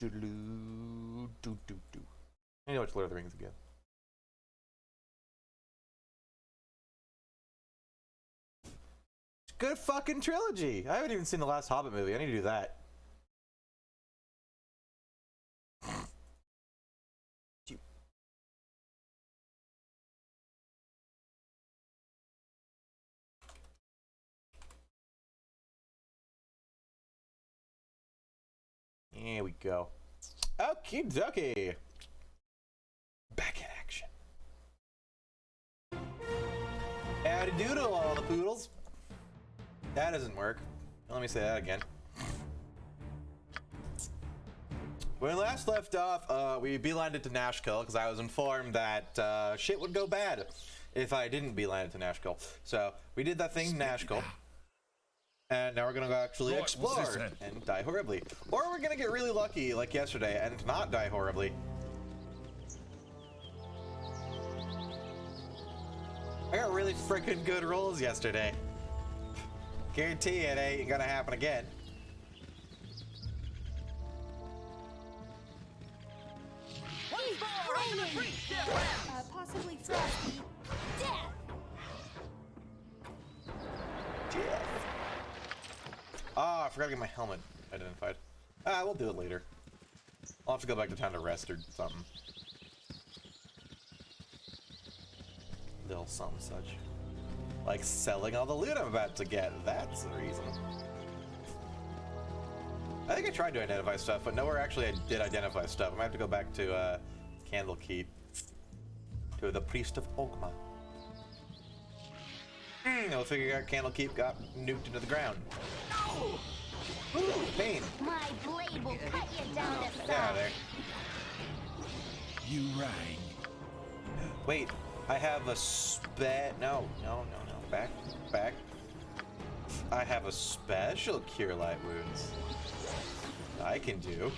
Doodaloo, doo doo doo. I need to watch Lord of the Rings again. Good fucking trilogy. I haven't even seen the last Hobbit movie. I need to do that. Here we go. Okie dokie. Back in action. Howdy doodle, all the poodles. That doesn't work. Let me say that again. When we last left off, we beelined it to Nashville because I was informed that shit would go bad if I didn't beeline it to Nashville. So we did that thing in Nashville. And now we're gonna go actually explore and die horribly. Or we're gonna get really lucky like yesterday and not die horribly. I got really freaking good rolls yesterday. Guarantee it ain't gonna happen again. Possibly frosty. Death! Death. Ah, I forgot to get my helmet identified. Ah, we'll do it later. I'll have to go back to town to rest or something. Little something such. Like selling all the loot I'm about to get. That's the reason. I think I tried to identify stuff, but nowhere actually I did identify stuff. I might have to go back to Candlekeep. To the Priest of Ogma. I'll figure out Candlekeep got nuked into the ground. Ooh, pain. My blade will cut you down to size. Get out of there. You rang. Wait, I have a no. Back. I have a special cure light wounds. I can do.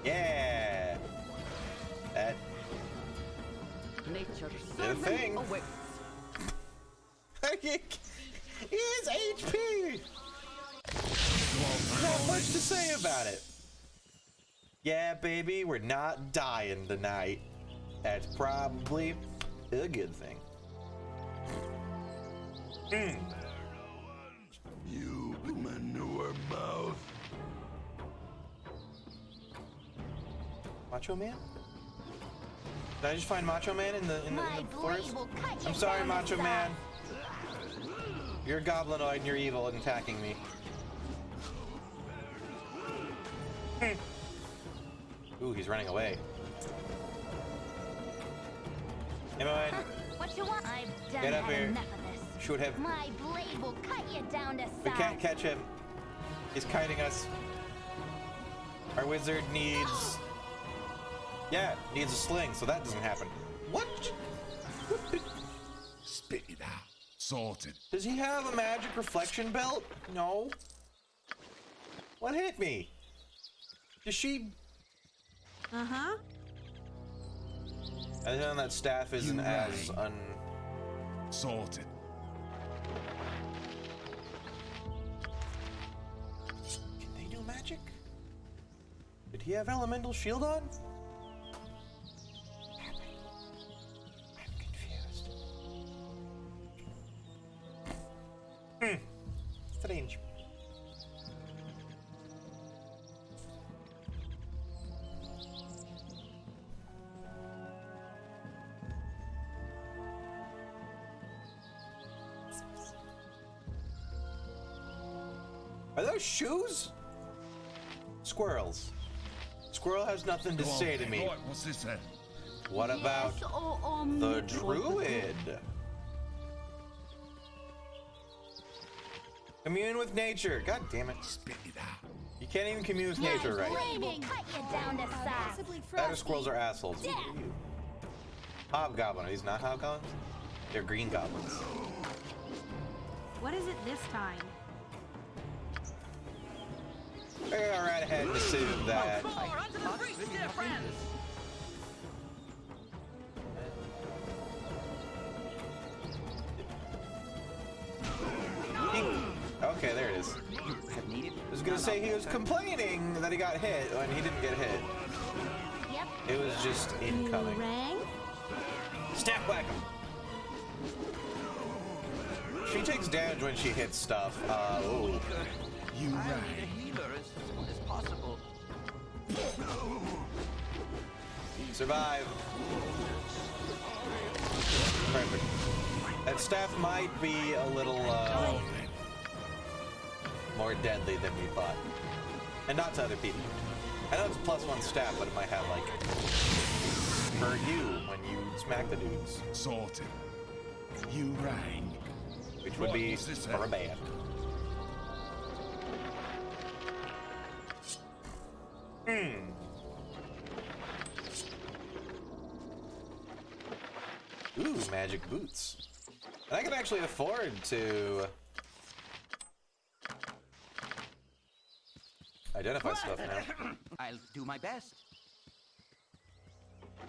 Yeah. That Nature did a thing. His HP. Not much to say about it. Yeah, baby, we're not dying tonight. That's probably a good thing. You manure mouth. Macho Man? Did I just find Macho Man in the forest? I'm sorry, Macho Man. You're a goblinoid and you're evil and attacking me. Ooh, he's running away. Hey, man. What you want? I've done Get up here. enough of this. Shoot him. My blade will cut you down to size. We can't catch him. He's kiting us. Our wizard needs... Yeah, needs a sling, so that doesn't happen. What? Spit it out. Sorted. Does he have a magic reflection belt? No. What hit me? Does she... Uh-huh. I think that staff isn't as Sorted. Can they do magic? Did he have elemental shield on? I'm confused. Strange. Are those shoes? Squirrels. Squirrel has nothing to say to me. Right, what's this then? What about the druid? Commune with nature. God damn it. Spit it out. You can't even commune with nature right. My blade will cut you down to size. Other squirrels are assholes. Look at you. Hobgoblin. Are these not hobgoblins? They're green goblins. What is it this time? We're gonna go right ahead and assume that. Okay, there it is. There's gonna say he was complaining that he got hit when he didn't get hit. Yep. It was just You incoming. rang? Stack whack him. She takes damage when she hits stuff. Ooh. You I'm a rang. healer as soon as possible. Survive. Perfect. That staff might be a little more deadly than we thought. And not to other people. I know it's +1 staff, but it might have like hurt you when you smack the dudes. Sorted. You rang. Which would be for a bad. Ooh, magic boots. And I can actually afford to identify stuff now. I'll do my best.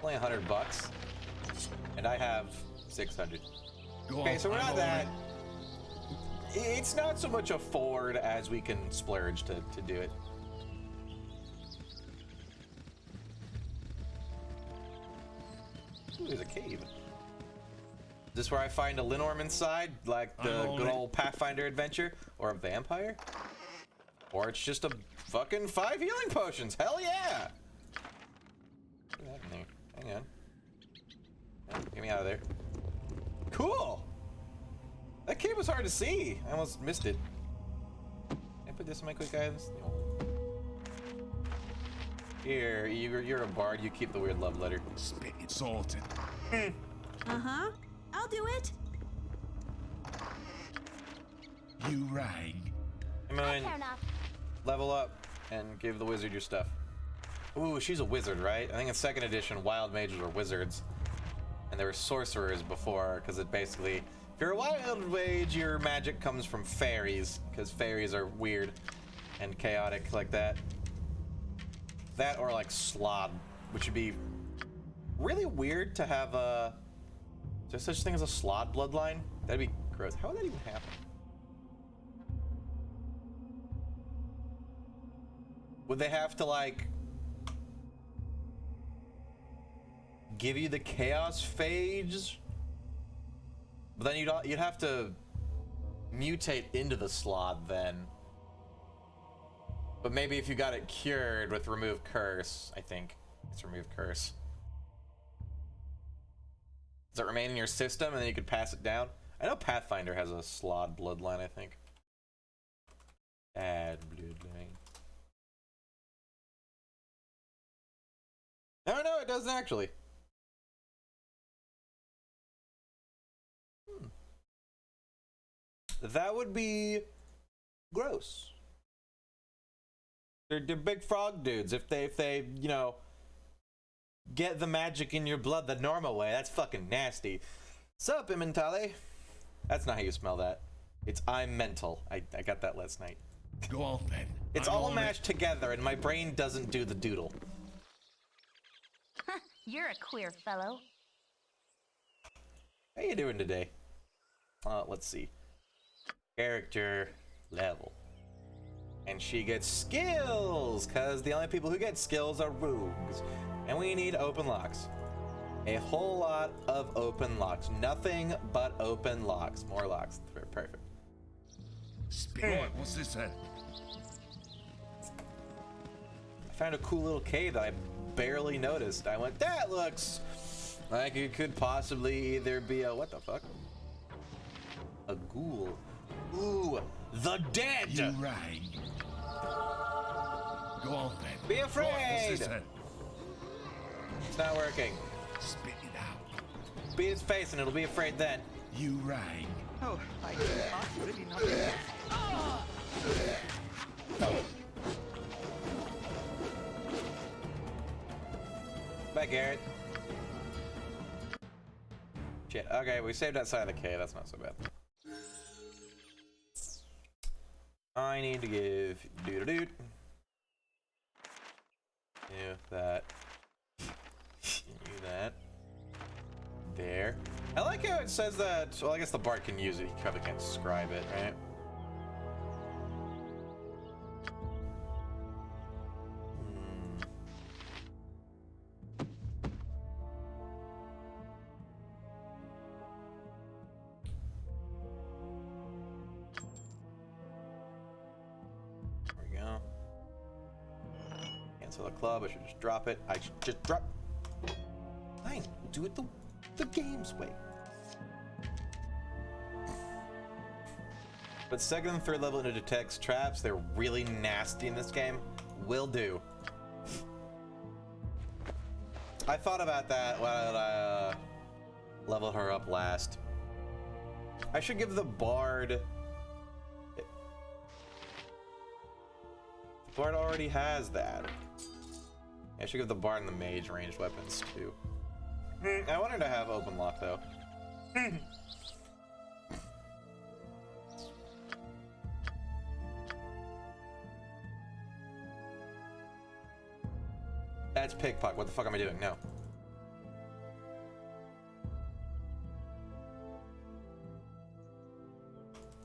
Only $100, and I have 600. Go Okay, on, so we're I'm not on that. it. It's not so much afford as we can splurge to do it. Ooh, there's a cave. Is this where I find a Linorm inside, like the I'm on good it. old Pathfinder adventure, or a vampire? Or it's just a fucking 5 healing potions. Hell yeah! What's that in there? Hang on. Oh, get me out of there. Cool! That cave was hard to see. I almost missed it. Can I put this in my quick items? No. Here, you're a bard. You keep the weird love letter. Spit it. Sorted. Uh-huh. I'll do it. You rang. Come on, Turn off. level up and give the wizard your stuff. Ooh, she's a wizard, right? I think in 2nd edition, wild mages were wizards. And there were sorcerers before, because it basically... If you're a wild mage, your magic comes from fairies, because fairies are weird and chaotic like that. That or like Slod, which would be really weird to have a... Is there such thing as a Slod bloodline? That'd be gross. How would that even happen? Would they have to like give you the chaos phage? But then you'd have to mutate into the Slod then. But maybe if you got it cured with remove curse, I think it's remove curse. Does it remain in your system and then you could pass it down? I know Pathfinder has a Slod bloodline, I think. Bad bloodline. No, it doesn't actually. That would be gross. They're big frog dudes. If they, you know, get the magic in your blood the normal way, that's fucking nasty. Sup, Immentale? That's not how you smell that. It's I'm mental. I got that last night. Go on then. It's I'm all on it. mashed together and my brain doesn't do the doodle. You're a queer fellow. How you doing today? Let's see. Character level. And she gets skills, because the only people who get skills are rogues. And we need open locks. A whole lot of open locks. Nothing but open locks. More locks. Perfect. Spit. Right, what's this then? I found a cool little cave that I barely noticed. I went, that looks like it could possibly either be a, what the fuck? A ghoul. Ooh, the dead! You rang. Go on then. Be Right, afraid! what's this then? It's not working. Spit it out. Beat its face and it'll be afraid then. You rang. Oh, I can't really not. Bye, Garrett. Shit. Okay, we saved outside of the cave. That's not so bad. I need to give doot. You that. You that. There. I like how it says that. Well, I guess the bard can use it. He probably can't describe it, right? So the club, I should just drop it. I should just drop. Fine, we'll do it the game's way. But second and third level, it detects traps. They're really nasty in this game. Will do. I thought about that when I leveled her up last. I should give the bard. Bard already has that. I should give the bard and the mage ranged weapons too. I wanted to have open lock though. That's pickpocket. What the fuck am I doing? No.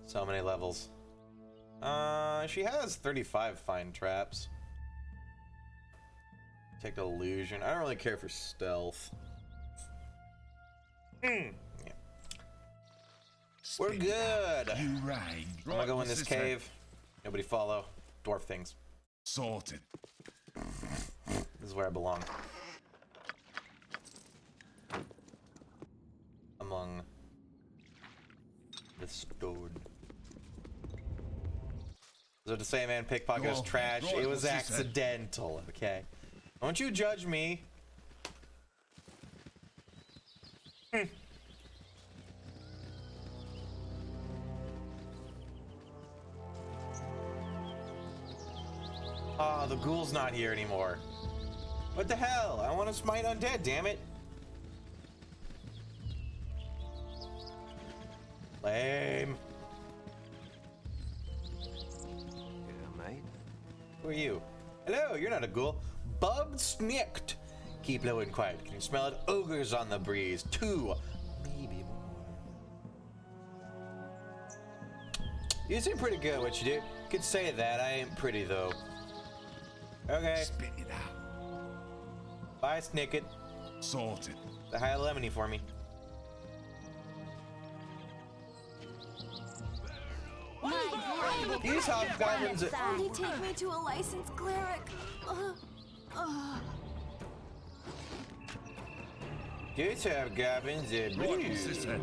So many levels. She has 35 fine traps. Take illusion. I don't really care for stealth. Yeah. We're good. You rang. I'm gonna go in this cave. Nobody follow. Dwarf things. Sorted. This is where I belong. Among the stone. So to say, man, pickpocket was trash. Right, it was what's this, accidental. Okay. Don't you judge me. Ah, the ghoul's not here anymore. What the hell? I want to smite undead, damn it. Lame. Yeah, mate. Who are you? Hello, you're not a ghoul. Bub snicked. Keep low and quiet. Can you smell it? Ogres on the breeze. 2, maybe more. You seem pretty good at what you do. You could say that. I ain't pretty though. Okay. Spit it out. Bye, Snicket. Sorted. The high lemony for me. These hobgoblins. They take me to a licensed cleric. These hobgoblins are Right, what's this blue. then?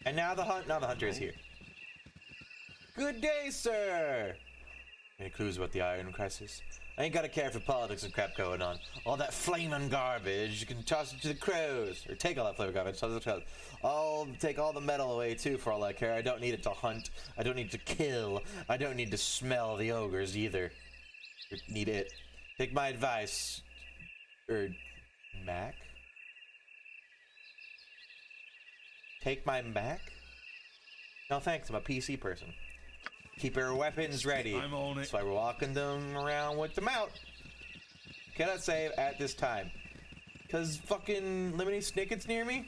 And now the hunter is here. Good day, sir. Any clues about the Iron Crisis? I ain't got a care for politics and crap going on. All that flaming garbage, you can toss it to the crows. Or take all that flaming garbage, toss it to the crows. I'll take all the metal away too for all I care. I don't need it to hunt. I don't need to kill. I don't need to smell the ogres either. Or need it. Take my advice. Mac? Take my Mac? No thanks, I'm a PC person. Keep your weapons ready. I'm on it. That's why we're walking them around with them out. Cannot save at this time. Cause fucking Lemony Snicket's near me?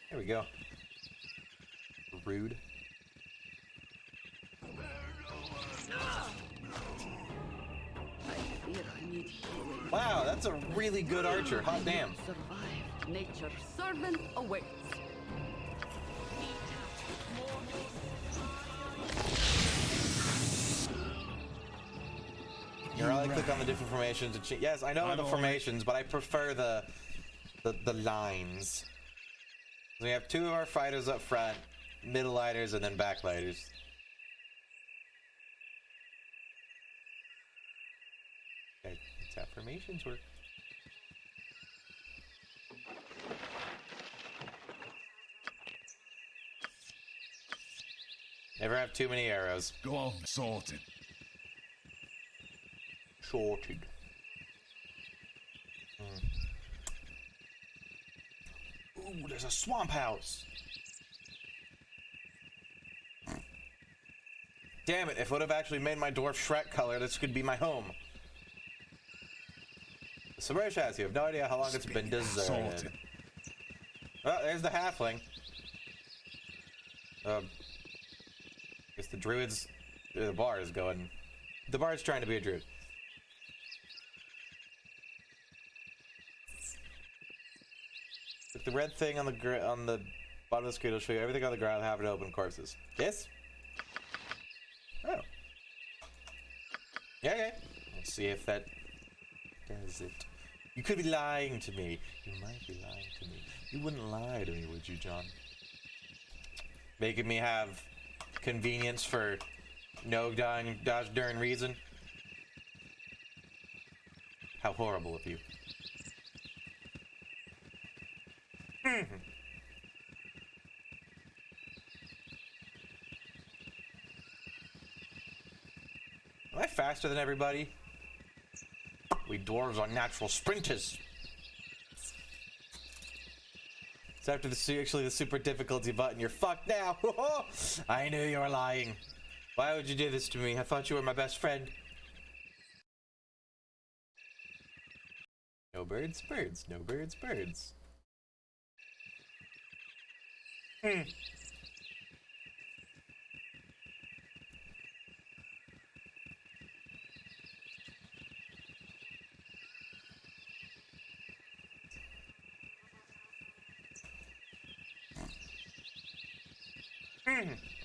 There we go. Rude. Wow, that's a really good archer. Hot damn. Survive. Nature's servant awaits. You're right click on the different formations to change. Yes, I know the formations, but I prefer the lines. So we have 2 of our fighters up front, middle lighters, and then backlighters. Okay, that's how formations work. Never have too many arrows. Go on. Sorted. Sorted. Ooh, there's a swamp house. Damn it, if it would have actually made my dwarf Shrek color, this could be my home. Submerged house, you have no idea how long it's been deserted. Sorted. Well, there's the halfling. Guess the druid's... the bar is going... The bard's trying to be a druid. Look, the red thing on the bottom of the screen will show you everything on the ground having open corpses. Yes? Oh. Yeah. Let's see if that does it. You could be lying to me. You might be lying to me. You wouldn't lie to me, would you, John? Making me have convenience for no darn reason? How horrible of you. Am I faster than everybody? We dwarves are natural sprinters. It's after the super difficulty button. You're fucked now. I knew you were lying. Why would you do this to me? I thought you were my best friend. No birds, birds. No birds, birds. I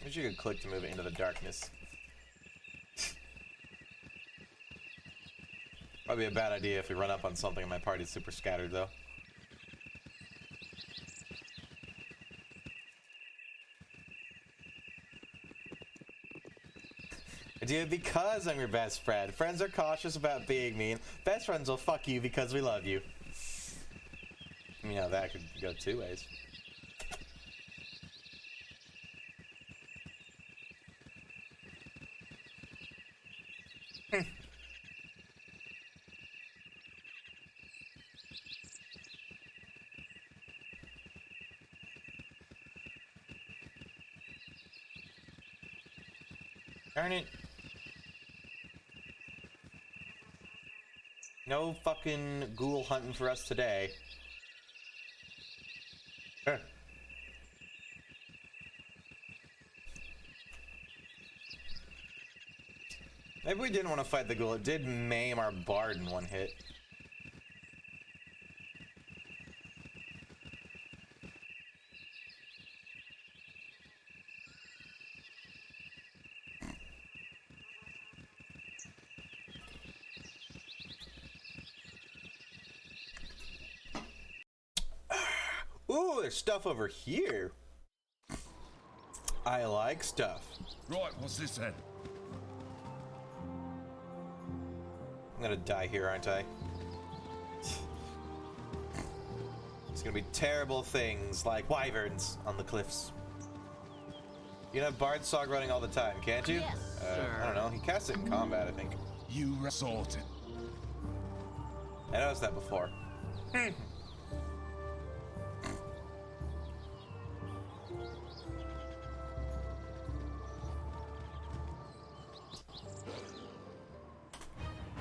wish you could click to move it into the darkness. Probably a bad idea if we run up on something and my party's super scattered, though. I do it because I'm your best friend. Friends are cautious about being mean. Best friends will fuck you because we love you. You know, that could go two ways. Darn it. No fucking ghoul hunting for us today. Sure. Maybe we didn't want to fight the ghoul. It did maim our bard in one hit. Ooh, there's stuff over here. I like stuff. Right, what's this then? I'm gonna die here, aren't I? It's gonna be terrible things like wyverns on the cliffs. You can have Bard Song running all the time, can't you? Yes, I don't know. He casts it in combat, I think. You sorted. I noticed that before.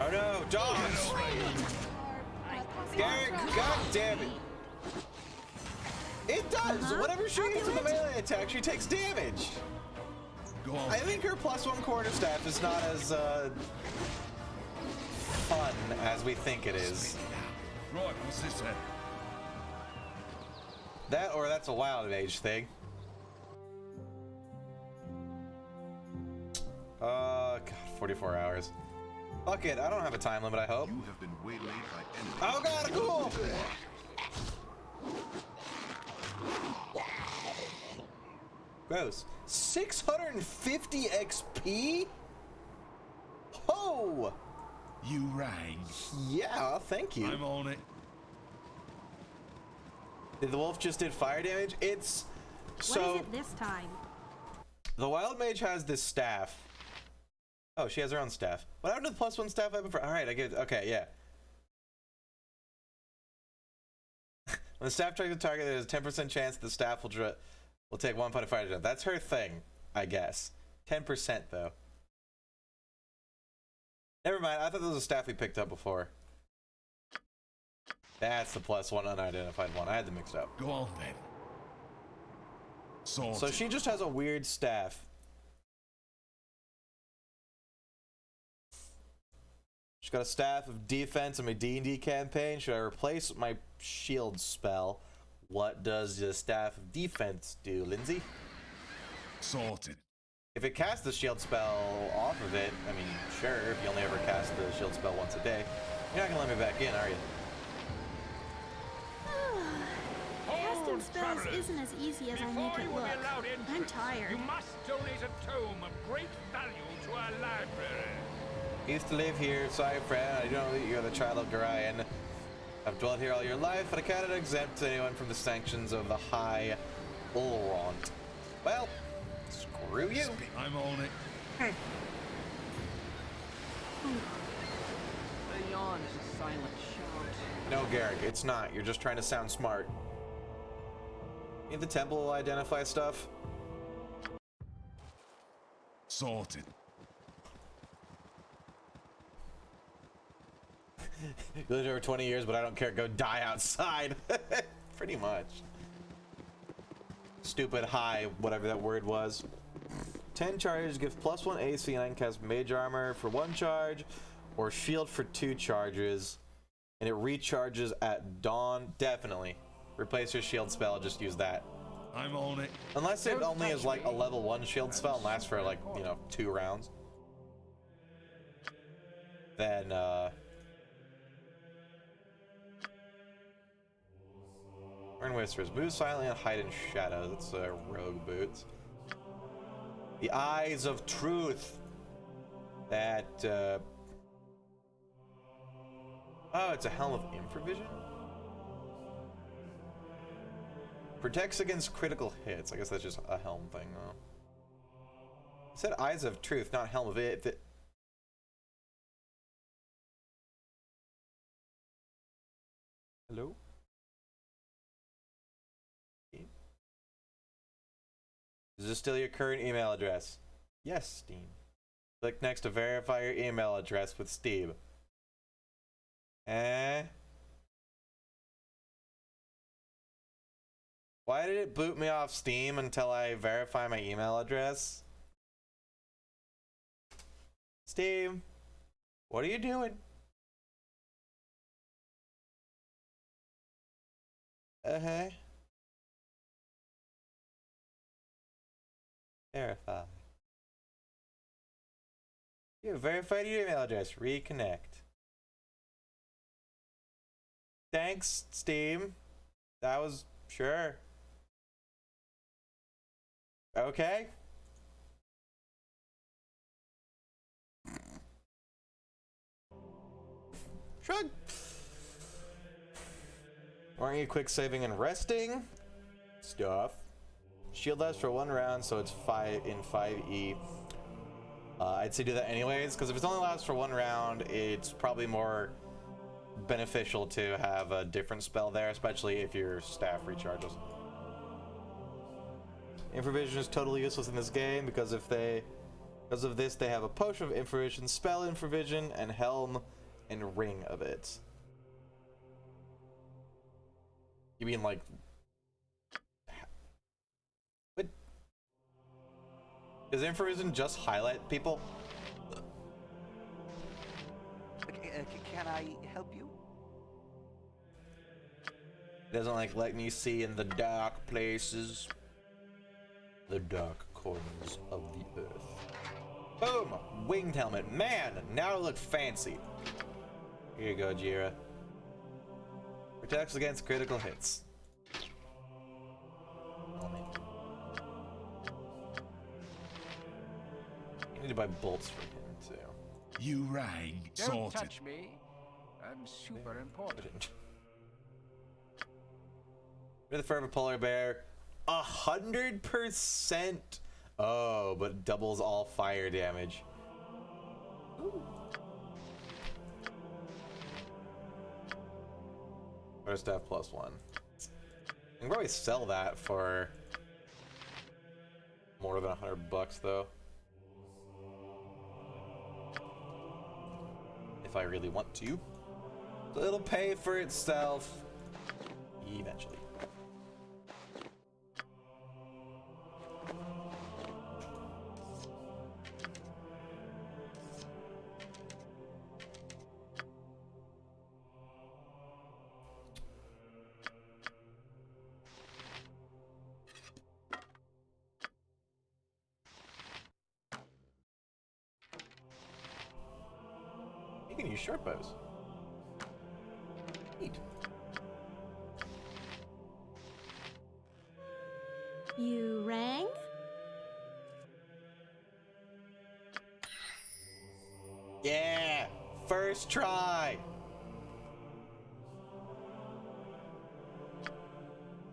Oh no, dogs! Garrick, god damn it! It does! Whenever she hits with a melee attack, she takes damage! Go on. I think her +1 quarterstaff is not as fun as we think it is. Right, what's this then? That or that's a wild mage thing. God, 44 hours. Fuck it, I don't have a time limit, I hope. You have been waylaid by enemies. Oh god, a ghoul! Gross. 650 XP? Oh! You rang. Yeah, thank you. I'm on it. The wolf just did fire damage? It's... So, What is it this time? the wild mage has this staff. Oh, she has her own staff. What happened to the +1 staff I prefer? Alright, I get it. Okay, yeah. When the staff strikes the target, there's a 10% chance the staff will take 1 point of fire damage. That's her thing, I guess. 10% though. Never mind, I thought there was a staff we picked up before. That's the +1 unidentified one. I had them mixed up. Go on then. Sorted. So she just has a weird staff. She's got a staff of defense in my D&D campaign. Should I replace my shield spell? What does the staff of defense do, Lindsay? Sorted. If it casts the shield spell off of it, I mean, sure, if you only ever cast the shield spell once a day, you're not gonna let me back in, are you? Casting spells isn't as easy as I make it look. I'm tired. You must donate a tome of great value to our library. I used to live here. Sorry, friend. I know that you're the child of Gorion. I've dwelt here all your life, but I cannot exempt anyone from the sanctions of the High Ulront. Well, screw you. I'm on it. The yawn is a silent shout. No, Garrick, it's not. You're just trying to sound smart. Need the temple identify stuff? Sorted. You lived over 20 years, but I don't care. Go die outside. Pretty much. Stupid high, whatever that word was. 10 charges give +1 AC and I can cast Mage Armor for 1 charge or Shield for 2 charges. And it recharges at dawn. Definitely. Replace your shield spell, just use that. I'm on it. Unless it only is like a level 1 shield spell and lasts for like, you know, 2 rounds. Then, Burn Whispers. Move silently and hide in shadows. That's rogue boots. The Eyes of Truth. That, oh, it's a Helm of Infravision? Protects against critical hits. I guess that's just a helm thing, though. It said Eyes of Truth, not Helm of It. Hello? Is this still your current email address? Yes, Steam. Click next to verify your email address with Steam. Why did it boot me off Steam until I verify my email address? Steam, what are you doing? Verify. You have verified your email address. Reconnect. Thanks, Steam. That was sure. Okay. Shrug. Weren't you quick saving and resting? Stuff. Shield lasts for 1 round, so it's 5 in 5e. I'd say do that anyways, because if it only lasts for 1 round, it's probably more beneficial to have a different spell there, especially if your staff recharges. Infravision is totally useless in this game because of this they have a potion of infravision, spell infravision, and helm and ring of it. You mean like what? Does infravision just highlight people? Can I help you? It doesn't like let me see in the dark places. The dark corners of the earth. Boom! Winged helmet. Man, now it looks fancy. Here you go, Jira. Protects against critical hits. You need to buy bolts for him, too. You rang. Don't Sorted. touch me. I'm super important. You're the Forever Polar Bear. 100%. Oh, but doubles all fire damage. Ooh. First staff +1. I can probably sell that for more than $100 though. If I really want to. So it'll pay for itself eventually. can use short bows. Neat. You rang? Yeah! First try!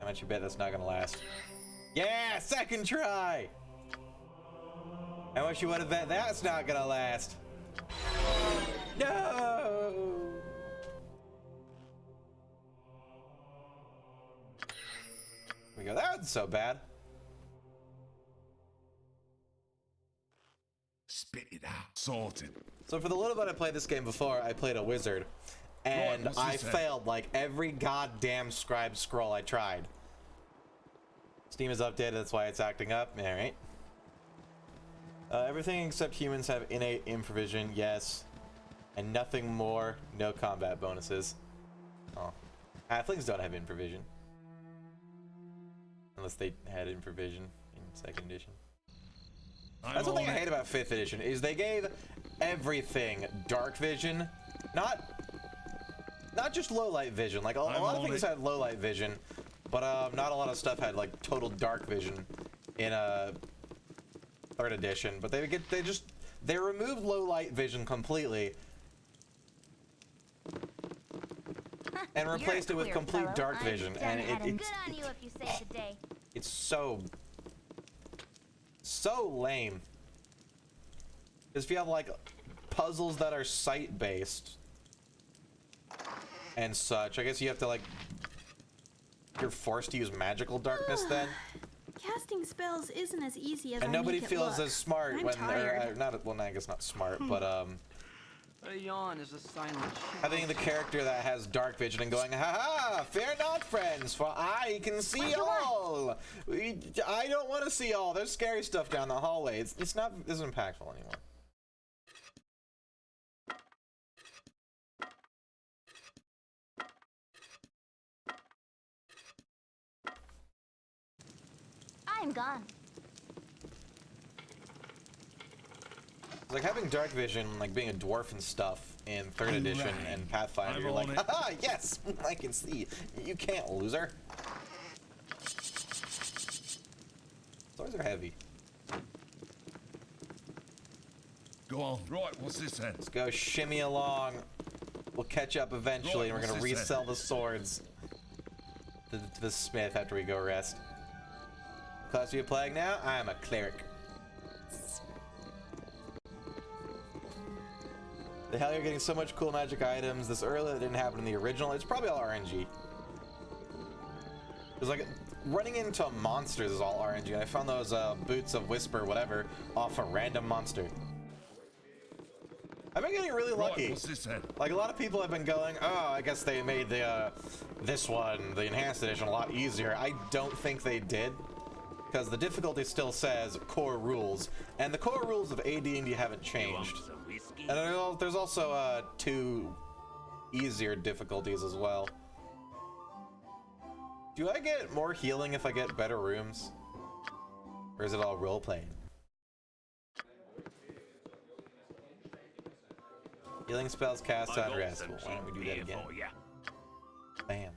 How much you bet that's not gonna last? Yeah! Second try! How much you wanna bet that's not gonna last? No! We go, that wasn't so bad. Spit it out. Sorted. So for the little bit I played this game before, I played a wizard. And what's I this then? failed like every goddamn scribe scroll I tried. Steam is updated, that's why it's acting up. Alright. Everything except humans have innate improvision, yes. And nothing more, no combat bonuses. Oh. Halflings don't have improvision. Unless they had improvision in 2nd edition. That's one thing I hate about 5th edition, is they gave everything dark vision. Not just low light vision. Like a lot of things had low light vision, but not a lot of stuff had like total dark vision in 3rd edition. But they removed low light vision completely and replaced it with complete dark vision, and it's good on you if you saved the day. it's so lame. Because if you have like puzzles that are sight based and such, I guess you have to like, you're forced to use magical darkness then. Casting spells isn't as easy as And I nobody make it feels look. as smart I'm when tired. they're well, I guess not smart, but A yawn is a silent shout. having the character that has dark vision and going, haha, fear not, friends, for I can see all. I don't want to see all. There's scary stuff down the hallway. It's not as impactful anymore. I'm gone. It's like having dark vision, like being a dwarf and stuff in 3rd edition and Pathfinder. I'm You're like, on it. haha, yes, I can see. You can't, loser. Swords are heavy. Go on. Right, what's this then? Let's go shimmy along. We'll catch up eventually, Right, and we're gonna what's this resell the swords to the smith after we go rest. Class you playing now? I am a cleric. The hell, you're getting so much cool magic items this early that didn't happen in the original. It's probably all RNG. It's like running into monsters is all RNG. I found those boots of whisper, whatever, off a random monster. I've been getting really lucky. Right, what's this then? Like a lot of people have been going, oh, I guess they made the this one, the enhanced edition, a lot easier. I don't think they did, because the difficulty still says core rules, and the core rules of AD&D haven't changed. And there's also 2 easier difficulties as well. Do I get more healing if I get better rooms, or is it all role playing? Healing spells cast on rest. Well, why don't we do that again? Bam.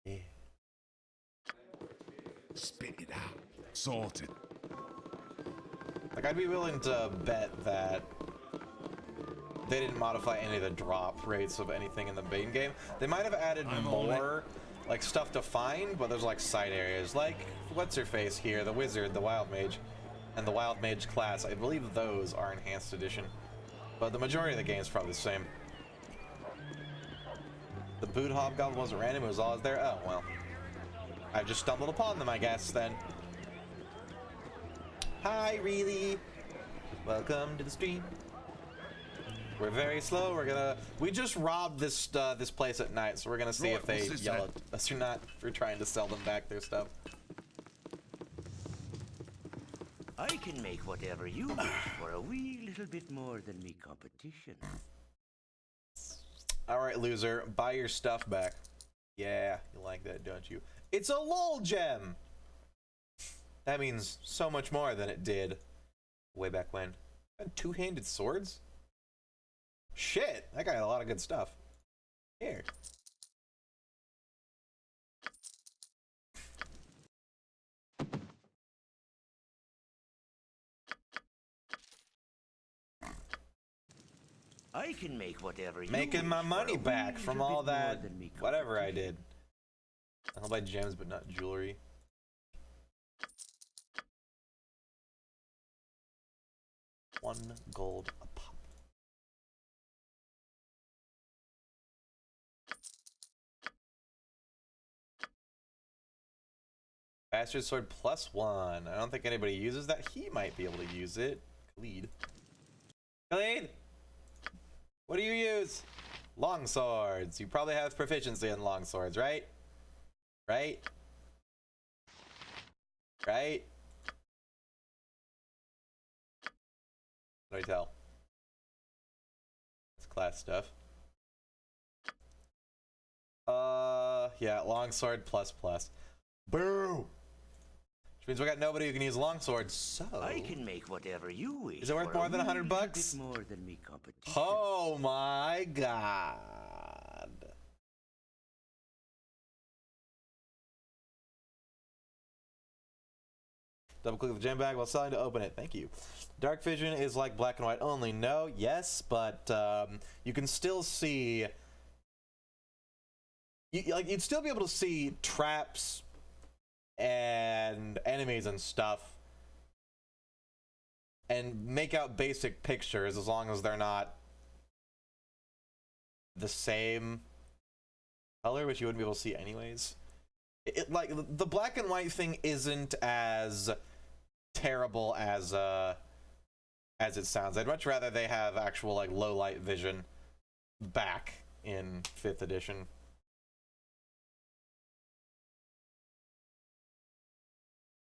Yeah. Spit it out. Sorted. Like, I'd be willing to bet that they didn't modify any of the drop rates of anything in the main game. They might have added more, like, stuff to find, but there's, like, side areas. Like, what's-her-face here, the wizard, the wild mage, and the wild mage class. I believe those are enhanced edition. But the majority of the game is probably the same. The boot hobgoblin wasn't random, it was always there. Oh, well. I've just stumbled upon them, I guess, then. Hi, really? Welcome to the stream. We're very slow. We just robbed this this place at night, so we're gonna see if they yell at us or not for trying to sell them back their stuff. I can make whatever you want for a wee little bit more than me competition. All right, loser, buy your stuff back. Yeah, you like that, don't you? It's a lol gem. That means so much more than it did way back when. And 2-handed swords? Shit, that guy had a lot of good stuff. Here. I can make whatever you Making my wish for money a back wee from little all bit more that, than me whatever I competition. did. I'll buy gems, but not jewelry. $1 gold a pop. Bastard sword +1. I don't think anybody uses that. He might be able to use it. Khalid. Khalid! What do you use? Long swords. You probably have proficiency in long swords, right? Right? Right? What do I tell? It's class stuff. Yeah, longsword ++. Boo! Which means we got nobody who can use longsword, so... I can make whatever you wish. Is it worth for more than wee $100 little bucks? bit more than me competition. Oh my god. Double click the gem bag while selling to open it. Thank you. Dark vision is like black and white only. No, yes, but you can still see. You'd still be able to see traps and enemies and stuff, and make out basic pictures as long as they're not the same color, which you wouldn't be able to see anyways. Like the black and white thing isn't as terrible as it sounds. I'd much rather they have actual like low light vision back in 5th edition.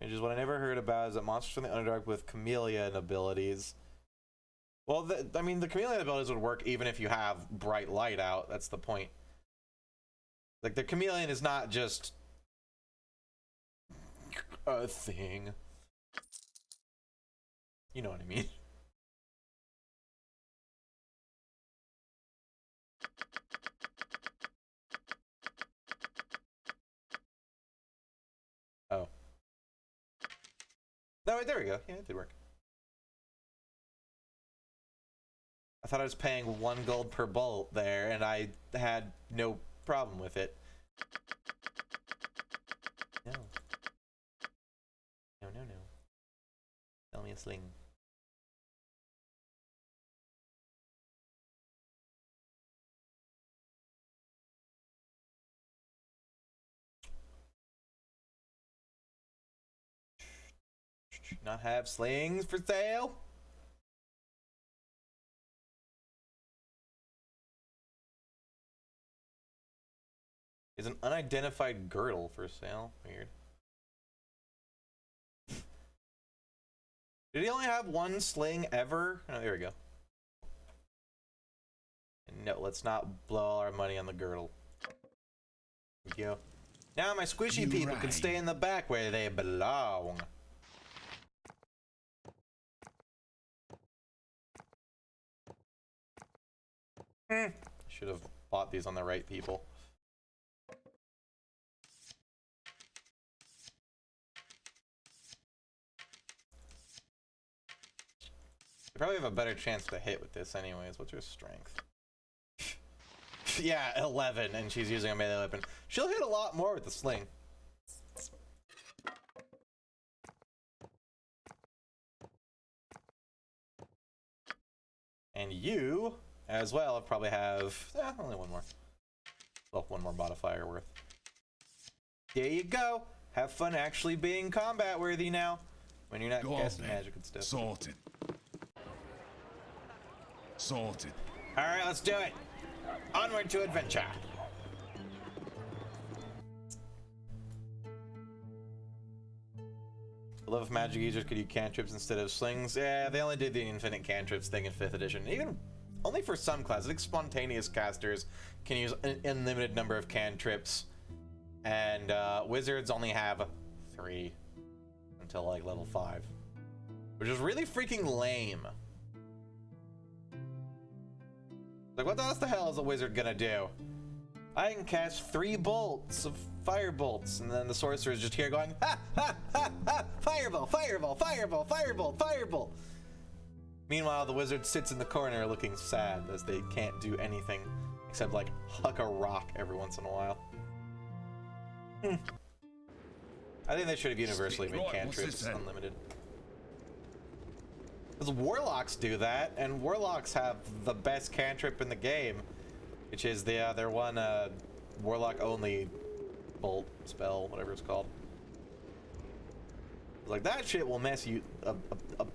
Which is what I never heard about, is that monsters from the Underdark with chameleon abilities. Well, I mean, the chameleon abilities would work even if you have bright light out. That's the point. Like, the chameleon is not just a thing. You know what I mean. Oh. No, wait, there we go. Yeah, it did work. I thought I was paying 1 gold per bolt there, and I had no problem with it. No. No, no, no. Tell me a sling. Not have slings for sale? Is an unidentified girdle for sale? Weird. Did he only have 1 sling ever? Oh, there we go. No, let's not blow all our money on the girdle. There we go. Now my squishy people can stay in the back where they belong. Should have bought these on the right people. You probably have a better chance to hit with this anyways. What's your strength? Yeah, 11, and she's using a melee weapon. She'll hit a lot more with the sling. And you, as well, probably have only 1 more. Well, 1 more modifier worth. There you go. Have fun actually being combat worthy now, when you're not casting magic and stuff. Sorted. Sorted. All right, let's do it. Onward to adventure. I love if magic users could use cantrips instead of slings. Yeah, they only did the infinite cantrips thing in 5th edition. Even only for some classes. I think spontaneous casters can use an unlimited number of cantrips, and wizards only have 3 until like level 5, which is really freaking lame. Like, what else the hell is a wizard gonna do? I can cast 3 bolts of fire bolts, and then the sorcerer is just here going, ha, ha, ha, ha, fireball, fireball, fireball, firebolt, firebolt. Meanwhile, the wizard sits in the corner looking sad as they can't do anything except, like, huck a rock every once in a while. I think they should have universally made cantrips unlimited. Because warlocks do that, and warlocks have the best cantrip in the game, which is their one warlock only bolt spell, whatever it's called. Like, that shit will mess you a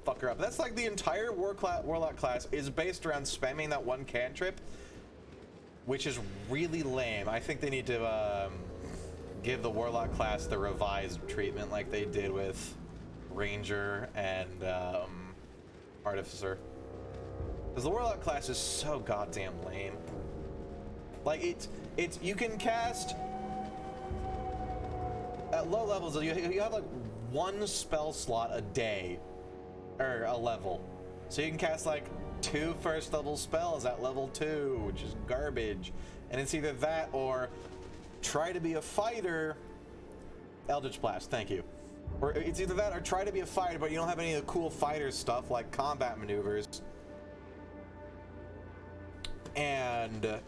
fucker up. That's like the entire warlock class is based around spamming that one cantrip, which is really lame. I think they need to give the warlock class the revised treatment like they did with ranger and artificer, because the warlock class is so goddamn lame. Like, it's you can cast at low levels. You have like 1 spell slot a day, or a level, so you can cast like 2 first level spells at level 2, which is garbage. And it's either that or try to be a fighter. Eldritch Blast, thank you. Or it's either that or try to be a fighter, but you don't have any of the cool fighter stuff like combat maneuvers. And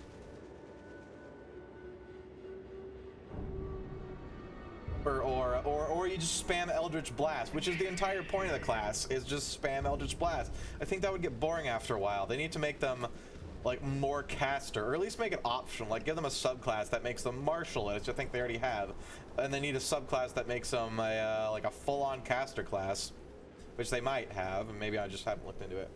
or you just spam Eldritch Blast, which is the entire point of the class, is just spam Eldritch Blast. I think that would get boring after a while. They need to make them like more caster, or at least make it optional. Like, give them a subclass that makes them martial, which I think they already have, and they need a subclass that makes them like a full-on caster class, which they might have, and maybe I just haven't looked into it.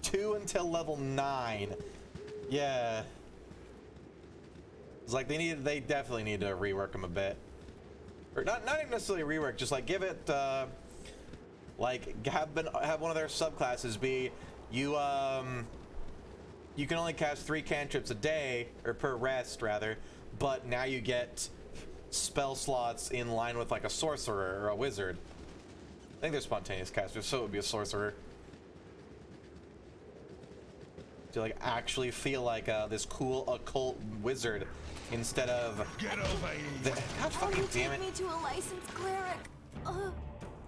2 until level 9. Yeah. It's like they definitely need to rework them a bit, or not even necessarily rework, just like give it like have one of their subclasses be you can only cast 3 cantrips a day, or per rest rather, but now you get spell slots in line with like a sorcerer or a wizard. I think they're spontaneous casters, so it would be a sorcerer. To like actually feel like this cool occult wizard instead of Get over here. God fucking damn it. Me to a licensed cleric.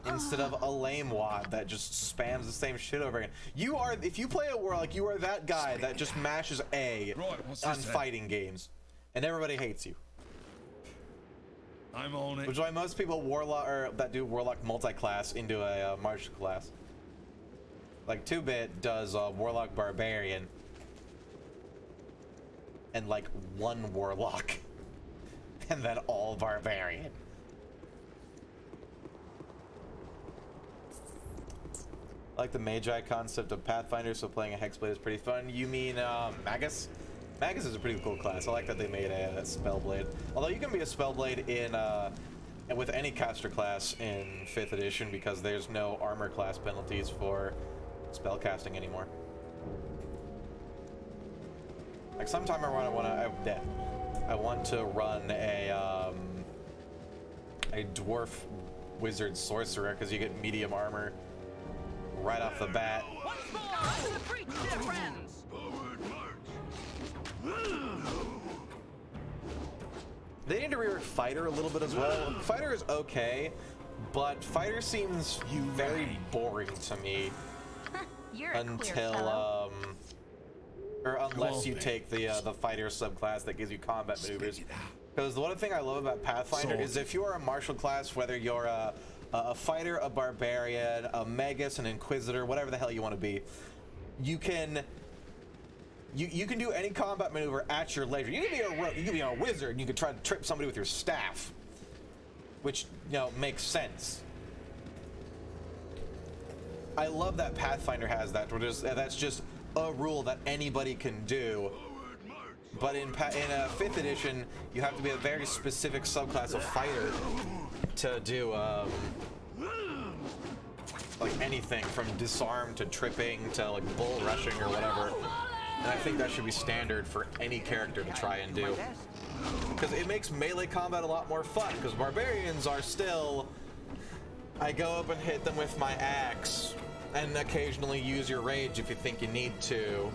Instead of a lame wad that just spams the same shit over again. You are, if you play a warlock, you are that guy that just mashes A on fighting games, and everybody hates you. I'm on it. Which is why most people that do warlock multi-class into a martial class. Like 2-Bit does warlock barbarian and like 1 warlock, and then all barbarian. I like the Magi concept of Pathfinder, so playing a Hexblade is pretty fun. You mean Magus? Magus is a pretty cool class. I like that they made a Spellblade. Although you can be a Spellblade in with any caster class in 5th edition, because there's no armor class penalties for spellcasting anymore. Like sometime I want to run a dwarf wizard sorcerer, because you get medium armor right off the bat. Once more, to preach, dear friends. They need to rework Fighter a little bit as well. Fighter is okay, but Fighter seems very boring to me. You're a queer until fellow. or unless you take the Fighter subclass that gives you combat maneuvers. Because the one thing I love about Pathfinder is if you are a martial class, whether you're a fighter, a barbarian, a magus, an inquisitor, whatever the hell you want to be, you can do any combat maneuver at your leisure. You can be a wizard and you can try to trip somebody with your staff, which, you know, makes sense. I love that Pathfinder has that, where that's just a rule that anybody can do. But in a 5th edition, you have to be a very specific subclass of fighter to do like anything from disarm to tripping to like bull rushing or whatever. And I think that should be standard for any character to try and do, because it makes melee combat a lot more fun. Because barbarians are still, I go up and hit them with my axe, and occasionally use your rage if you think you need to,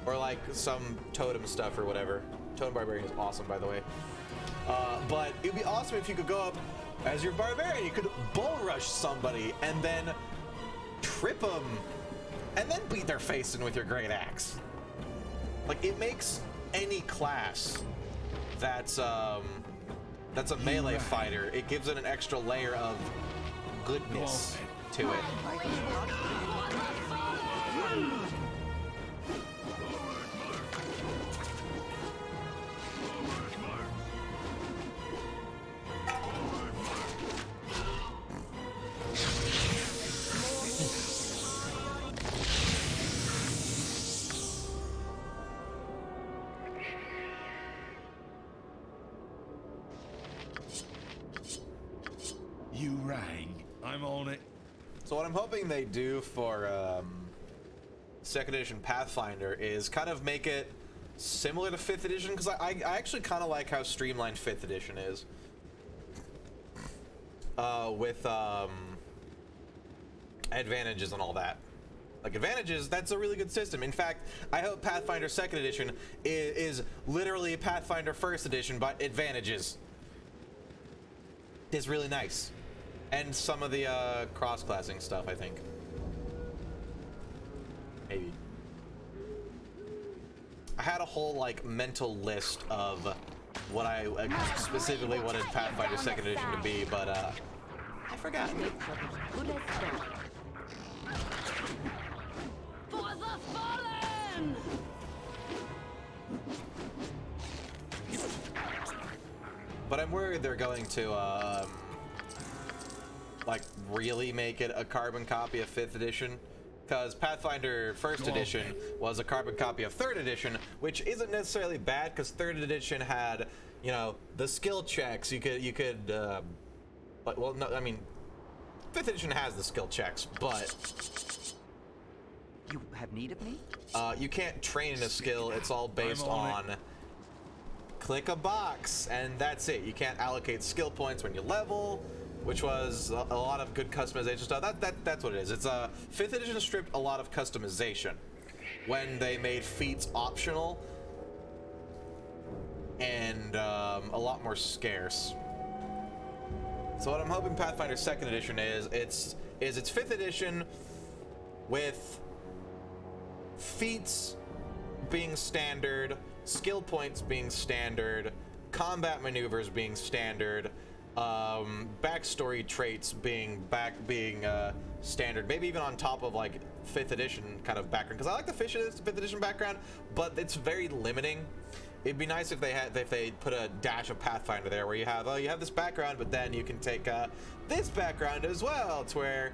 or like some totem stuff or whatever. Totem barbarian is awesome, by the way. But it'd be awesome if you could go up as your barbarian. You could bull rush somebody and then trip them, and then beat their face in with your great axe. Like, it makes any class that's a melee fighter, it gives it an extra layer of goodness to it. You rang. I'm on it. So what I'm hoping they do for second edition Pathfinder is kind of make it similar to 5th edition, because I actually kind of like how streamlined 5th edition is. With advantages and all that. Like, advantages, that's a really good system. In fact, I hope Pathfinder 2nd edition is literally Pathfinder 1st edition, but advantages. It's really nice. And some of the cross-classing stuff, I think. Maybe. I had a whole, like, mental list of what I specifically wanted Pathfinder 2nd edition to be, but I forgot. For the fallen! But I'm worried they're going to, like, really make it a carbon copy of 5th edition. Because Pathfinder 1st edition was a carbon copy of 3rd edition, which isn't necessarily bad, because 3rd edition had, you know, the skill checks. You could, well, no, I mean, 5th edition has the skill checks, but You have need of me? you can't train in a skill. It's all based on click a box, and that's it. You can't allocate skill points when you level, which was a lot of good customization stuff. That's what it is. It's 5th edition stripped a lot of customization when they made feats optional and a lot more scarce. So what I'm hoping Pathfinder 2nd edition is it's 5th edition with feats being standard, skill points being standard, combat maneuvers being standard, backstory traits being standard, maybe even on top of like 5th edition kind of background, because I like the 5th edition background, but it's very limiting. It'd be nice if they put a dash of Pathfinder there, where you have this background, but then you can take this background as well. It's where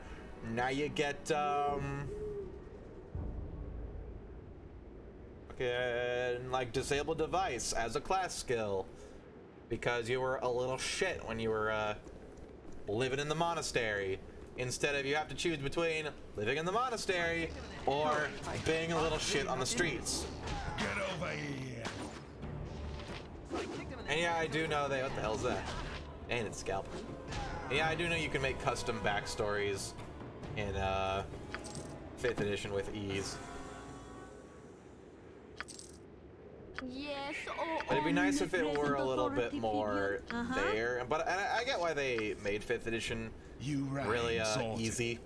now you get like disable device as a class skill, because you were a little shit when you were living in the monastery. Instead of, you have to choose between living in the monastery or being a little shit on the streets. Get over here. And yeah, I do know what the hell's that? And it's scalp. And yeah, I do know you can make custom backstories in 5th edition with ease. Yes, But it'd be nice if it were a little bit more there. But I get why they made 5th edition really easy.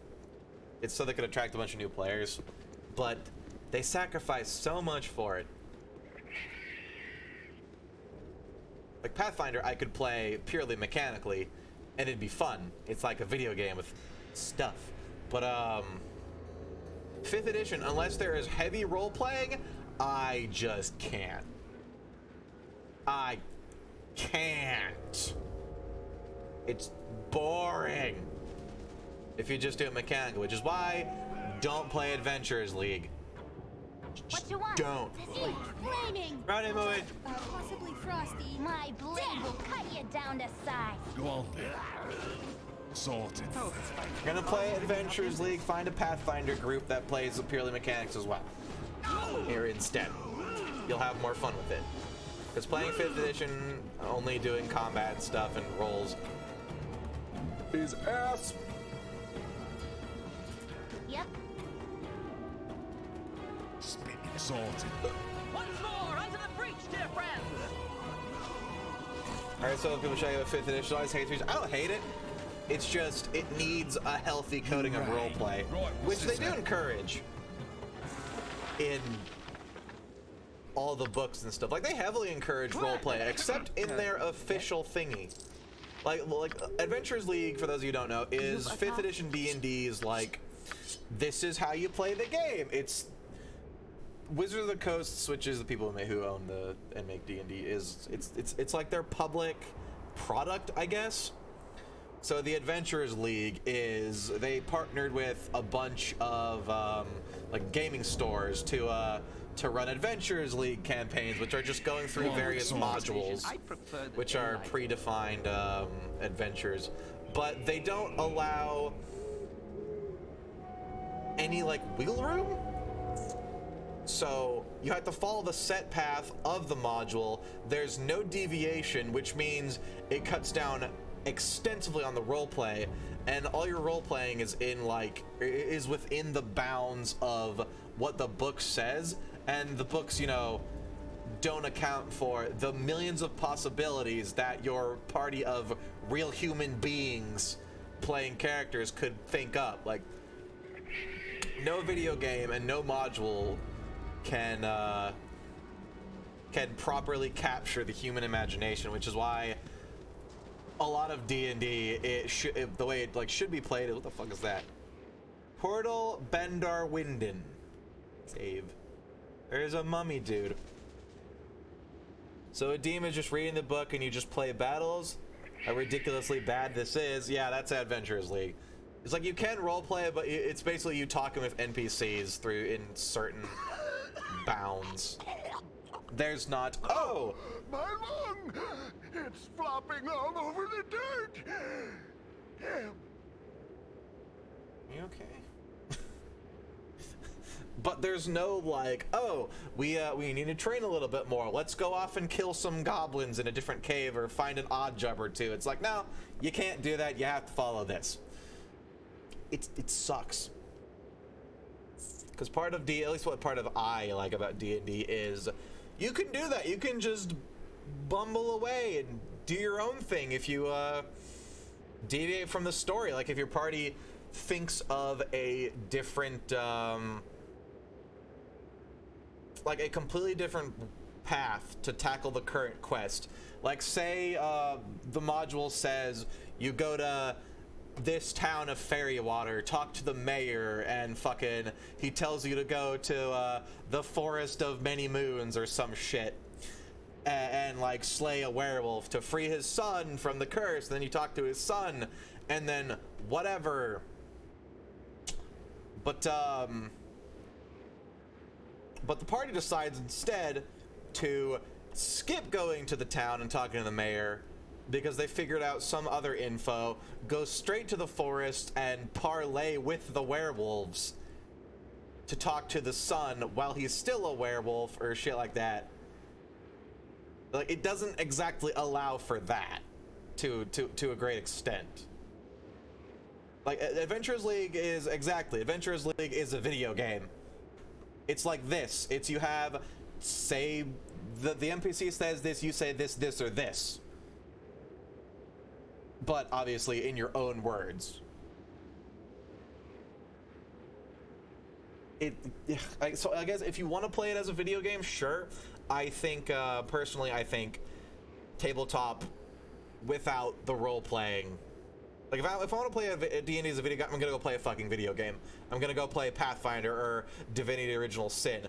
It's so they could attract a bunch of new players. But they sacrificed so much for it. Like Pathfinder, I could play purely mechanically, and it'd be fun. It's like a video game with stuff. But 5th edition, unless there is heavy role playing, I just can't. I can't. It's boring if you just do it mechanically, which is why don't play Adventurers League. What you want? Don't. Flaming! Round and moving. Possibly frosty. My blade will cut you down to size. Go on then. Sorted. You're gonna play Adventurers League, find a Pathfinder group that plays purely mechanics as well. Here instead. You'll have more fun with it. Because playing 5th edition, only doing combat stuff and rolls, is ass. Yep, Sorted. Once more, onto the breach, dear friends! Alright, so people show you a 5th edition. I always hate it. I don't hate it. It's just, it needs a healthy coating of roleplay, which they do encourage in all the books and stuff. Like, they heavily encourage roleplay, except in their official thingy. Like Adventurers League, for those of you who don't know, is 5th edition D&D's, like, this is how you play the game. It's Wizards of the Coast, which is the people who own and make D&D, it's like their public product, I guess. So the Adventurers League is, they partnered with a bunch of like gaming stores to run Adventurers League campaigns, which are just going through various modules, which are predefined adventures, but they don't allow any like wiggle room. So you have to follow the set path of the module. There's no deviation, which means it cuts down extensively on the roleplay, and all your role playing is within the bounds of what the book says, and the books, you know, don't account for the millions of possibilities that your party of real human beings playing characters could think up. Like, no video game and no module can properly capture the human imagination, which is why a lot of D&D, the way it should be played. What the fuck is that? Portal Bendar Winden. Save. There's a mummy dude. So a demon is just reading the book and you just play battles. How ridiculously bad this is. Yeah, that's Adventurers League. It's like you can roleplay, but it's basically you talking with NPCs in certain bounds. There's not. Oh! My lung! It's flopping all over the dirt! Damn. You okay? But there's no like, oh, we need to train a little bit more. Let's go off and kill some goblins in a different cave or find an odd job or two. It's like, no, you can't do that. You have to follow this. It sucks. Because part of at least what part of I like about D&D is you can do that. You can just bumble away and do your own thing if you deviate from the story. Like if your party thinks of a different like a completely different path to tackle the current quest. Like say the module says you go to this town of Fairywater, talk to the mayor, and fucking he tells you to go to the forest of many moons or some shit and like slay a werewolf to free his son from the curse. And then you talk to his son and then whatever. But the party decides instead to skip going to the town and talking to the mayor because they figured out some other info, go straight to the forest and parlay with the werewolves to talk to the son while he's still a werewolf or shit like that. Like, it doesn't exactly allow for that to a great extent. Like, Adventurers League is a video game. It's like this. It's you have, say, the NPC says this, you say this, this, or this. But obviously in your own words. So I guess if you want to play it as a video game, sure. I think, personally, I think tabletop without the role playing. Like if I want to play a D&D as a video game, I'm gonna go play a fucking video game. I'm gonna go play Pathfinder or Divinity Original Sin.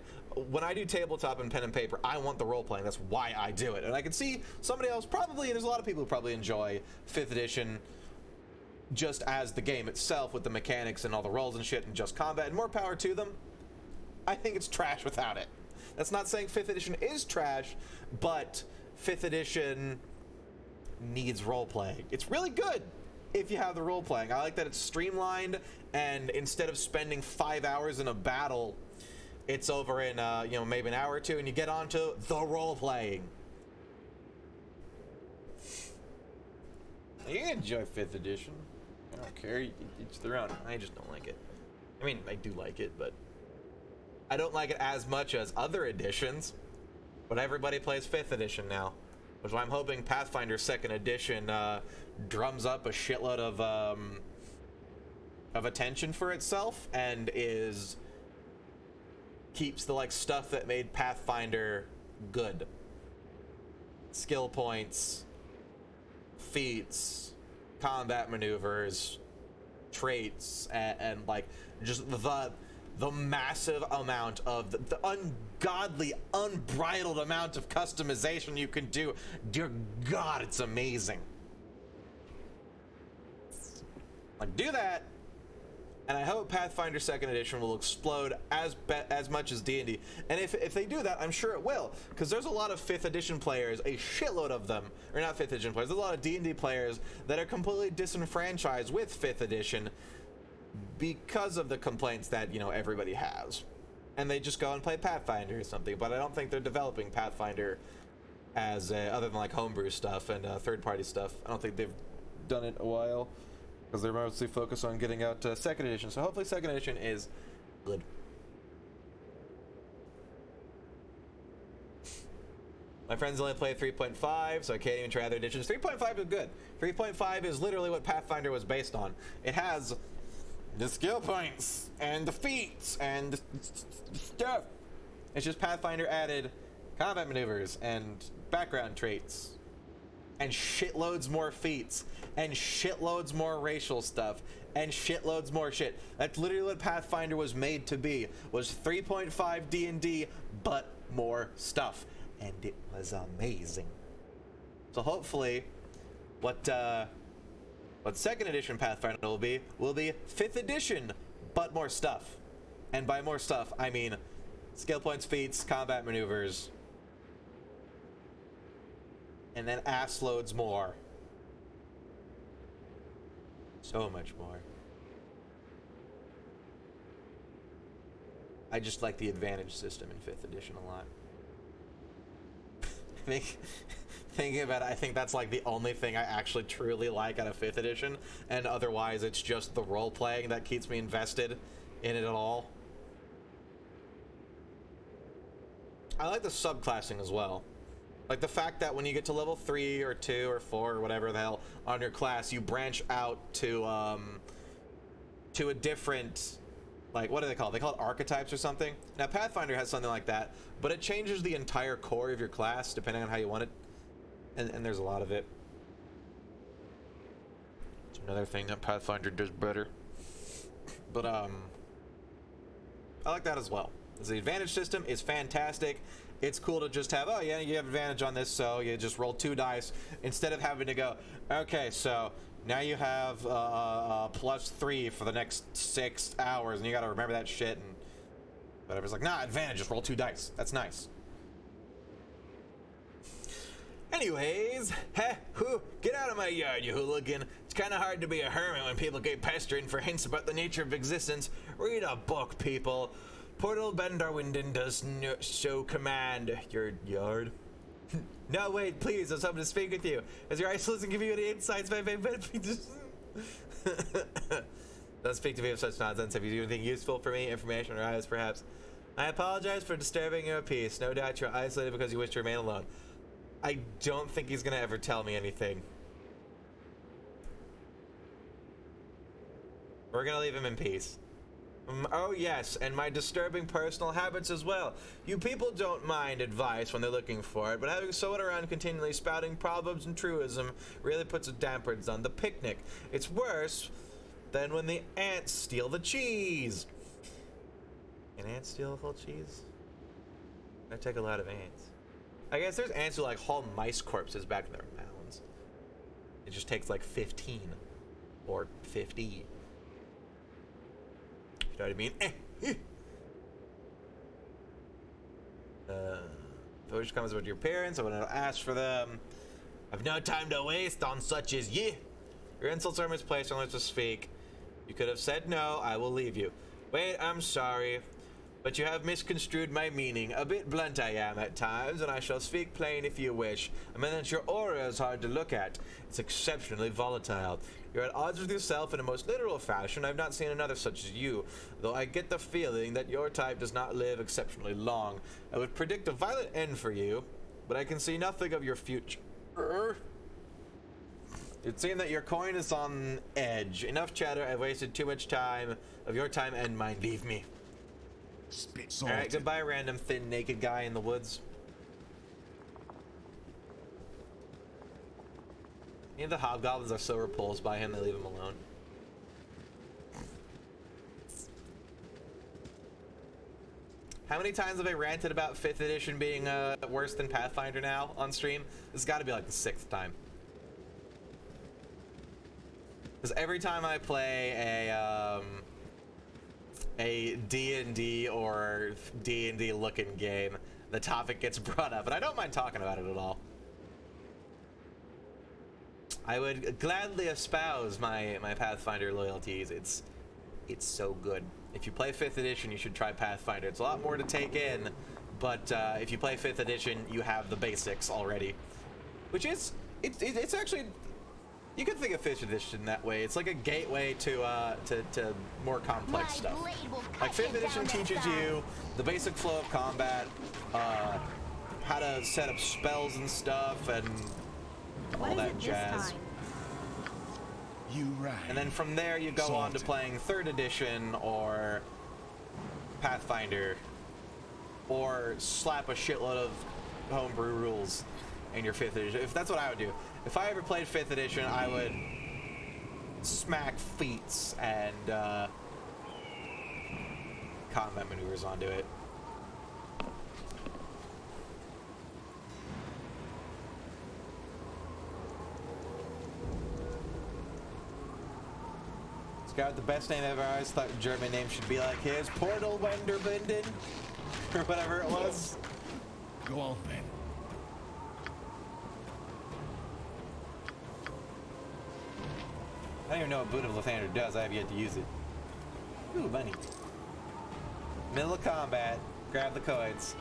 When I do tabletop and pen and paper, I want the role playing. That's why I do it. And I can see somebody else probably, there's a lot of people who probably enjoy 5th edition just as the game itself with the mechanics and all the rolls and shit and just combat, and more power to them. I think it's trash without it. That's not saying 5th edition is trash, but 5th edition needs role playing. It's really good if you have the role playing. I like that it's streamlined, and instead of spending 5 hours in a battle, it's over in maybe an hour or two, and you get onto the role playing. You can enjoy 5th edition. I don't care. It's their own. I just don't like it. I mean, I do like it, but I don't like it as much as other editions, but everybody plays 5th edition now, which is why I'm hoping Pathfinder 2nd edition drums up a shitload of attention for itself and keeps the like stuff that made Pathfinder good. Skill points, feats, combat maneuvers, traits, and like just the massive amount of the ungodly, unbridled amount of customization you can do. Dear God, it's amazing. Like, do that, and I hope Pathfinder 2nd Edition will explode as much as D&D. And if they do that, I'm sure it will, because there's a lot of 5th Edition players, a shitload of them, or not 5th Edition players, there's a lot of D&D players that are completely disenfranchised with 5th Edition because of the complaints that, you know, everybody has. And they just go and play Pathfinder or something, but I don't think they're developing Pathfinder as, other than like homebrew stuff and third-party stuff. I don't think they've done it a while, because they're mostly focused on getting out 2nd edition. So hopefully 2nd edition is good. My friends only play 3.5, so I can't even try other editions. 3.5 is good. 3.5 is literally what Pathfinder was based on. It has the skill points and the feats and the stuff. It's just Pathfinder added combat maneuvers and background traits and shitloads more feats and shitloads more racial stuff and shitloads more shit. That's literally what Pathfinder was made to be, was 3.5 D&D, but more stuff. And it was amazing. So hopefully, what 2nd edition Pathfinder will be 5th edition, but more stuff. And by more stuff, I mean skill points, feats, combat maneuvers, and then ass loads more. So much more. I just like the advantage system in 5th edition a lot. Thinking about it, I think that's like the only thing I actually truly like out of 5th edition, and otherwise it's just the role playing that keeps me invested in it at all. I like the subclassing as well. Like the fact that when you get to level 3 or 2 or 4 or whatever the hell on your class, you branch out to a different, like, what do they call it? They call it archetypes or something. Now Pathfinder has something like that, but it changes the entire core of your class depending on how you want it. And there's a lot of it. It's another thing that Pathfinder does better. But I like that as well. The advantage system is fantastic. It's cool to just have, oh yeah, you have advantage on this, so you just roll 2 dice instead of having to go, okay, so now you have +3 for the next 6 hours, and you gotta remember that shit and whatever. It's like, nah, advantage, just roll 2 dice. That's nice. Anyways, get out of my yard, you hooligan. It's kind of hard to be a hermit when people keep pestering for hints about the nature of existence. Read a book, people. Portal Bendarwinden does show command your yard. No, wait, please, I was hoping to speak with you. As your eyes doesn't give you any insights, don't speak to me of such nonsense. Have you do anything useful for me? Information or eyes, perhaps? I apologize for disturbing your peace. No doubt you're isolated because you wish to remain alone. I don't think he's gonna ever tell me anything. We're gonna leave him in peace. Oh yes, and my disturbing personal habits as well. You people don't mind advice when they're looking for it, but having someone around continually spouting proverbs and truism really puts a dampers on the picnic. It's worse than when the ants steal the cheese. Can ants steal the whole cheese? I take a lot of ants. I guess there's ants who like haul mice corpses back to their mounds. It just takes like 15 or 50. You know what I mean? Village comes with your parents. I want to ask for them. I've no time to waste on such as ye. Your insults are misplaced unless to speak. You could have said no. I will leave you. Wait, I'm sorry. But you have misconstrued my meaning. A bit blunt I am at times, and I shall speak plain if you wish. I mean that your aura is hard to look at. It's exceptionally volatile. You're at odds with yourself in a most literal fashion. I've not seen another such as you, though I get the feeling that your type does not live exceptionally long. I would predict a violent end for you, but I can see nothing of your future. It seems that your coin is on edge. Enough chatter. I've wasted too much time of your time and mine. Leave me. Spit All right, goodbye, random thin naked guy in the woods. Any of the hobgoblins are so repulsed by him, they leave him alone. How many times have I ranted about 5th edition being worse than Pathfinder now on stream? This has got to be like the 6th time. Because every time I play a D&D or D&D looking game, the topic gets brought up, and I don't mind talking about it at all. I would gladly espouse my Pathfinder loyalties. It's so good. If you play 5th edition, you should try Pathfinder. It's a lot more to take in, but if you play 5th edition, you have the basics already, which is it's actually, you can think of 5th edition that way. It's like a gateway to more complex stuff. Like 5th edition teaches you the basic flow of combat, how to set up spells and stuff, and all that jazz. And then from there you go on to playing 3rd edition or Pathfinder, or slap a shitload of homebrew rules in your 5th edition. If that's what I would do. If I ever played 5th edition, I would smack feats and combat maneuvers onto it. Got the best name ever. I always thought German name should be like his, Portal Wenderbinden, or whatever it was. Go on then. I don't even know what Boon of Lathander does. I have yet to use it. Ooh, money. Middle of combat. Grab the coins.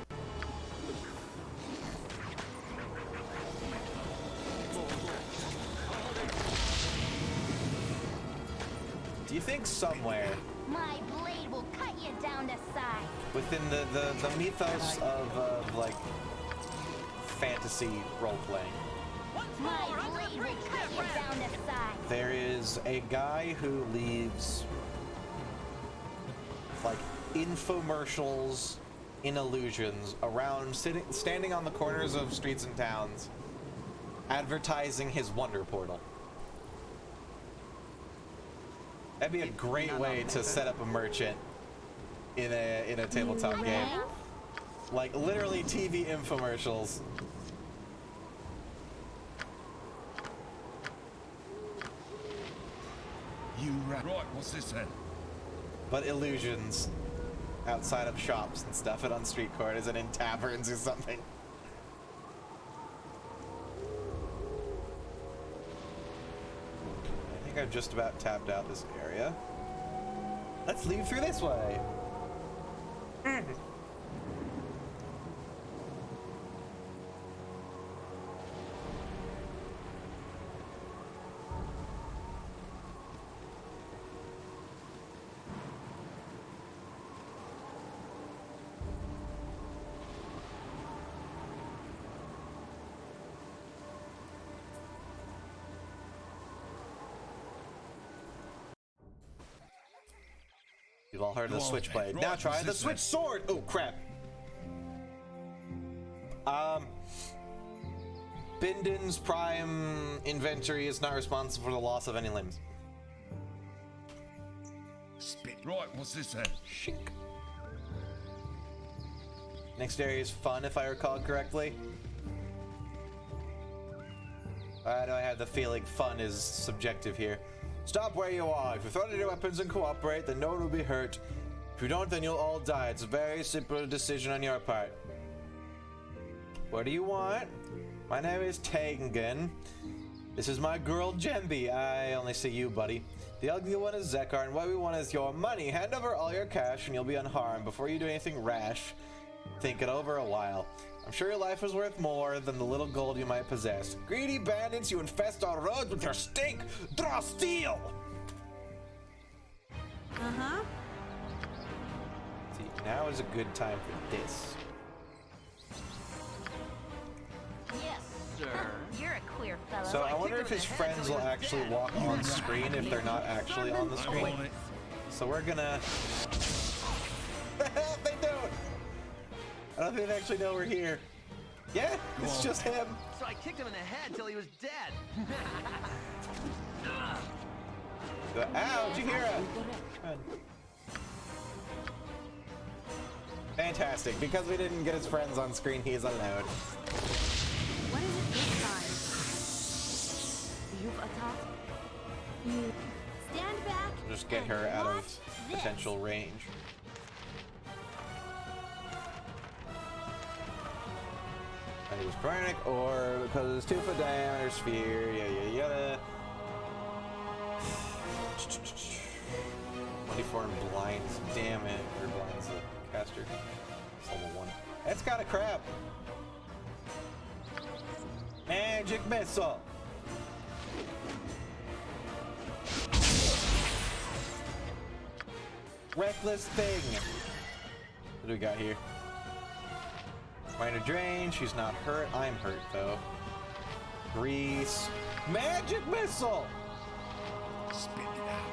Do you think somewhere My blade will cut you down to size. within the mythos of like fantasy role-playing, My blade will cut you down to size. there is a guy who leaves like infomercials in illusions around standing on the corners of streets and towns advertising his wonder portal? That'd be a great way to set up a merchant in a tabletop game. Like literally TV infomercials. Right, what's this then? But illusions outside of shops and stuff and on street corners and in taverns or something. I think I've just about tapped out this area. Let's leave through this way. You've all heard of the switchblade. Now try the switch sword! Oh, crap. Binden's prime inventory is not responsible for the loss of any limbs. Spit. Right, what's this then? Shink. Next area is fun, if I recall correctly. Why do I have the feeling fun is subjective here? Stop where you are. If you throw your weapons and cooperate, then no one will be hurt. If you don't, then you'll all die. It's a very simple decision on your part. What do you want? My name is Tangen. This is my girl Jembi. I only see you, buddy. The ugly one is Zekar, and what we want is your money. Hand over all your cash and you'll be unharmed. Before you do anything rash, think it over a while. I'm sure your life was worth more than the little gold you might possess. Greedy bandits, you infest our roads with your stink! Draw steel! Uh-huh. See, now is a good time for this. Yes, sir. You're a queer fellow. So I wonder if his friends will actually walk on screen if they're not actually on the screen. So we're gonna... They don't! I don't think they actually know we're here. Yeah, it's just him. So I kicked him in the head till he was dead. Ow, did you hear it? Fantastic. Because we didn't get his friends on screen, he is allowed. What is it this time? You've attacked. You stand back. Just get and her out of watch this. potential range. I use Chronic or because it's 2 foot diameter sphere, yada yada. 24 and blinds, damn it. Or blinds the caster. It's level 1. That's got a crab. Magic missile. Reckless thing. What do we got here? Minor drain. She's not hurt. I'm hurt though. Grease. Magic missile. Spit it out.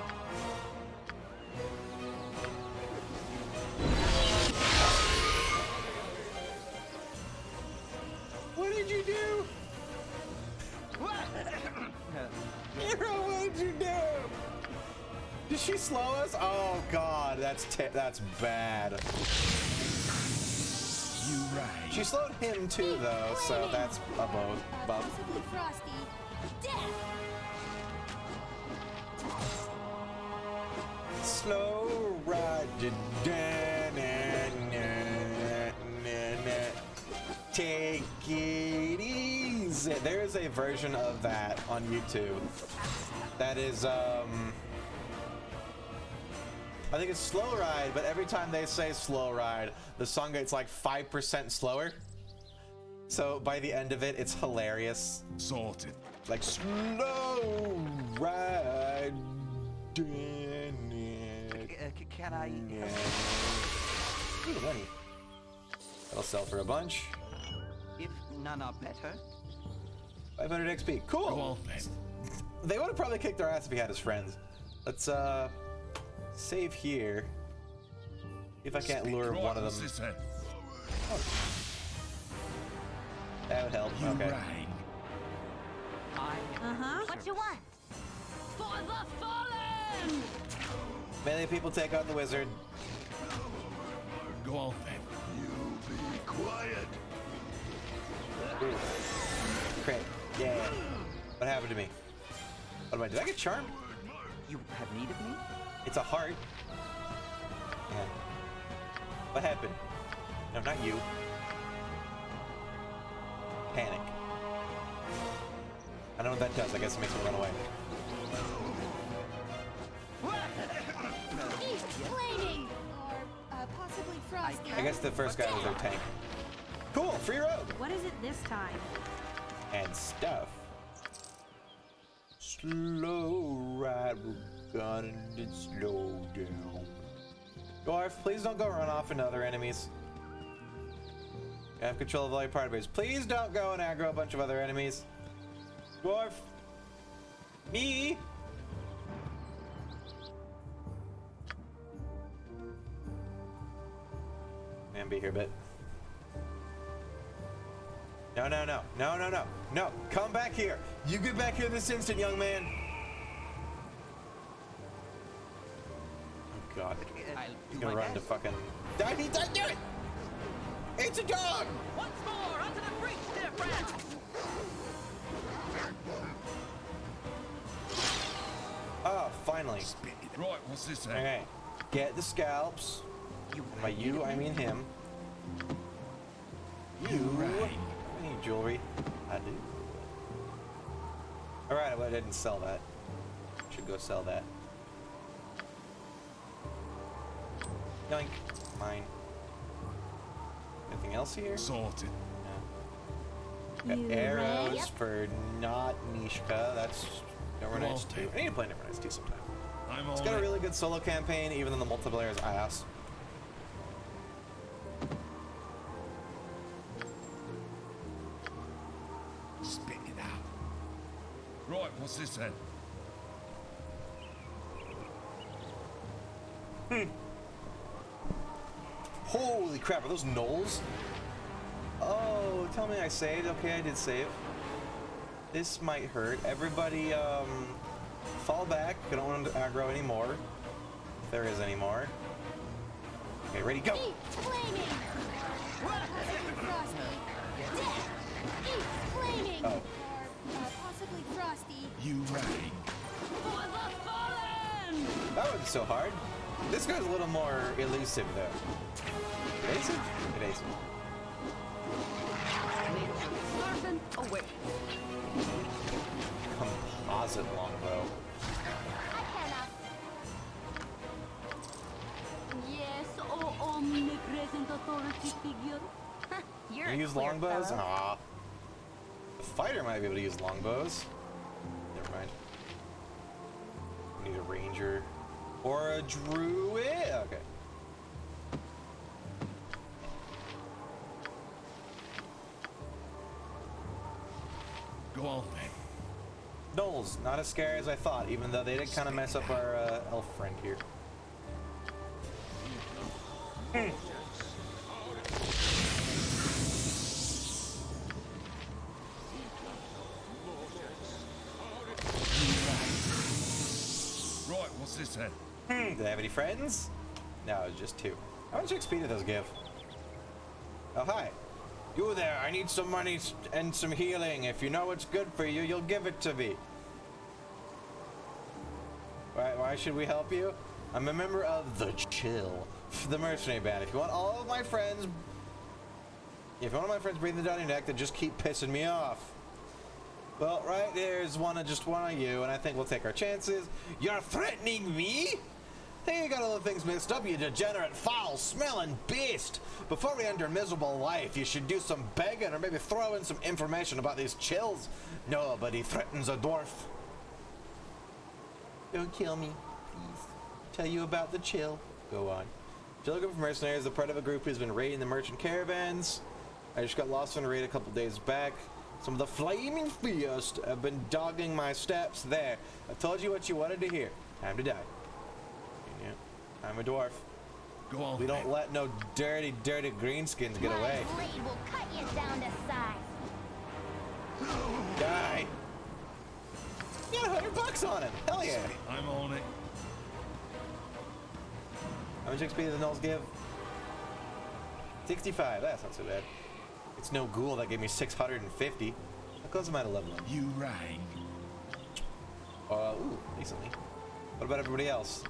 What did you do? Hero, what did you do? Did she slow us? Oh god, that's bad. You right. She slowed him too though, so that's a buff. Possibly frosty. Death. Slow ride. Take it easy. There is a version of that on YouTube. That is I think it's slow ride, but every time they say slow ride, the song gets like 5% slower. So by the end of it, it's hilarious. Sorted. Like slow ride. Can I? Ooh, money. That'll sell for a bunch. If none are better. 500 XP. Go Cool. on then. They would have probably kicked our ass if he had his friends. Let's save here. See if I can't lure one of them. Sister. Oh. That would help. You Okay. right. Uh-huh. What you want? For the fallen! Melee people take out the wizard. Go on then. You be quiet. Ooh. Crit. Yeah. What happened to me? What am I? Did I get charmed? You have need of me? It's a heart. Yeah. What happened? No, not you. Panic. I don't know what that does. I guess it makes me run away. Explaining. Or possibly frosty. I guess the first guy was their tank. Cool, free road. What is it this time? And stuff. Slow ride, we're gonna slow down. Dwarf, please don't go run off into other enemies. You have control of all your party members. Please don't go and aggro a bunch of other enemies. Dwarf. Me. Man, be here a bit. No, no, no. No, no, no. No. Come back here. You get back here this instant, young man. Oh, God. He's gonna run to fucking... Die, he died, do it! It's a dog! Once more, onto the breach, dear friends! Oh, finally. Right, what's this then? Okay. Get the scalps. By you, I mean him. You. Right. I need jewelry. I do. Alright, well, I didn't sell that. Should go sell that. Yoink. Mine. Anything else here? Sorted. No. Got You arrows ready? for not Mishka. That's Never Nights 2. I need to play Never Nights 2 sometime. It's got a really good solo campaign, even though the multiplayer is ass. Spit it out. Right, what's this then? Holy crap, are those gnolls? Oh, tell me I saved. Okay, I did save. This might hurt. Everybody, fall back. I don't want them to aggro anymore. If there is any more. Okay, ready, go! Eat flaming! Frosty! Death! Eat flaming! Oh. Or possibly Frosty. You rang. For the fallen! That wasn't so hard. This guy's a little more elusive, though. Evasive? Evasive. Servant away. Composite longbow. I cannot. Yes, oh omnipresent authority figure. You're Can you use longbows? Aw. The fighter might be able to use longbows. Never mind. We need a ranger. Or a druid? Okay. Go on then. Gnolls, not as scary as I thought, even though they did kind of mess up our elf friend here. Right, what's this then? Do they have any friends? No, just 2. How much XP did those give? Oh, hi. You there, I need some money and some healing. If you know what's good for you, you'll give it to me. Why should we help you? I'm a member of the Chill, the mercenary band. If you want all of my friends... If one of my friends breathing down your neck, then just keep pissing me off. Well, right there's just one of you, and I think we'll take our chances. You're threatening me? Hey, you got all the things mixed up, you degenerate, foul-smelling beast! Before we end your miserable life, you should do some begging or maybe throw in some information about these chills. Nobody threatens a dwarf. Don't kill me, please. Tell you about the chill. Go on. Chill group of mercenaries, the part of a group who's been raiding the merchant caravans. I just got lost in a raid a couple days back. Some of the flaming fierce have been dogging my steps. There, I told you what you wanted to hear. Time to die. Yeah, I'm a dwarf. Go on. We don't let no dirty, dirty greenskins get away. My blade will cut you down to size. Die! You got $100 on him. Hell yeah! I'm on it. How much XP do the gnolls give? 65. That's not so bad. It's no ghoul that gave me 650. How close am I to leveling? You rang. Ooh, decently. What about everybody else?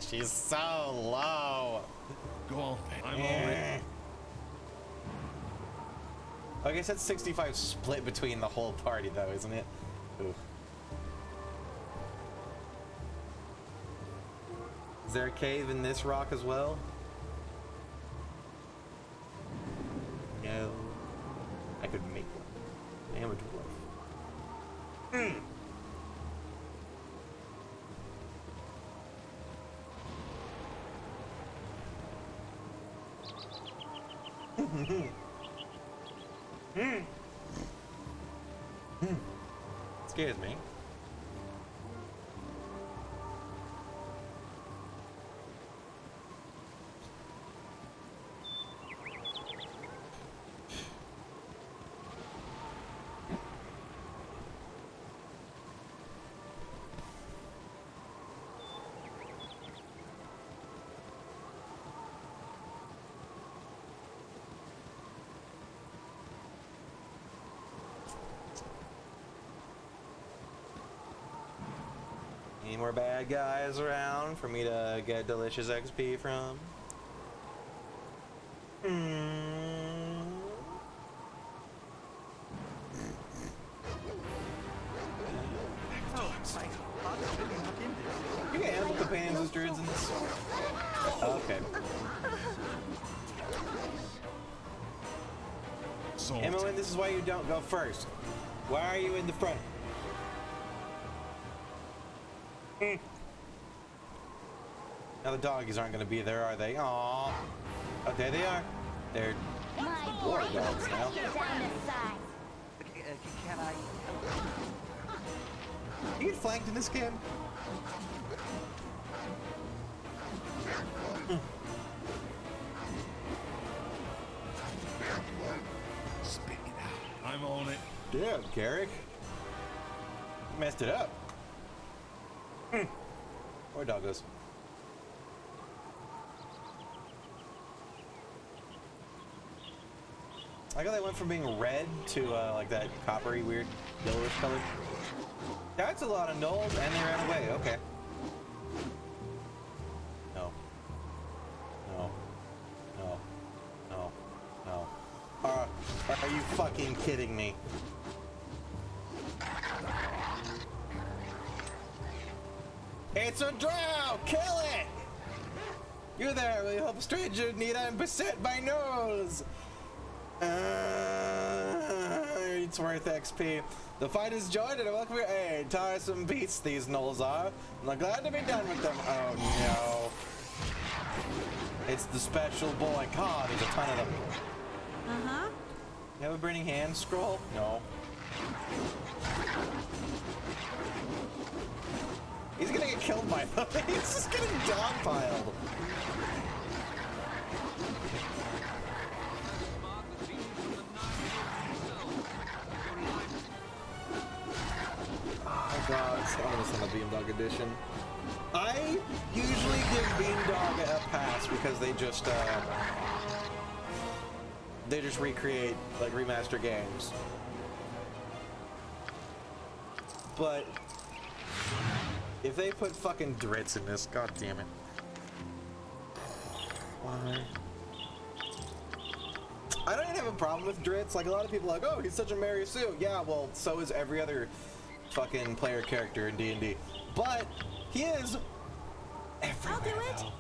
She's so low. Go on then. I'm on it. I guess that's 65 split between the whole party, though, isn't it? Ooh. Is there a cave in this rock as well? No. I could make one. I am a dwarf. Scares me. Any more bad guys around for me to get delicious XP from? You get animal companions as druids in this? Okay. Emmeline, this is why you don't go first. Why are you in the front? Now the doggies aren't going to be there, are they? Aww. Oh, there they are. They're My war boy, dogs now. get down to size. Can I? You get flanked in this game? Spit it out. I'm on it. Damn, Garrick. You messed it up. Or doggos. I got that went from being red to like that coppery, weird, yellowish color. That's a lot of gnolls, and they ran away. Okay. No. No. No. No. No. Are you fucking kidding me? It's a drow! Kill it! You there, will you help a stranger in need? I'm beset by gnolls! It's worth XP. The fight is joined and I welcome your aid. Tiresome beasts these gnolls are. I'm glad to be done with them. Oh no. It's the special boy. God, there's a ton of them. Uh-huh. You have a burning hand scroll? No. He's gonna get killed by them. He's just getting dogpiled. Oh god, I'm gonna send a Beamdog edition. I usually give Beamdog a pass because they just recreate, like, remaster games. But if they put fucking Dritz in this, god damn it. Why? I don't even have a problem with Dritz. Like, a lot of people are like, oh, he's such a Mary Sue. Yeah, well, so is every other fucking player character in D&D. But he is everywhere. I'll do it. Though.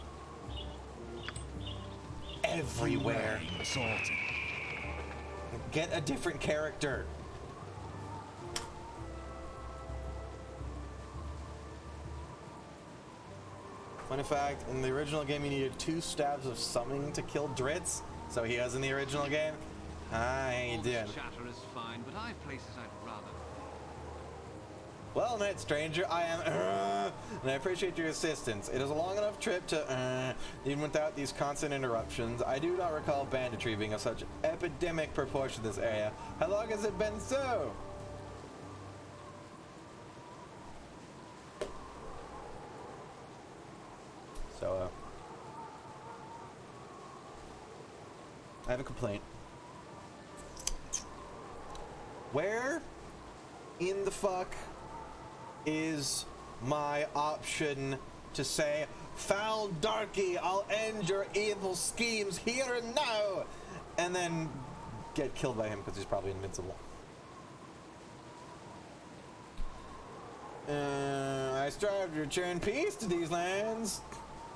Everywhere. Assaulting. Get a different character. Fun fact, in the original game you needed 2 stabs of summoning to kill Dritz, so he was in the original game. Hi, how you doing? Chatter is fine, but I've places I'd rather. Well met, stranger, I am and I appreciate your assistance. It is a long enough trip to even without these constant interruptions. I do not recall banditry being of such epidemic proportion in this area. How long has it been so? So, I have a complaint. Where in the fuck is my option to say, foul darky, I'll end your evil schemes here and now, and then get killed by him because he's probably invincible? I strive to return peace to these lands.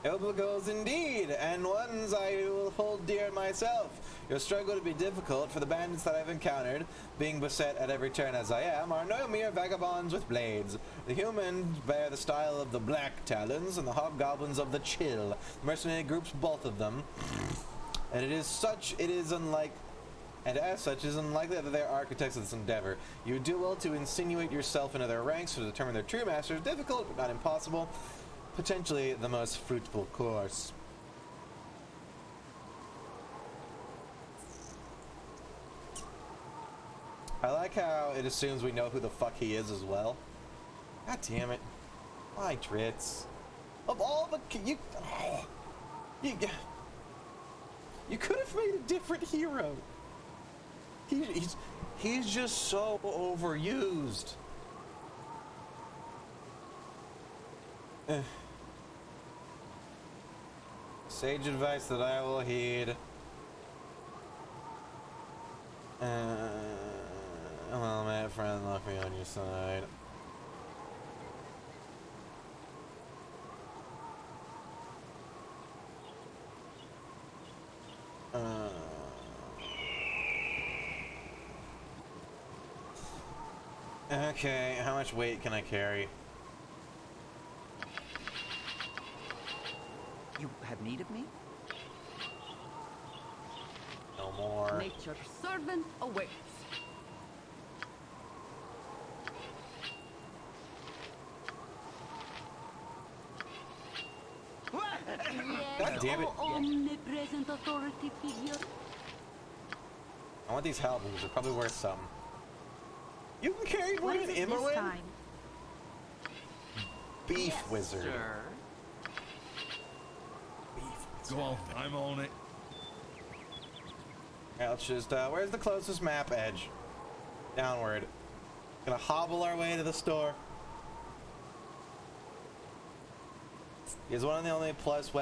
Noble goals indeed, and ones I will hold dear myself. Your struggle to be difficult, for the bandits that I've encountered, being beset at every turn as I am, are no mere vagabonds with blades. The humans bear the style of the Black Talons, and the hobgoblins of the Chill. Mercenary groups, both of them. And as such, it is unlikely that they are architects of this endeavor. You do well to insinuate yourself into their ranks to determine their true masters. Difficult, but not impossible. Potentially the most fruitful course. I like how it assumes we know who the fuck he is as well. God damn it. Why, Dritz? Of all the... You could have made a different hero. He's just so overused. Sage advice that I will heed. Well, my friend, left me on your side. Okay, how much weight can I carry? You have need of me? No more. Nature's servant awaits. God damn it. Omnipresent authority figure. I want these halberds. They're probably worth something. You can carry more What is than it this Immerwin? time? Beef wizard. Sir. Beef wizard. Go on, I'm on it. Yeah, let's just, where's the closest map edge? Downward. Gonna hobble our way to the store. He's one of the only +5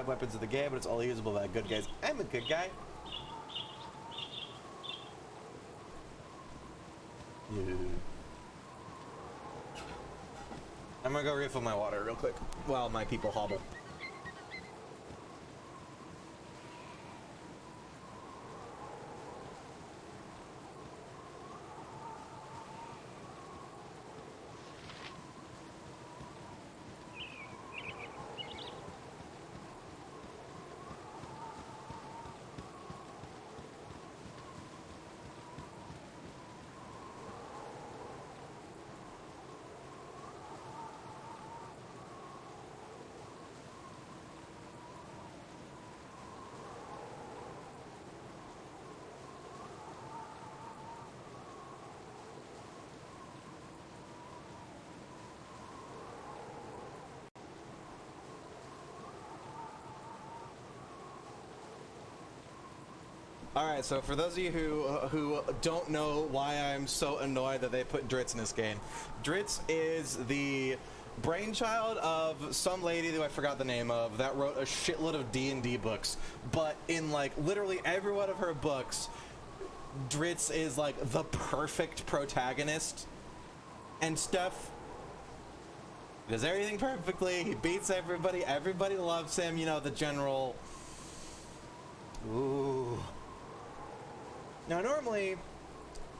weapons of the game, but it's all usable by good guys. I'm a good guy. Yeah. I'm gonna go refill my water real quick while my people hobble. Alright, so for those of you who don't know why I'm so annoyed that they put Dritz in this game, Dritz is the brainchild of some lady who I forgot the name of that wrote a shitload of D&D books, but in like literally every one of her books, Dritz is like the perfect protagonist and stuff. He does everything perfectly, he beats everybody, everybody loves him, you know, the general... Ooh... Now, normally,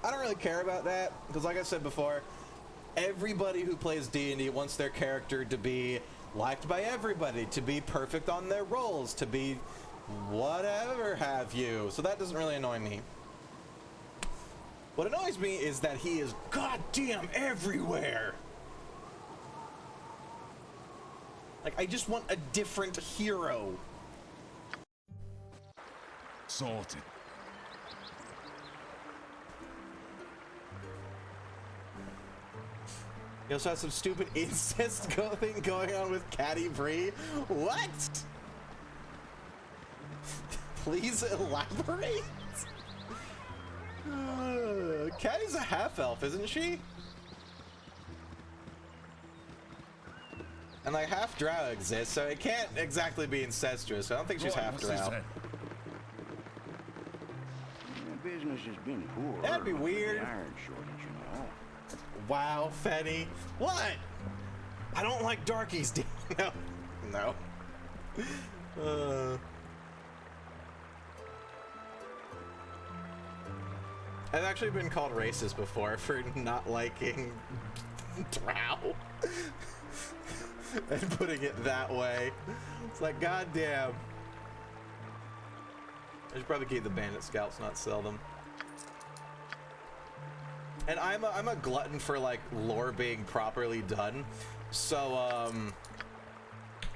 I don't really care about that, because like I said before, everybody who plays D&D wants their character to be liked by everybody, to be perfect on their roles, to be whatever have you. So that doesn't really annoy me. What annoys me is that he is goddamn everywhere. Like, I just want a different hero. Sorted. You also have some stupid incest thing going on with Caddy Bree. What? Please elaborate? Caddy's a half-elf, isn't she? And like half-drow exists, so it can't exactly be incestuous. I don't think she's half-drow. Business has been poor. That'd be weird. Iron shortage, you know. Wow, Fenny. What? I don't like darkies, no. No. I've actually been called racist before for not liking drow. And putting it that way. It's like, goddamn. I should probably keep the bandit scalps, not sell them. And I'm a glutton for like lore being properly done, so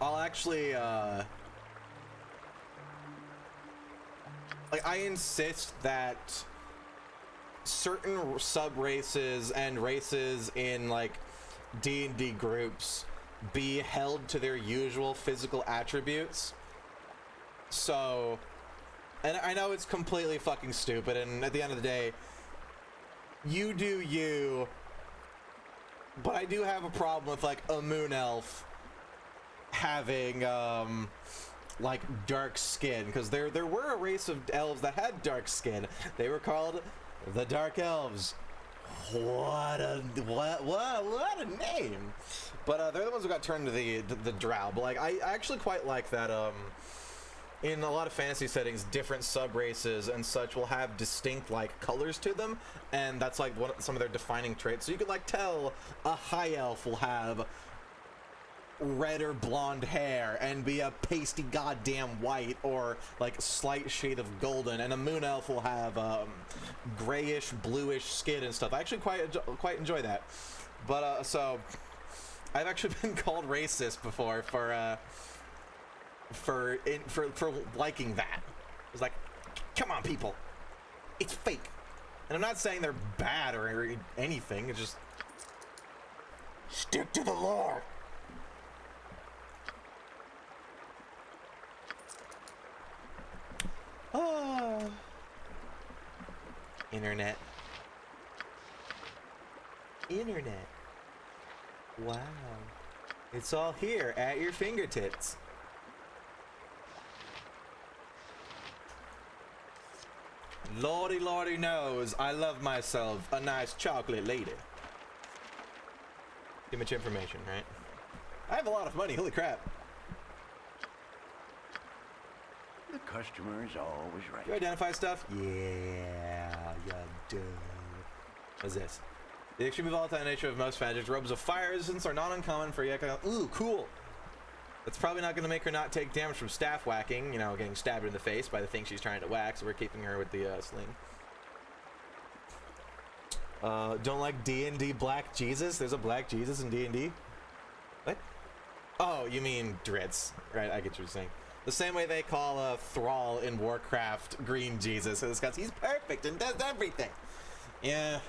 I'll actually like I insist that certain sub races and races in like D&D groups be held to their usual physical attributes. So, and I know it's completely fucking stupid, and at the end of the day, you do you, but I do have a problem with like a moon elf having like dark skin, because there were a race of elves that had dark skin. They were called the Dark Elves. What a name! But they're the ones who got turned to the drow. But like I actually quite like that in a lot of fantasy settings, different sub-races and such will have distinct, like, colors to them, and that's, like, some of their defining traits. So you could, like, tell a high elf will have red or blonde hair and be a pasty goddamn white or, like, slight shade of golden, and a moon elf will have, grayish, bluish skin and stuff. I actually quite enjoy that. But, so, I've actually been called racist before for liking that. It's like, come on, people, it's fake. And I'm not saying they're bad or anything. It's just stick to the lore. Oh, internet. Wow, it's all here at your fingertips. Lordy knows I love myself a nice chocolate lady. Too much information, right? I have a lot of money, holy crap. The customer is always right. You identify stuff? Yeah, you do. What's this? The extremely volatile nature of most magic robes of fire resistance are not uncommon for Yeka. Ooh, cool. That's probably not going to make her not take damage from staff whacking, you know, getting stabbed in the face by the thing she's trying to whack, so we're keeping her with the sling. Don't like D&D Black Jesus? There's a Black Jesus in D&D? What? Oh, you mean Dritz. Right, I get what you're saying. The same way they call a Thrall in Warcraft Green Jesus, because he's perfect and does everything. Yeah.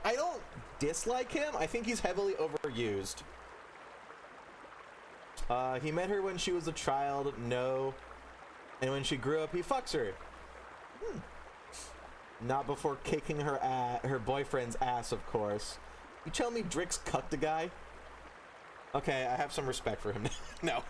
I don't dislike him. I think he's heavily overused. He met her when she was a child, no. And when she grew up, he fucks her. Not before kicking her boyfriend's ass, of course. You tell me Drix cucked a guy? Okay, I have some respect for him. No.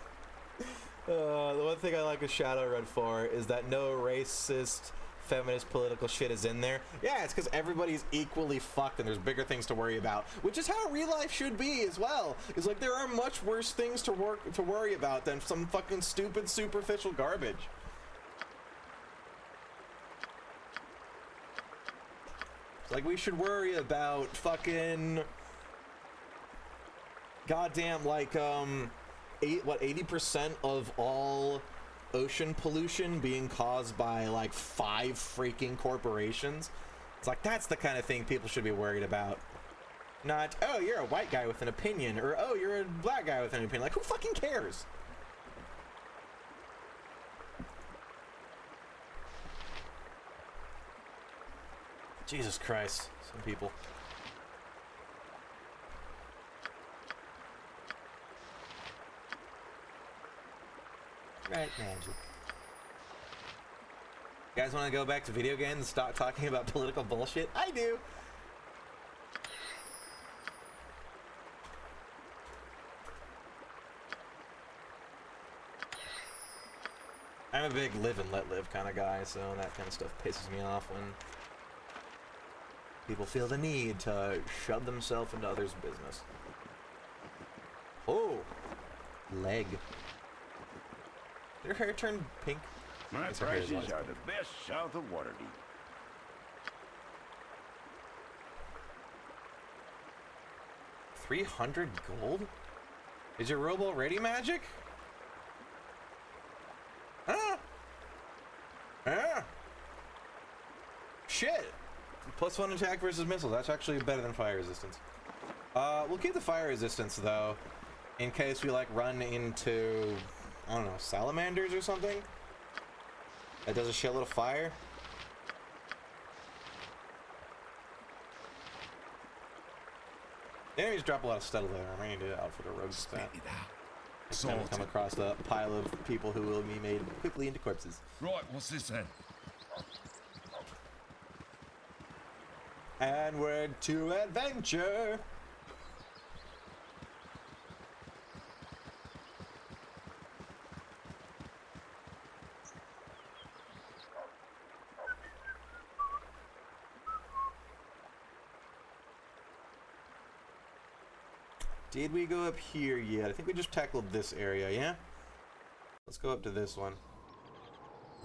The one thing I like a Shadowrun for is that no racist, feminist, political shit is in there. Yeah, it's because everybody's equally fucked and there's bigger things to worry about, which is how real life should be as well. It's like there are much worse things to worry about than some fucking stupid, superficial garbage. It's like we should worry about fucking goddamn, like 80% of all ocean pollution being caused by like 5 freaking corporations. It's like that's the kind of thing people should be worried about. Not, oh, you're a white guy with an opinion, or oh, you're a black guy with an opinion. Like, who fucking cares? Jesus Christ, some people. Right, magic. You guys want to go back to video games and stop talking about political bullshit? I do. I'm a big live and let live kind of guy, so that kind of stuff pisses me off when people feel the need to shove themselves into others' business. Oh, leg. Did her hair turn pink? My prices are the best south of Waterdeep. $300 gold? Is your robe already magic? Shit! +1 attack versus missiles. That's actually better than fire resistance. We'll keep the fire resistance though, in case we like run into, I don't know, salamanders or something that does a shitload of fire. The enemies drop a lot of stealth there. I need to outfit a rogue stat. Then we'll come across a pile of people who will be made quickly into corpses. Right, what's this then? Onward to adventure. Did we go up here yet? I think we just tackled this area, yeah? Let's go up to this one.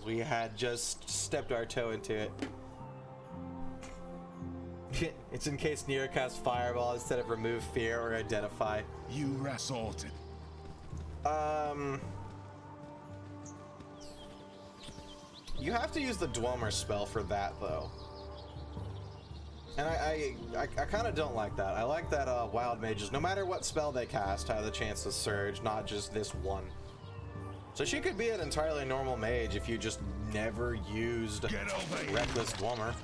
We had just stepped our toe into it. It's in case Nero casts Fireball instead of Remove Fear or Identify. You assaulted. You have to use the Dwemer spell for that, though. And I kind of don't like that. I like that wild mages, no matter what spell they cast, have the chance to surge, not just this one. So she could be an entirely normal mage if you just never used Reckless Dwemer.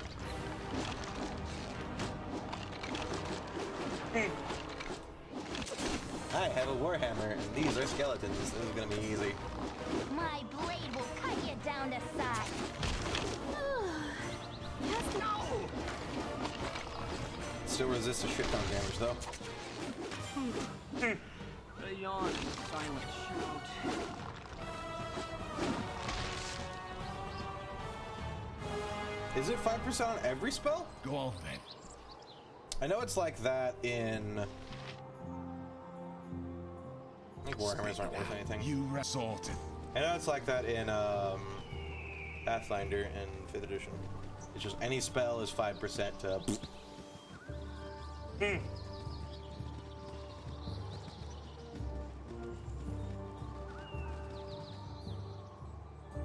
I have a Warhammer, and these are skeletons. This is gonna be easy. My blade will cut you down to size. Still resists a shit ton of damage, though. A yawn, silent shout. Is it 5% on every spell? Go on then. I know it's like that in... I think Warhammers aren't worth anything. You assaulted. I know it's like that in Pathfinder in 5th edition. It's just any spell is 5% to...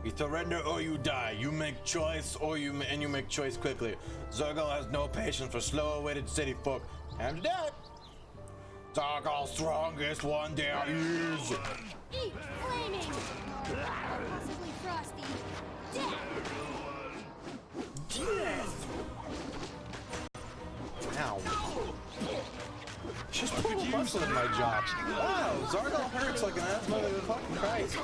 You surrender or you die. You make choice or you make choice quickly. Zergal has no patience for slow-witted city folk. Time to die. Zergal, strongest one there is. Eat flaming! Or possibly frosty. Death! Ow. She's putting a muscle in my jaw. Wow, Zergal hurts like an asthma of fucking Christ.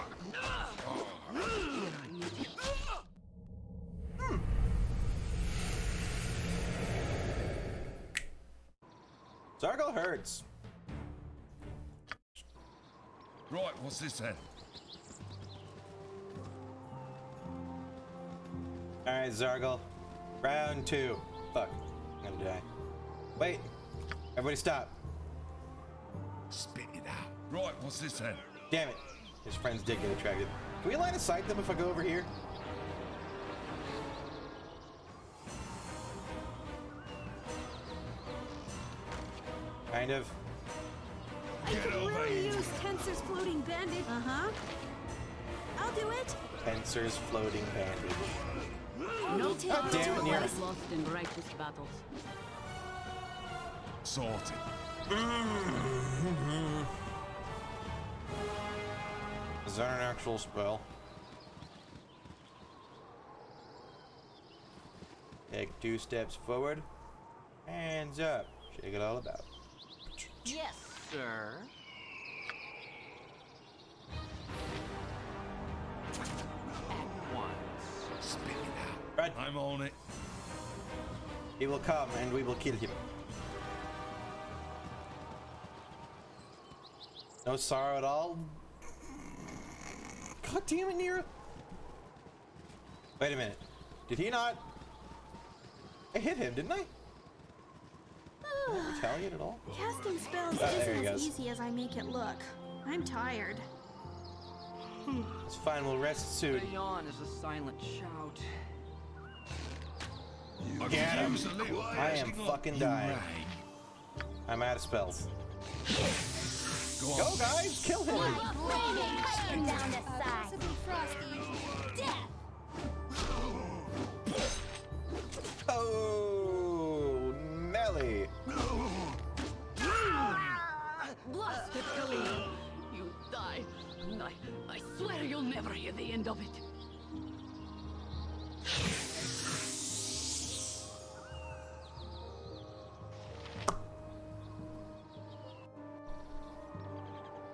Zergal hurts. Right, what's this then? Alright, Zergal. Round 2. Fuck. I'm gonna die. Wait. Everybody stop. Spit it out. Right, what's this then? Damn it. His friends did get attracted. Can we line of sight them if I go over here? Kind of. I could really use Tensor's floating bandage. Uh-huh. I'll do it. Tensor's floating bandage. No God damn it, Nero. lost in righteous battles. Sorted. Is that an actual spell? Take 2 steps forward. Hands up. Shake it all about. Yes, sir. At once. Spit it out. Right. I'm on it. He will come and we will kill him. No sorrow at all? God damn it, Nero. Wait a minute. Did he not? I hit him, didn't I? Did I retaliate at all? Casting spells there he isn't as goes. easy as I make it look. I'm tired. It's fine, we'll rest soon. A yawn is a silent shout. Get him. Use a little. I am fucking dying. Rang. I'm out of spells. Go on. Go, guys! Kill him! My blade will cut you down to size. Possibly frosty. Death! Oh, Nelly! Blasted Khalil! You die. And I swear you'll never hear the end of it.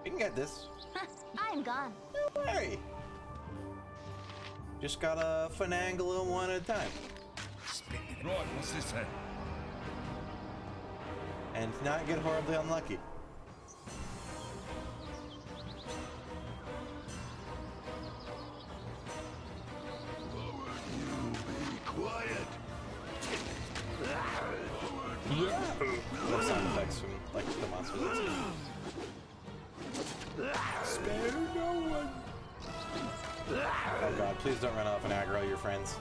We can get this. I'm gone. Don't worry. Just gotta finagle them one at a time. Spit it. Right, what's this then? And not get horribly unlucky. Quiet. Love sound effects from like the monsters. Spare no one. Oh god, please don't run off and aggro your friends.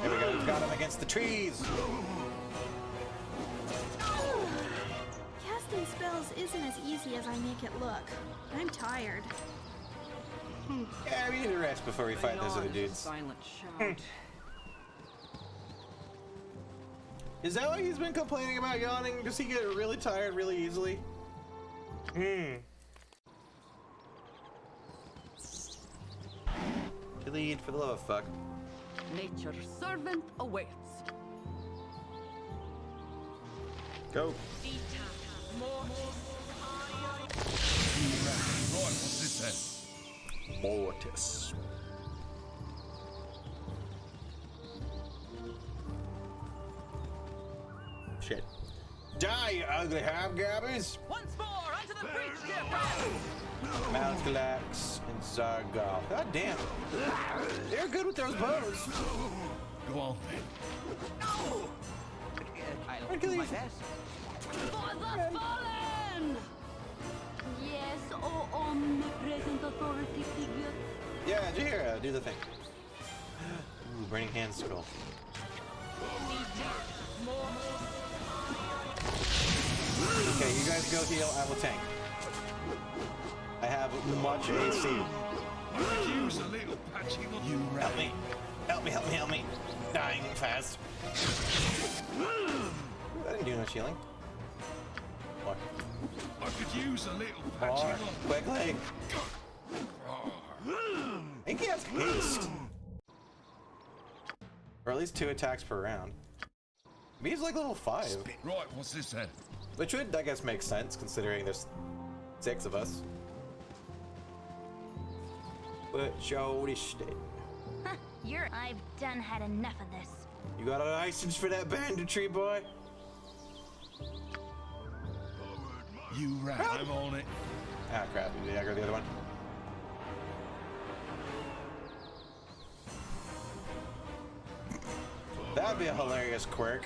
Here we go, we've got him against the trees! Casting spells isn't as easy as I make it look. I'm tired. Yeah, we need to rest before we fight those other dudes. Silent shout. Is that why he's been complaining about yawning? Does he get really tired really easily? Delete, for the love of fuck. Nature's servant awaits. Go. Right, what's this then? Mortis. Shit. Die, you ugly hobgoblins! Once more, onto the breach, dear friends! Malthalax and Zargoth. God damn. They're good with those bows. Go on then. I'll do my best. For the fallen! Yes, oh omnipresent authority figure. Yeah, did you hear? Do the thing. Ooh, Burning Hand Scroll. Okay, you guys go heal, I will tank. I have much AC. Use a little patching up. You Help me. Help me, help me, help me. Dying fast. I didn't do no healing. What? I could use a little patching More. up. Quickly. I think he has haste. Or at least 2 attacks per round. Maybe he's like level 5. Right, what's this then? Which would, I guess, make sense considering there's 6 of us. But show this thing. I've done had enough of this. You got a license for that banditry, boy? You rat, I'm on it. Ah, crap. Did I aggro the other one? That'd be a hilarious quirk.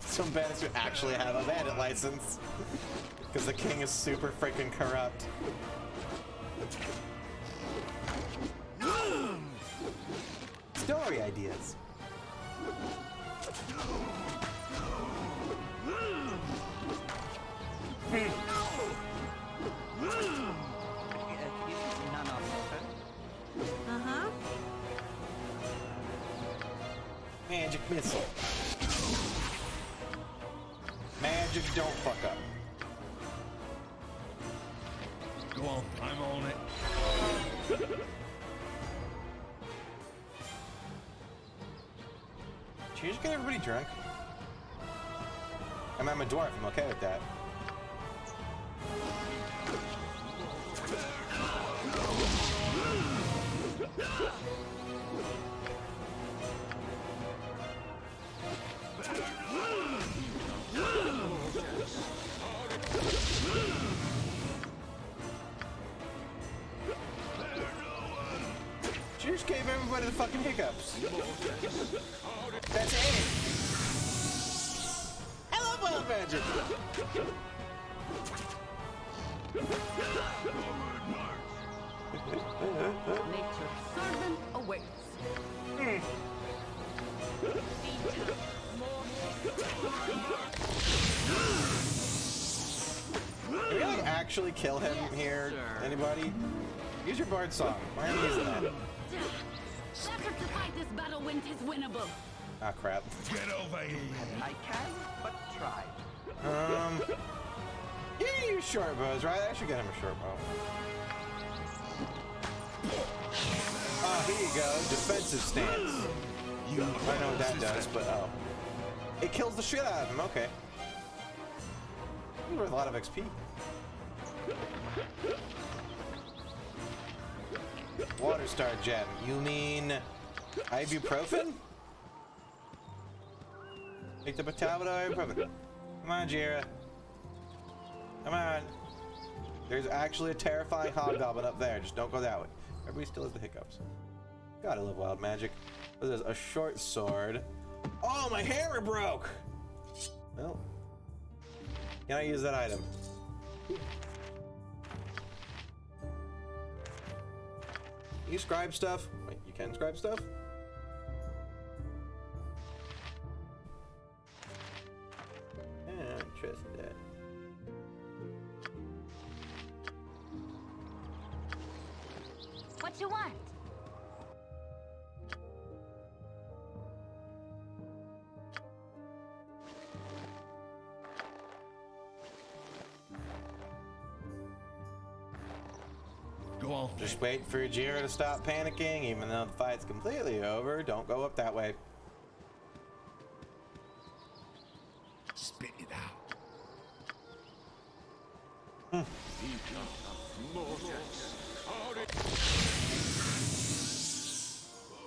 Some bandits who actually have a bandit license. Because the king is super freaking corrupt. Story ideas. Uh-huh. Magic missile. Magic don't fuck up. Go on, I'm on it. Should you just get everybody drunk? I'm a dwarf, I'm okay with that. She just gave everybody the fucking hiccups. That's it. I love wild magic. Nature's servant awaits. Can we like actually kill him here? Anybody? Use your bard song. Why aren't you using that? Better to fight this battle when 'tis winnable. Ah, crap. Get over here. I can, but try. You can use short bows, right? I should get him a short bow. Oh, here you go. Defensive stance. I know what that does, but oh. It kills the shit out of him, okay. It's worth a lot of XP. Water Star Gem. You mean ibuprofen? Take the potato ibuprofen. Come on, Jira. Come on. There's actually a terrifying hobgoblin up there. Just don't go that way. Everybody still has the hiccups. Gotta love wild magic. What is this? A short sword. Oh, my hammer broke! Well, can I use that item? you scribe stuff? Wait, you can scribe stuff? Interesting. What you want? Go on. Just wait for Jira to stop panicking, even though the fight's completely over. Don't go up that way. Spit it out.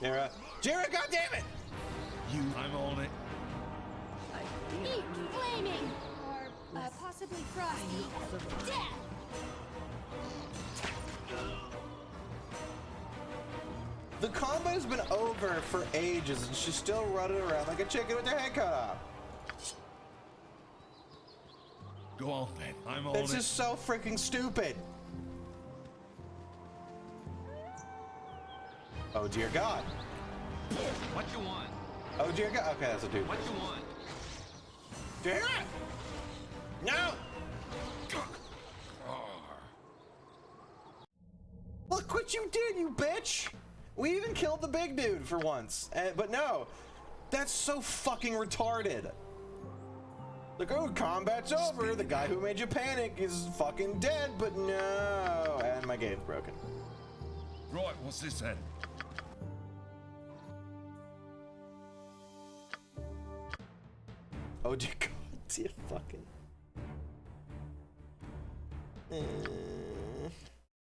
Jira. Jira, goddammit! I'm on it. Heat, flaming, or possibly frosty. Death! The combat has been over for ages and she's still running around like a chicken with her head cut off. Go on then. I'm on This it. is so freaking stupid. Oh dear God. What you want? Oh dear God. Okay, that's a dude. What you want? Damn it! No! Look what you did, you bitch! We even killed the big dude for once. But no, that's so fucking retarded. Like, oh, combat's over. The guy who made you panic is fucking dead, but no. And my game's broken. Right, what's this then? Oh dear God, dear fucking.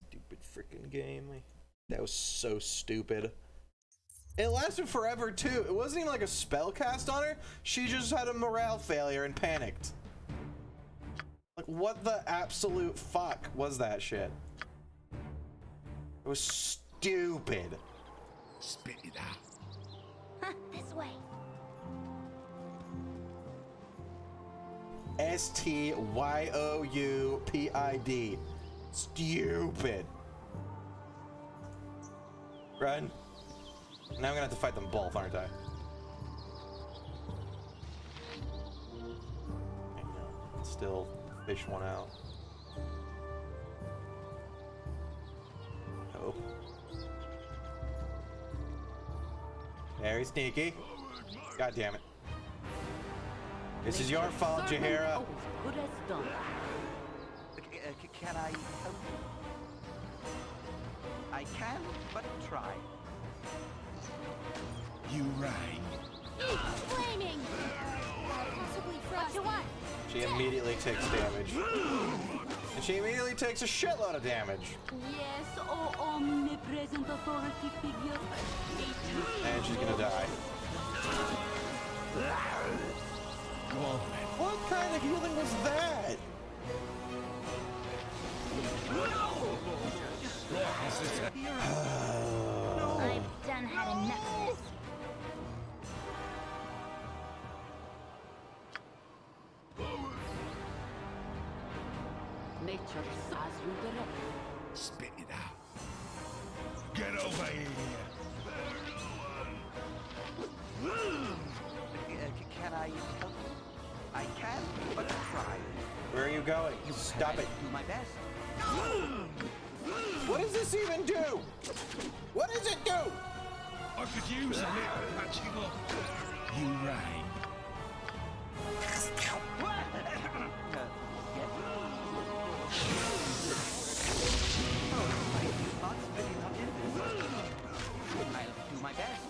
Stupid freaking game. That was so stupid. It lasted forever too. It wasn't even like a spell cast on her. She just had a morale failure and panicked. Like, what the absolute fuck was that shit? It was stupid. Spit it out. Huh, this way. STYOUPID. Stupid. Run. Now I'm gonna have to fight them both, aren't I? I know. Still fish one out. Oh. Very sneaky. God damn it. This is your fault, Jaheira. Oh, good as done. Can I help you? I can, but try. You rang. Heat, flaming, or possibly frosty. What you want? She immediately takes damage. And she immediately takes a shitload of damage. Yes, oh omnipresent authority figure. And she's gonna die. Go on then. What kind of healing was that? Right, what's this then? I've done had enough of this. Nature as you direct. Spit it out. Get over here. Can I help you? I can, but try. Where are you going? Stop it. Do my best. What does this even do? What does it do? I could use a little patching up. You rang. I'll do my best.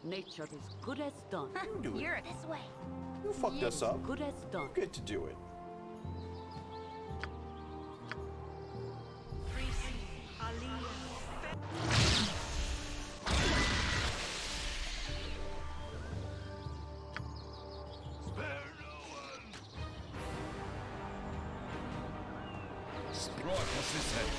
Nature is good as done. Do it. You're this way. You fucked us up. Good as done. You get to do it. Right, what's this then?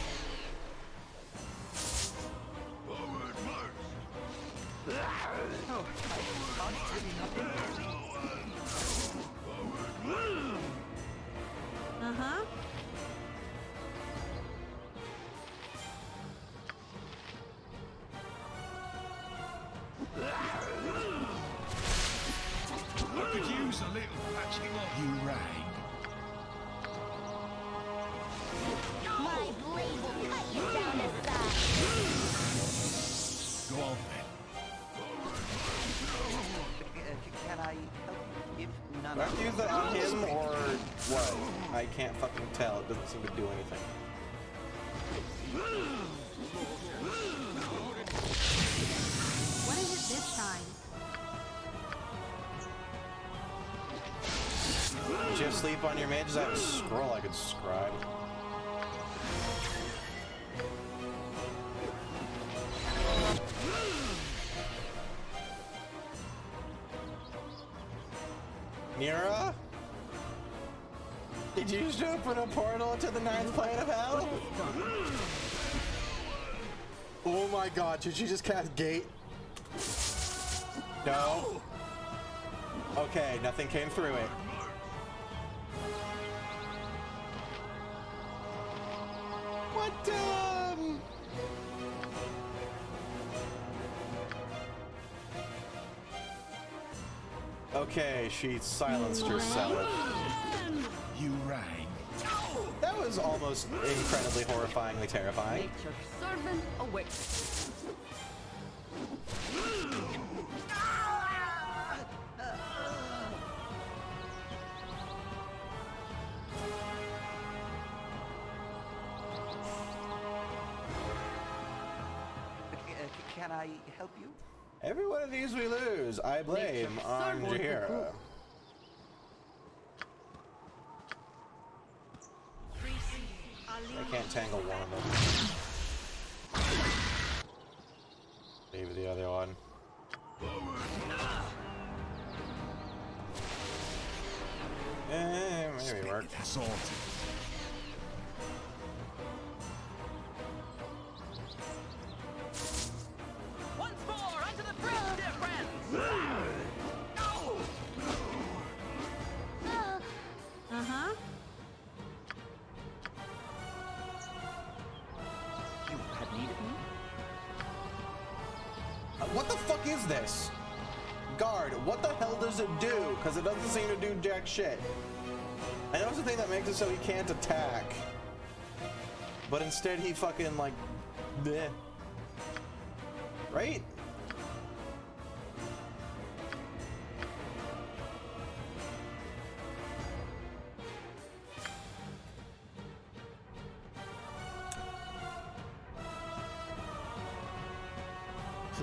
Uh-huh. I could use a little patching up. You rang. My blade will cut you down to size. Go on then. Can I help you? If none Do I have to use that on him or what? I can't fucking tell. It doesn't seem to do anything. What is it this time? Just sleep on your mage? I have a scroll I could scribe. Nira? Did you just open a portal to the 9th plane of hell? Oh my god, did she just cast gate? No. Okay, nothing came through it. What, Okay, she silenced herself. You rang. That was almost incredibly horrifyingly terrifying. Nature's servant awaits. Can I help you? Every one of these we lose, I blame on Jahira. I can't tangle one of them. Maybe the other one. Maybe work. Sorted. Once more, onto the bridge, dear friends! Uh-huh. You have need of me? What the fuck is this? Guard, what the hell does it do? Because it doesn't seem to do jack shit. I know it's the thing that makes it so he can't attack. But instead he fucking like... bleh. Right?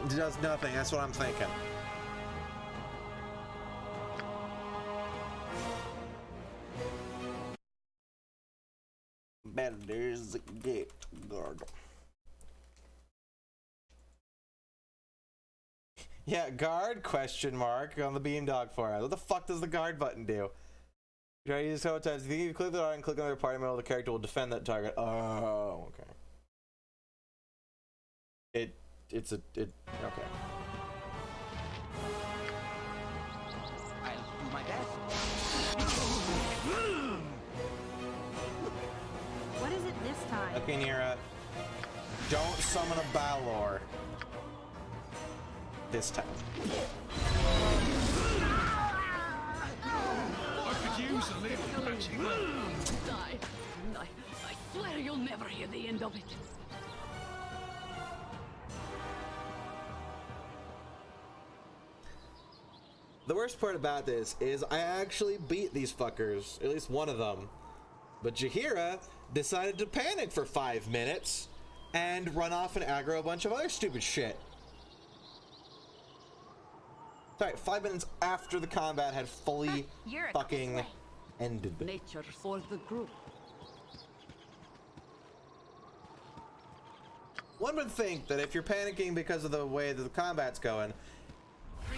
It does nothing, that's what I'm thinking. Baldur's Gate Guard. Yeah, guard question mark on the beam dog for us. What the fuck does the guard button do? Try to use several times. If you click the R and click on the party mode, the character will defend that target. Oh, okay. Okay. I'll do my best. What is it this time? Okay, Nira. Don't summon a Baldur. This time. I could use a little patching up. Die. I swear you'll never hear the end of it. The worst part about this is I actually beat these fuckers, at least one of them. But Jahira decided to panic for 5 minutes and run off and aggro a bunch of other stupid shit. Sorry, 5 minutes after the combat had fully fucking ended. Nature for the group. One would think that if you're panicking because of the way that the combat's going,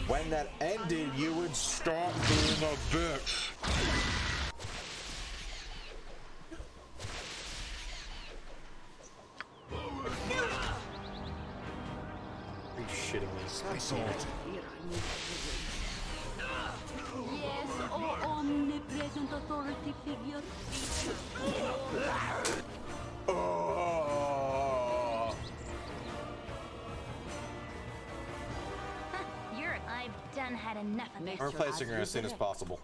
when that ended, you would stop being a bitch. Are you shitting me? Sorted. Here I need to wait. Yes, oh omnipresent authority figure. Oh. I've done had enough of this. I'm replacing her as soon as possible.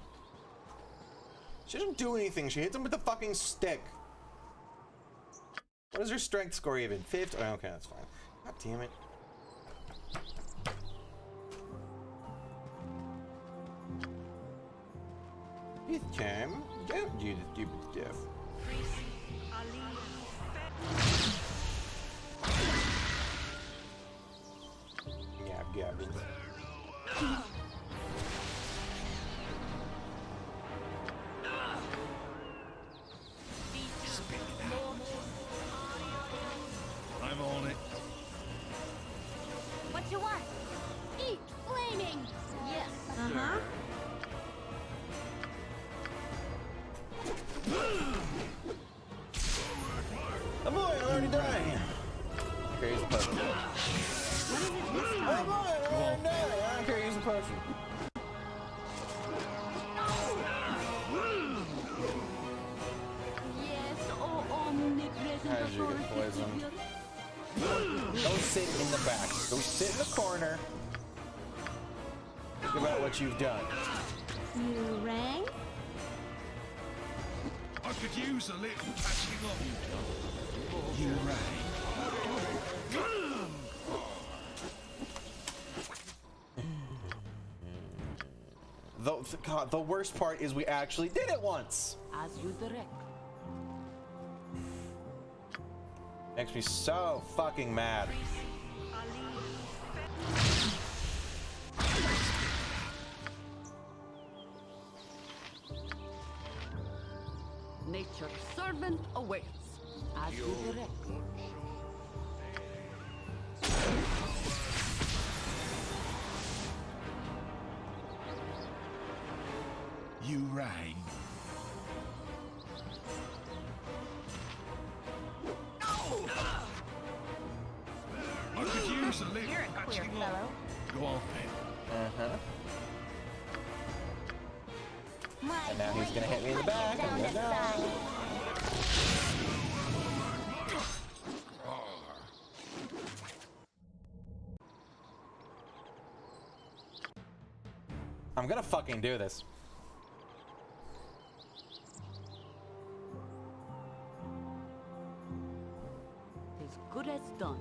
She doesn't do anything. She hits him with a fucking stick. What is her strength score even? 50? Oh, okay, that's fine. God damn it. It's time. Don't do the stupid stuff. Gab gabbing. I'm on it. What you want? Eat flaming. Yes. Uh-huh. Oh boy, I'm already dying. Crazy potion. What is it this Oh time? boy, I'm already dying. I don't care, use the potion. Yes, oh omnipresent How'd you authority get poisoned? figure. Go sit in the back. Go sit in the corner. Think about what you've done. You rang? I could use a little catching up. You rang. God, the worst part is we actually did it once. As you direct. Makes me so fucking mad. Nature's servant awaits. As you direct. You rang. I could use a little You're a queer catching fellow. up. Go on then. Uh-huh. My And now he's gonna hit me in the blade back. down I'm the gonna die. side. I'm gonna fucking do this. As good as done.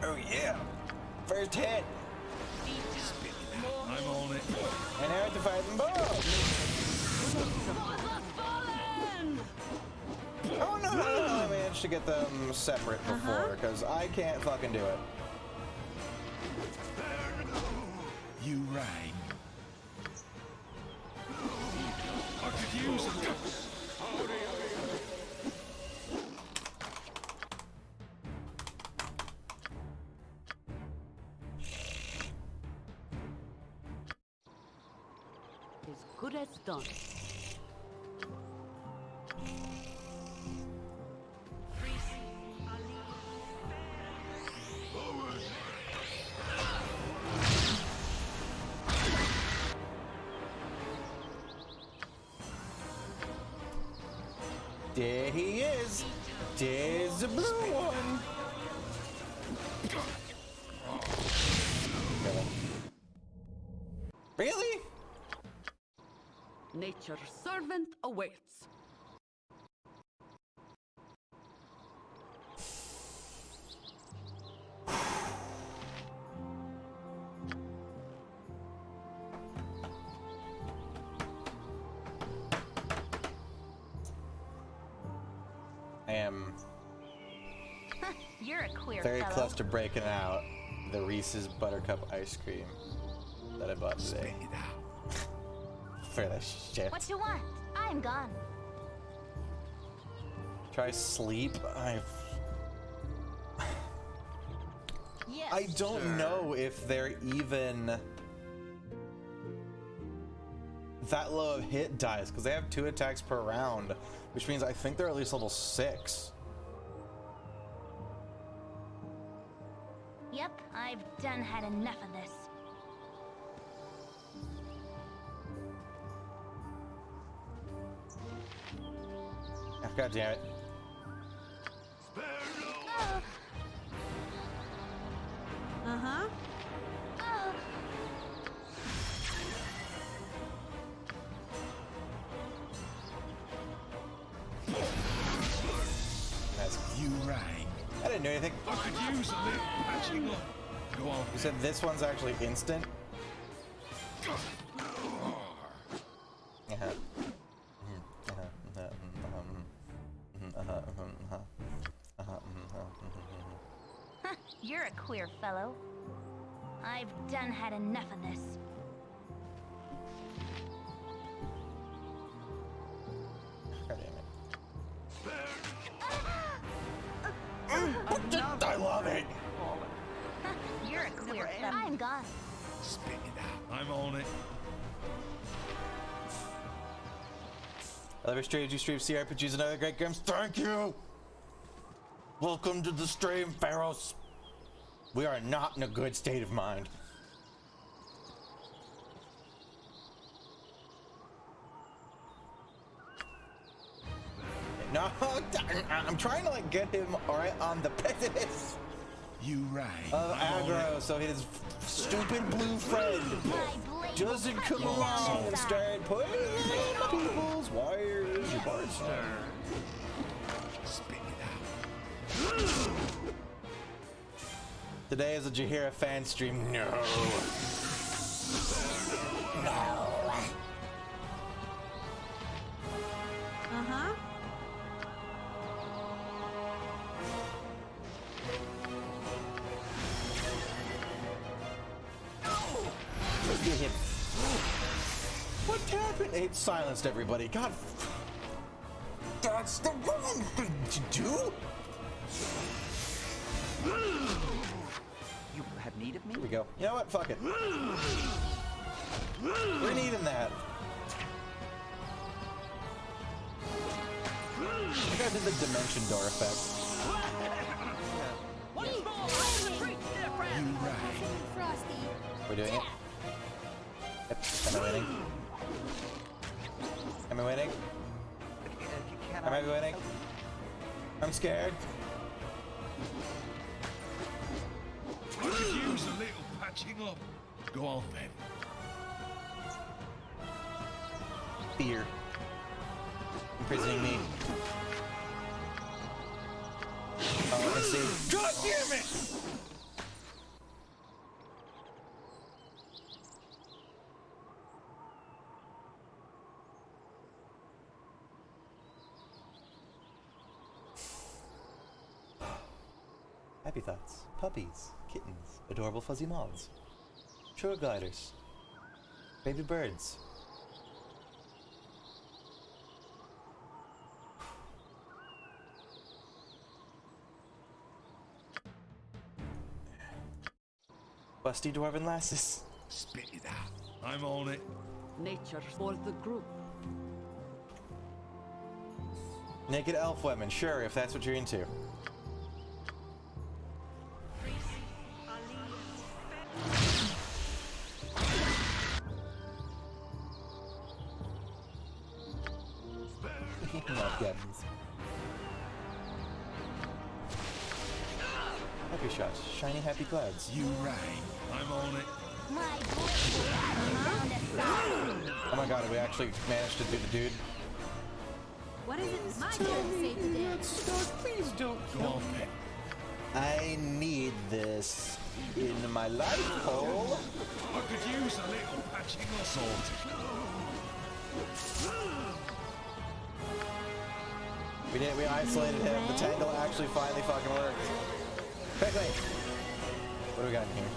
Oh yeah! First hit! I'm on it. And now I have to fight them both! Oh no! I managed to get them separate before, because I can't fucking do it. You rang. I could use a little. As good as done. There he is! There's the blue one! Really? Nature's servant awaits. I am You're a queer very fellow. close to breaking out the Reese's Buttercup ice cream that I bought today. For this shit. What you want? I'm gone. Try sleep. Yes, I don't know if they're even that low of hit dice because they have 2 attacks per round, which means I think they're at least level 6. Yep, I've done had enough of this. Oh, God damn it. Uh-huh. Nice. You rang. I didn't do anything. I could use a little patching up. Go on. You said this one's actually instant? You're a queer fellow. I've done had enough of this. God damn it. I love it! You're a queer fellow. I'm gone. Spit it out. I'm on it. I love your streams. You stream CRPGs and other great games. Thank you! Welcome to the stream, Pharaohs. We are not in a good state of mind. No, I'm trying to like get him alright on the business You rang. of I'm on aggro, it. so his stupid blue friend My blade doesn't will cut come you down along to and size. start putting people's wires. You monster. Spit it out. Today is a Jahira fan stream. No. Uh-huh. Let's get him. What happened? It silenced everybody. God. That's the wrong thing to do. You have need of me? Here we go. You know what? Fuck it. We're needing that. I think I did the dimension door effect. You rang. Frosty. We're doing it. Yep. Am I winning? Am I winning? Can Am I winning? I'm scared. I could use a little patching up. Go on then. Fear. Imprisoning me. Oh, let's see. God damn it! Happy thoughts. Puppies. Kittens. Adorable fuzzy moths. Sugar gliders. Baby birds. Busty dwarven lasses. Spit it out. I'm on it. Nature for the group. Naked elf women, sure, if that's what you're into. Love guns. Happy shots, shiny happy clouds. You rang. I'm on it. My blade will cut you down to size. Oh my god, we actually managed to do the dude. What is it my turn to save the day? Please don't Go on then. I need this in my life hole. I could use a little patching up. Sorted. We isolated him. The tangle actually finally fucking worked. Quickly! What do we got in here?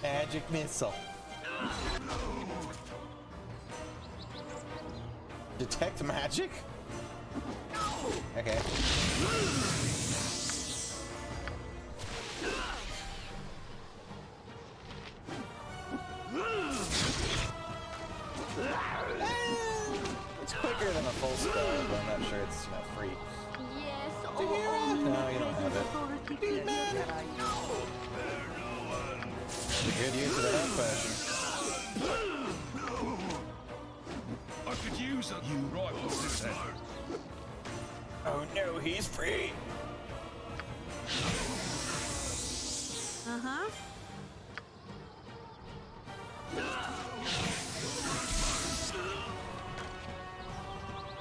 Magic missile. Detect magic? Okay. Good use of the health potion. I could use a you right. What's this then? Oh no, he's free. Uh-huh.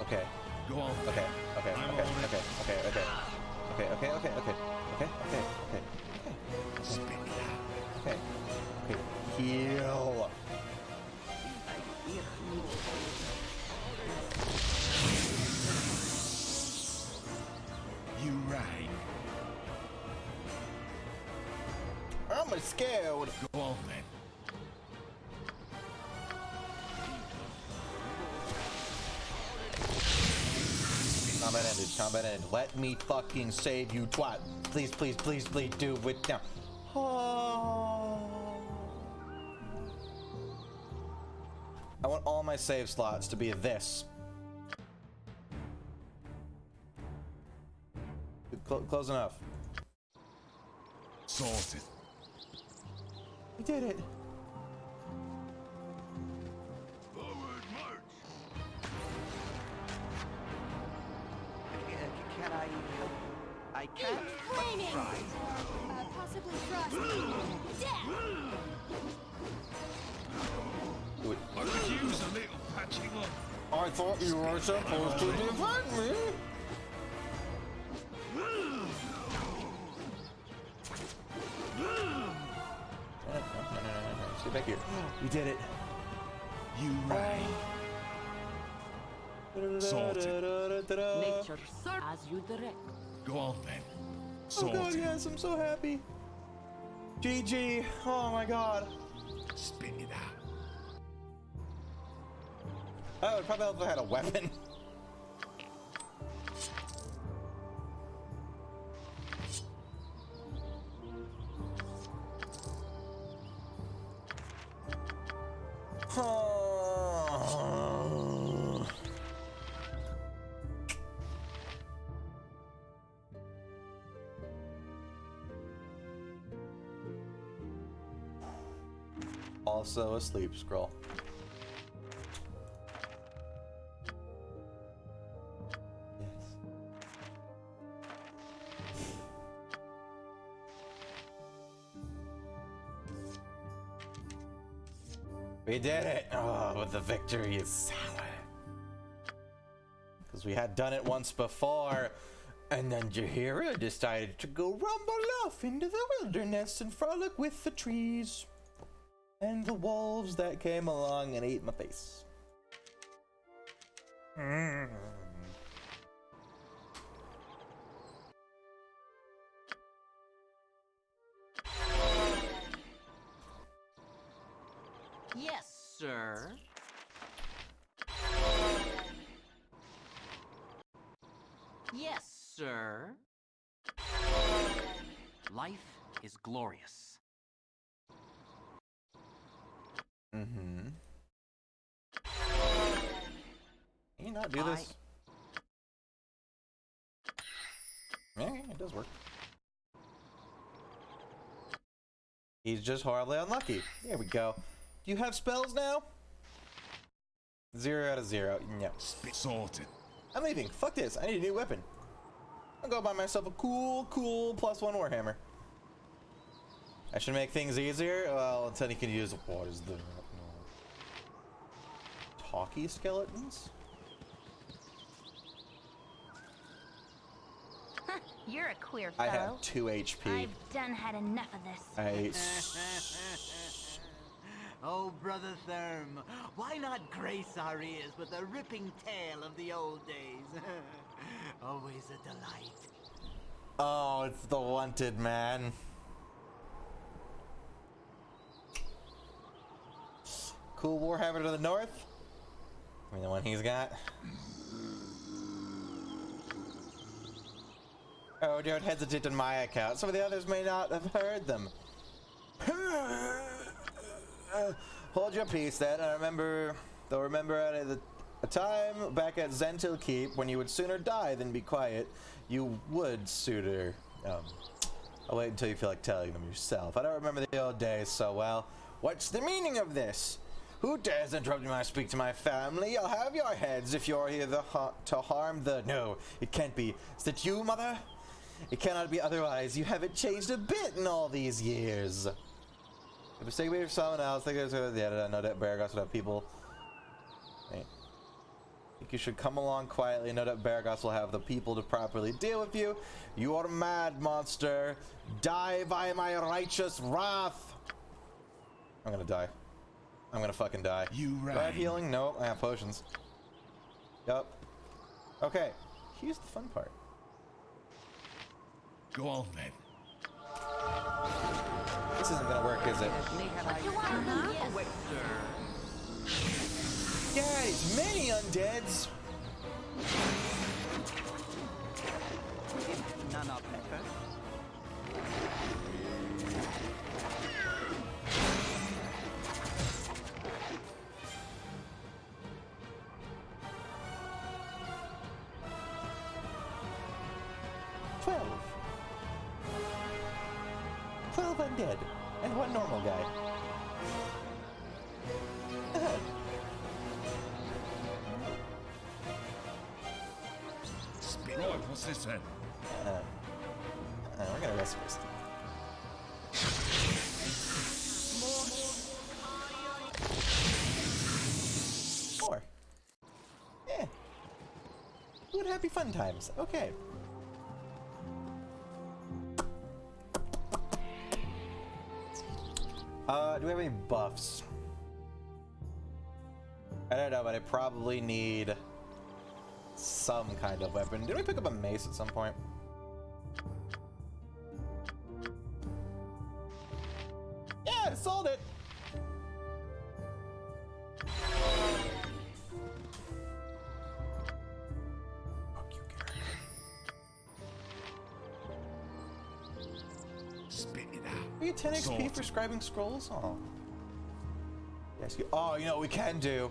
Okay. Go on. Okay. Okay. I'm Okay. on it. Okay. Okay. Okay. Okay. Okay. Okay. Okay. Okay. Okay. Okay. Spit it out. Okay. Okay. Heal. You rang. I'm scared. Go on then. Combat ended. Combat ended. Let me fucking save you, twat. Please, please, please, please do it now. Oh. I want all my save slots to be this. Close enough. Sorted. We did it. Forward march. Can I help? I can't. but Flaming! try. Possibly frost. Death! Do it. I could use a little patching up. I thought you were supposed to defend me. No. Stay back here. We did it. You rang. Sorted. Nature serve as you direct. Go on then. Oh Sorted. god, yes, I'm so happy. GG. Oh my god. Spit it out. I would probably have had a weapon. Also a sleep scroll. Yes. We did it! Oh, but the victory is sour. Because we had done it once before, and then Jaheira decided to go rumble off into the wilderness and frolic with the trees. And the wolves that came along and ate my face. Yes, sir. Yes, sir. Life is glorious. Mm-hmm. Can you not do this? Yeah, it does work. He's just horribly unlucky. There we go. Do you have spells now? 0 out of 0. No. Sorted. I'm leaving. Fuck this. I need a new weapon. I'll go buy myself a cool +1 Warhammer. I should make things easier. Well, until you can use what is the talkie skeletons? You're a queer I fellow. have 2 HP. I've done had enough of this. Oh, Brother Therm, why not grace our ears with a ripping tale of the old days? Always a delight. Oh, it's the wanted man. Cool Warhammer to the north. I mean, the one he's got. Oh, don't hesitate on my account. Some of the others may not have heard them. Hold your peace, then. They'll remember at a time back at Zentil Keep when you would sooner die than be quiet. You would sooner I'll wait until you feel like telling them yourself. I don't remember the old days so well. What's the meaning of this? Who dares interrupt me when I speak to my family? I'll have your heads if you're here to harm the... No, it can't be. Is that you, Mother? It cannot be otherwise. You haven't changed a bit in all these years. If mistake me for someone else, think there's the edit. I know that Baragos would have people. Hey. I think you should come along quietly. No doubt Baragos will have the people to properly deal with you. You are mad, monster. Die by my righteous wrath. I'm gonna die. I'm gonna fucking die. You Do I have healing? Nope, I have potions. Yup. Okay, here's the fun part. Go on then. This isn't gonna work, is it? Guys, many undeads! None are better. Twelve undead, and one normal guy. Right, what's this then? We're gonna rest first. More. Yeah. Good happy fun times. Okay. Do we have any buffs? I don't know, but I probably need some kind of weapon. Did we pick up a mace at some point? Yeah, I sold it! Spit it out. We get 10 XP Sorted. for scribing scrolls? Oh. Yes, oh, you know what we can do?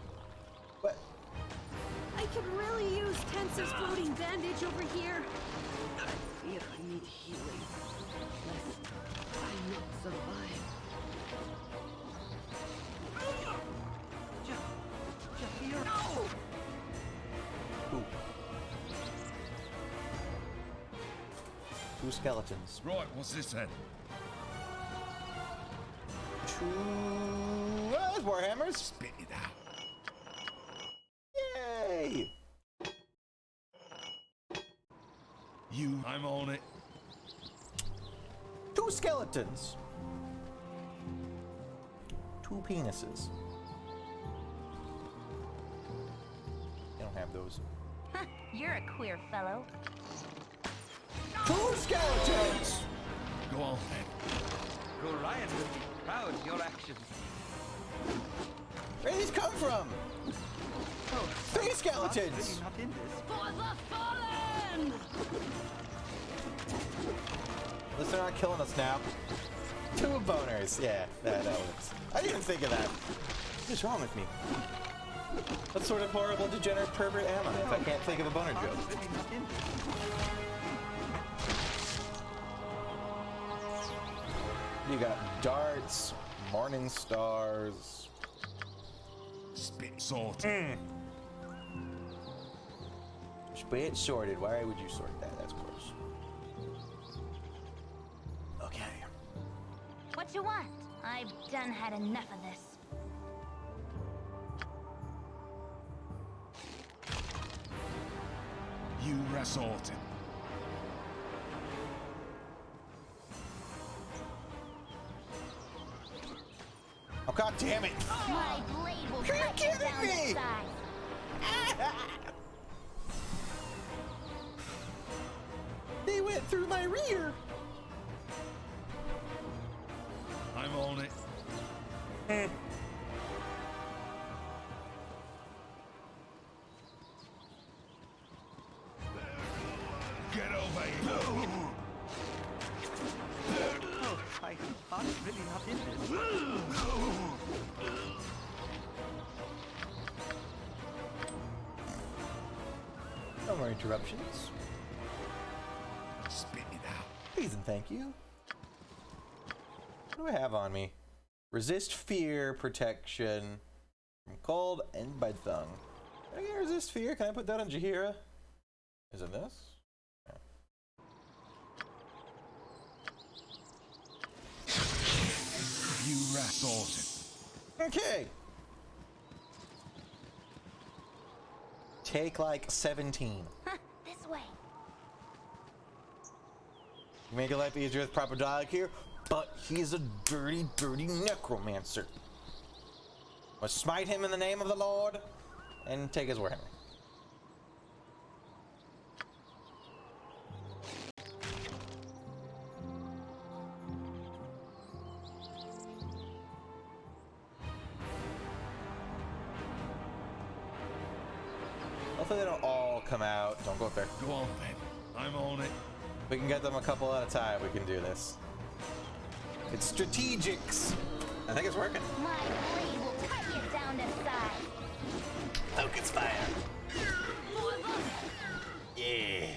What? I could really use Tensor's floating bandage over here. I fear I need healing. Lest I not survive. Jahir. No! Ooh. Two skeletons. Right, what's this then? Well, there's warhammers. Spit it out. Yay! I'm on it. Two skeletons. Two penises. You don't have those. You're a queer fellow. Two skeletons! Go on then. Gorion will be proud of your actions. Where did these come from? Oh, Three really skeletons! not in this. For the fallen! At least they're not killing us now. Two boners. Yeah, that works. I didn't even think of that. What is wrong with me? What sort of horrible, degenerate pervert am I if I can't think of a boner joke? Really not in this. You got darts, morning stars. Spit sorted. Spit sorted. Why would you sort that? That's gross. Okay. What you want? I've done had enough of this. You resorted. Oh, god damn it! My blade will Are you cut you kidding down me? the side. They went through my rear! I'm on it. Get over here. Oh, I can't really not in this. No more interruptions. Spit it out. Please and thank you. What do I have on me? Resist fear, protection from cold and bite thung. Can I get resist fear? Can I put that on Jaheira? Is it this? Yeah. You rat. Okay. Take like 17. Huh, this way. Make your life easier with proper dialogue here, but he's a dirty, dirty necromancer. Must smite him in the name of the Lord and take his warhammer. Hopefully they don't all come out. Don't go up there. Go on then. I'm on it. We can get them a couple at a time. We can do this. It's strategics. I think it's working. My blade will cut you down to size. Focus fire. Yeah.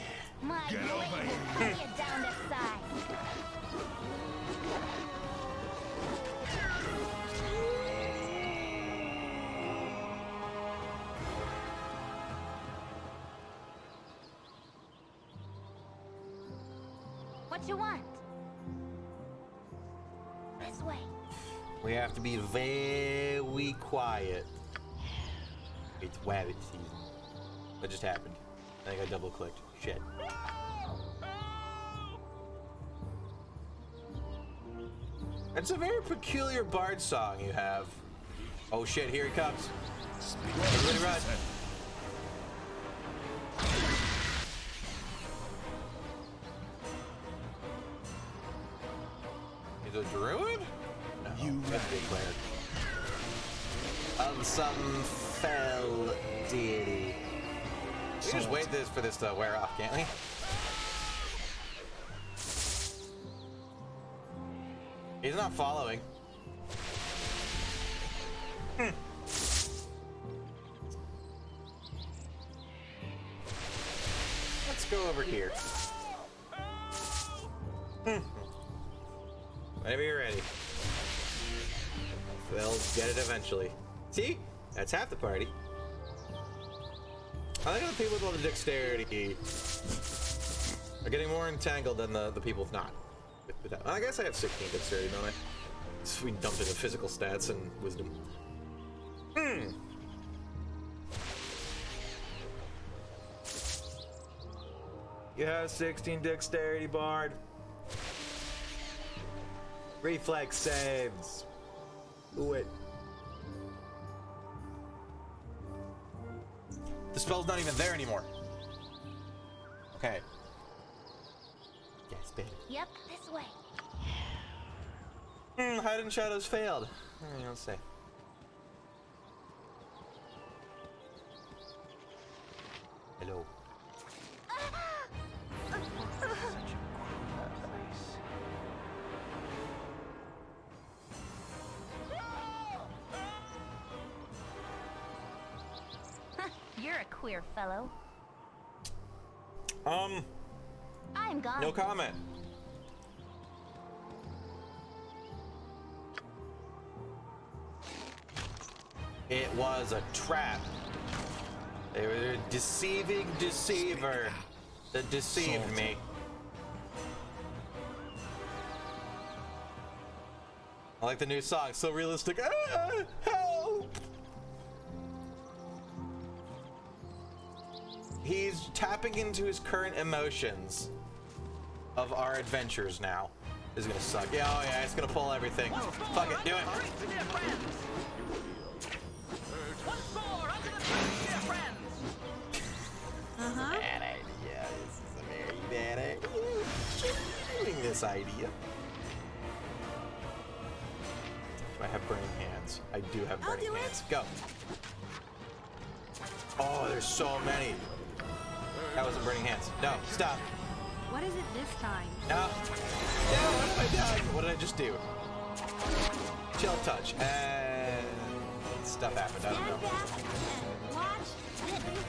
My Get blade over will here. cut you down to size. What you want? This way. We have to be very quiet. It's rabbit season. What just happened? I think I double clicked. Shit. It's a very peculiar bard song you have. Oh shit, here he comes. Everybody run. He's a druid? No, You that's a big player. Of some fell deity. We can just wait for this to wear off, can't we? He's not following. Let's go over here. Whenever you're ready. They'll get it eventually. See? That's half the party. I think the people with all the dexterity are getting more entangled than the people with not. I guess I have 16 dexterity, don't I? So we dumped into physical stats and wisdom. You have 16 dexterity, Bard. Reflex saves. Do it. The spell's not even there anymore. Okay. Yes, baby. Yep, this way. Hide in shadows failed. Let's see. Hello. You're a queer fellow. I'm gone. No comment. It was a trap. They were a deceiving deceiver that deceived me. I like the new song, so realistic. Ah, help! He's tapping into his current emotions of our adventures now. This is gonna suck. Yeah, oh yeah, it's gonna pull everything. Fuck it, do it. Bad idea. This is a very bad idea. Shouldn't be doing this idea. Do I have burning hands? I do have burning hands. Go. Oh, there's so many. That wasn't burning hands. No, stop. What is it this time? No. No, what have I done? What did I just do? Chill touch. And stuff happened. I don't know.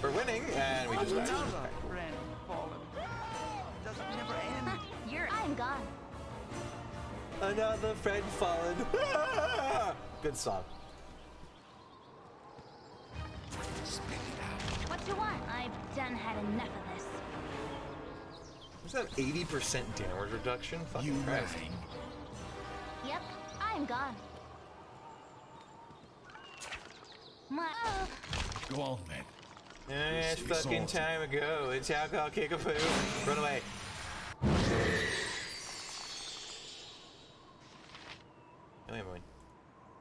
We're winning, and we just died. Another friend fallen. Doesn't never end. I'm gone. Another friend fallen. Good song. What you want? I've done had enough of this. Is that 80% damage reduction? Fucking You Christ. ready? Yep, I'm gone. My Go on then. It's fucking Sorted. time ago. It's alcohol kickapoo. Run away. No MON.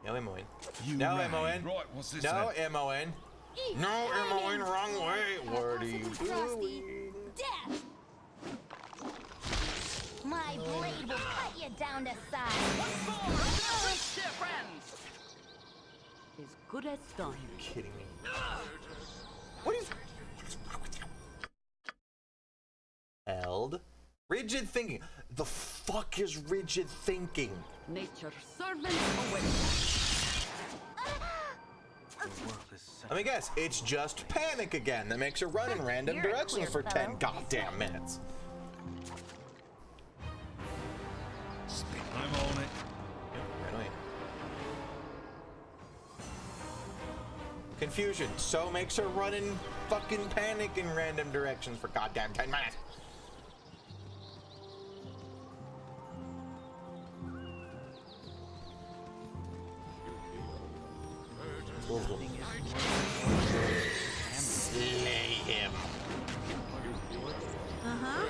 No MON. You No ready? MON. Right, what's this No then? MON. No MON. Wrong way. What are you doing? death. My blade will cut you down to size. Dear friends! As good as done. Are you kidding me? What is wrong with you? Held. Rigid thinking. The fuck is rigid thinking? Nature's servant awaits. Let me guess, it's just panic again that makes her run in random You're a directions queer for 10 fellow. goddamn minutes. I'm on it. Right away. Confusion, so makes her run in fucking panic in random directions for goddamn 10 minutes. Slay him. Uh-huh.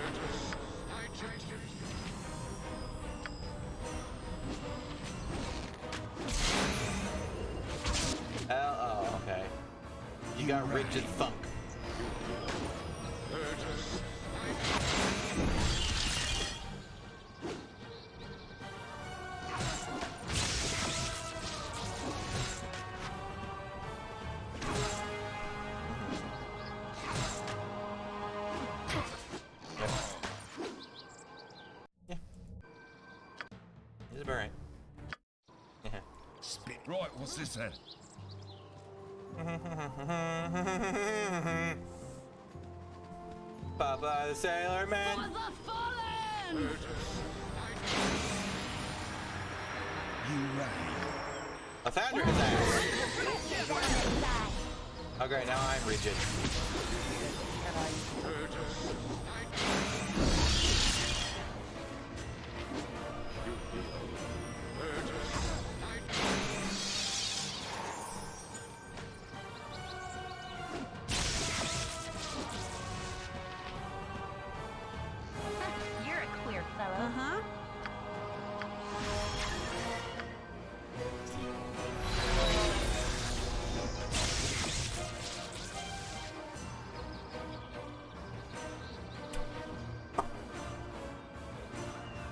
Oh, okay. You got rigid thunk. Yeah. He's about right. Yeah. Spit. Right, what's this then? Papa the Sailor Man. For the fallen! You ready? I found his ass. Okay, now I'm rigid. You're a queer fellow. Uh-huh.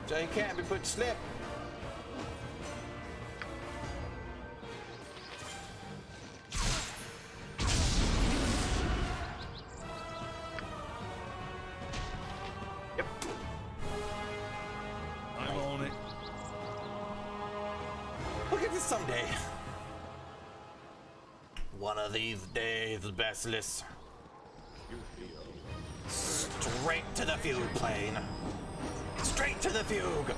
So you can't be put to slip. Yep. I'm on it. Look at this someday. One of these days, Basilis. Straight to the fugue plane. Straight to the fugue.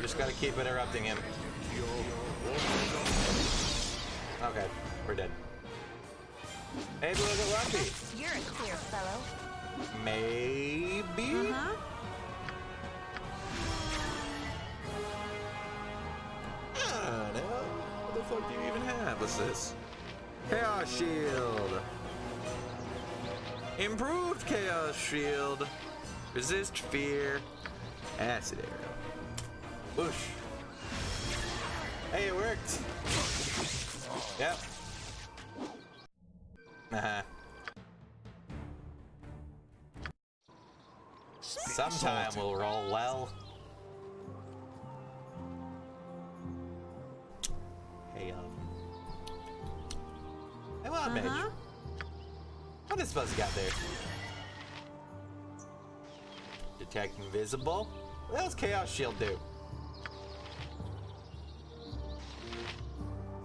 Just gotta keep interrupting him. Okay, we're dead. Maybe we'll get lucky. You're a queer fellow. Maybe? Uh-huh. I don't know. What the fuck do you even have? What's this? Chaos Shield. Improved Chaos Shield. Resist fear. Acid arrow. Whoosh. Hey, it worked. Yep. Uh-huh. Sometime we'll roll well. Hey, hey, Wild Mage. Uh-huh. What is Fuzzy got there? Detect invisible? What else Chaos Shield do?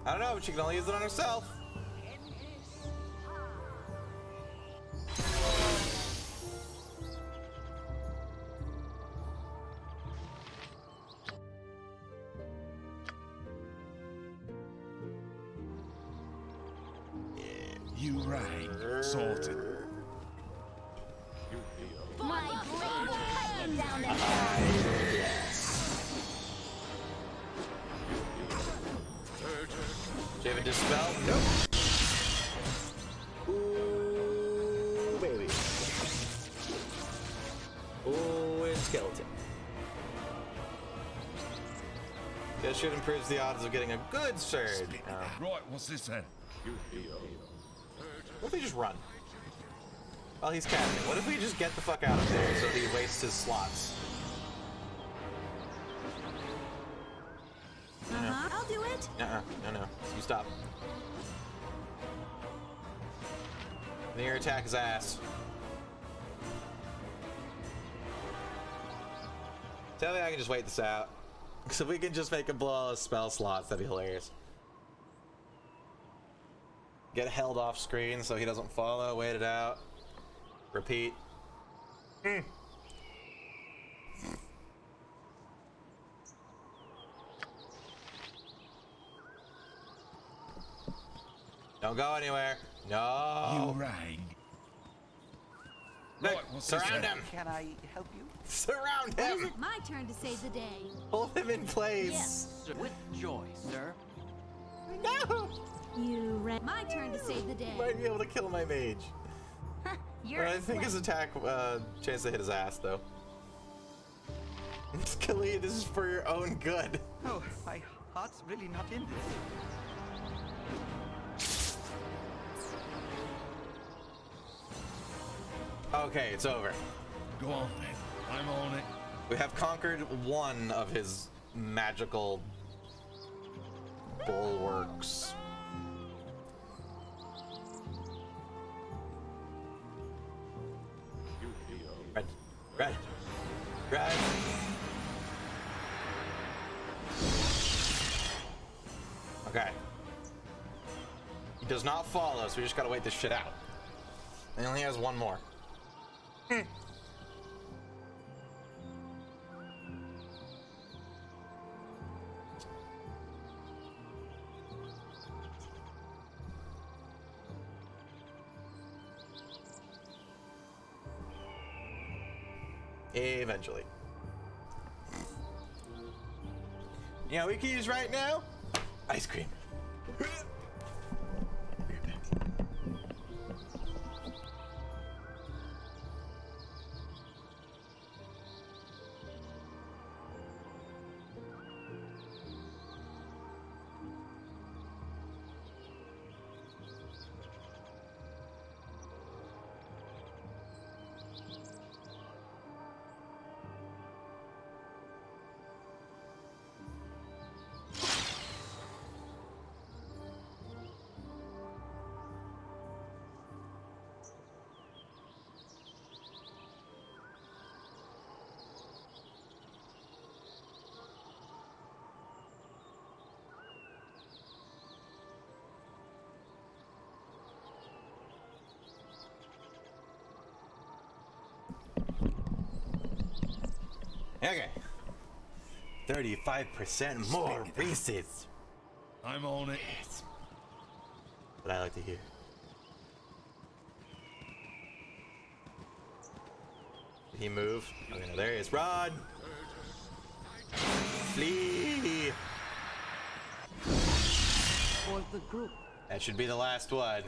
I don't know, but she can only use it on herself. You rang. Sorted. My blade will cut you down to Do you have a dispel? Nope. Ooh, baby. Ooh, and skeleton. That should improve the odds of getting a good surge. Right, what's this then? What if we just run? Well, he's casting. What if we just get the fuck out of there so he wastes his slots? I'll do it. No. You stop. Near attack his ass. Tell me I can just wait this out. So we can just make him blow all his spell slots. That'd be hilarious. Get held off screen so he doesn't follow. Wait it out. Repeat. Don't go anywhere. No. You rang. Look, Right, what's this surround then? him. Can I help you? Surround When is him. it my turn to save the day? Hold him in place. With joy, sir. No. You ran. My turn to save the day. Might be able to kill my mage. You're I think his attack chance to hit his ass though. Khalid, this is for your own good. Oh, my heart's really not in this. Okay, it's over. Go on then. I'm on it. We have conquered one of his magical bulwarks. Red. Okay. He does not follow, so we just gotta wait this shit out. And he only has one more. Eventually. You know, we can use right now ice cream. Okay. 35% more Reese's. I'm on it. What I like to hear. Did he move? Okay, no, there he is. Rod! Flee! For the group. That should be the last one.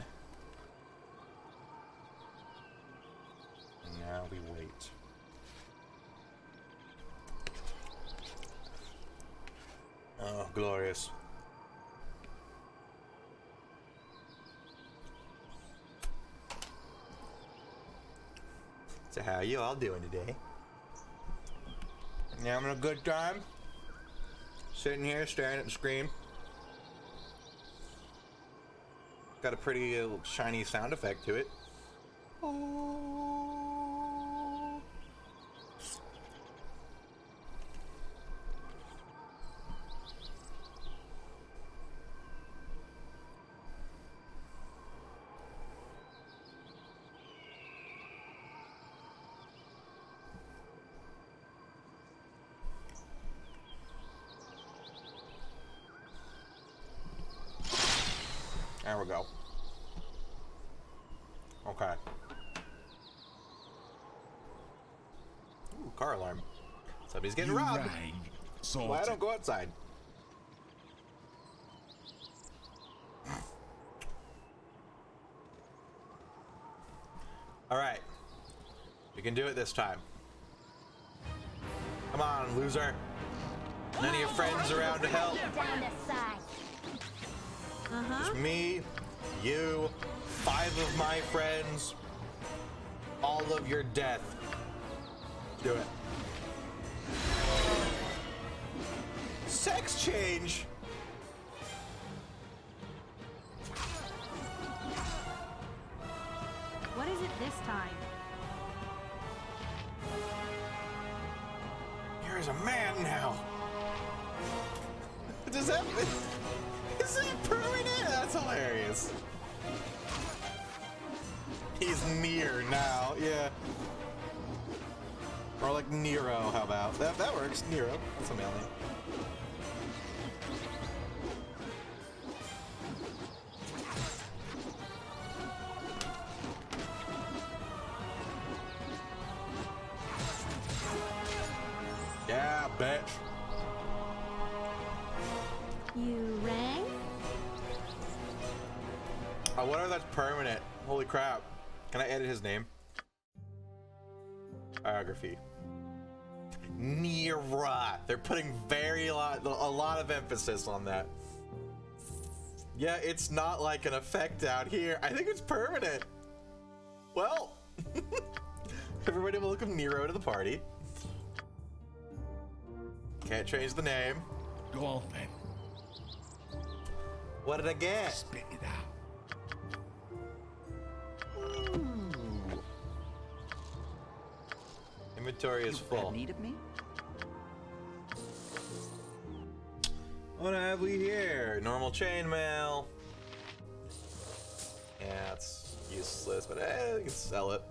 Now we wait. Oh, glorious. So how you all doing today? You having a good time? Sitting here staring at the screen. Got a pretty shiny sound effect to it. There we go. Okay. Ooh, car alarm. Somebody's getting robbed. Well, I don't go outside. All right. We can do it this time. Come on, loser. None of your friends around to help. Just me, you, 5 of my friends, all of your death. Do it. Sex change? What is it this time? You're a man now. Does that... Is that permanent? That's hilarious. He's near now, yeah. Or like Nero, how about? That works, Nero. That's a male name. Yeah, bitch. You rang? I wonder if that's permanent. Holy crap. Can I edit his name? Biography. Nira. They're putting a lot of emphasis on that. Yeah, it's not like an effect out here. I think it's permanent. Well, everybody welcome Nero to the party. Can't change the name. Go on then. What did I get? Spit it out. Inventory is full. Need of me? What have we here? Normal chainmail. Yeah, it's useless, but we can sell it.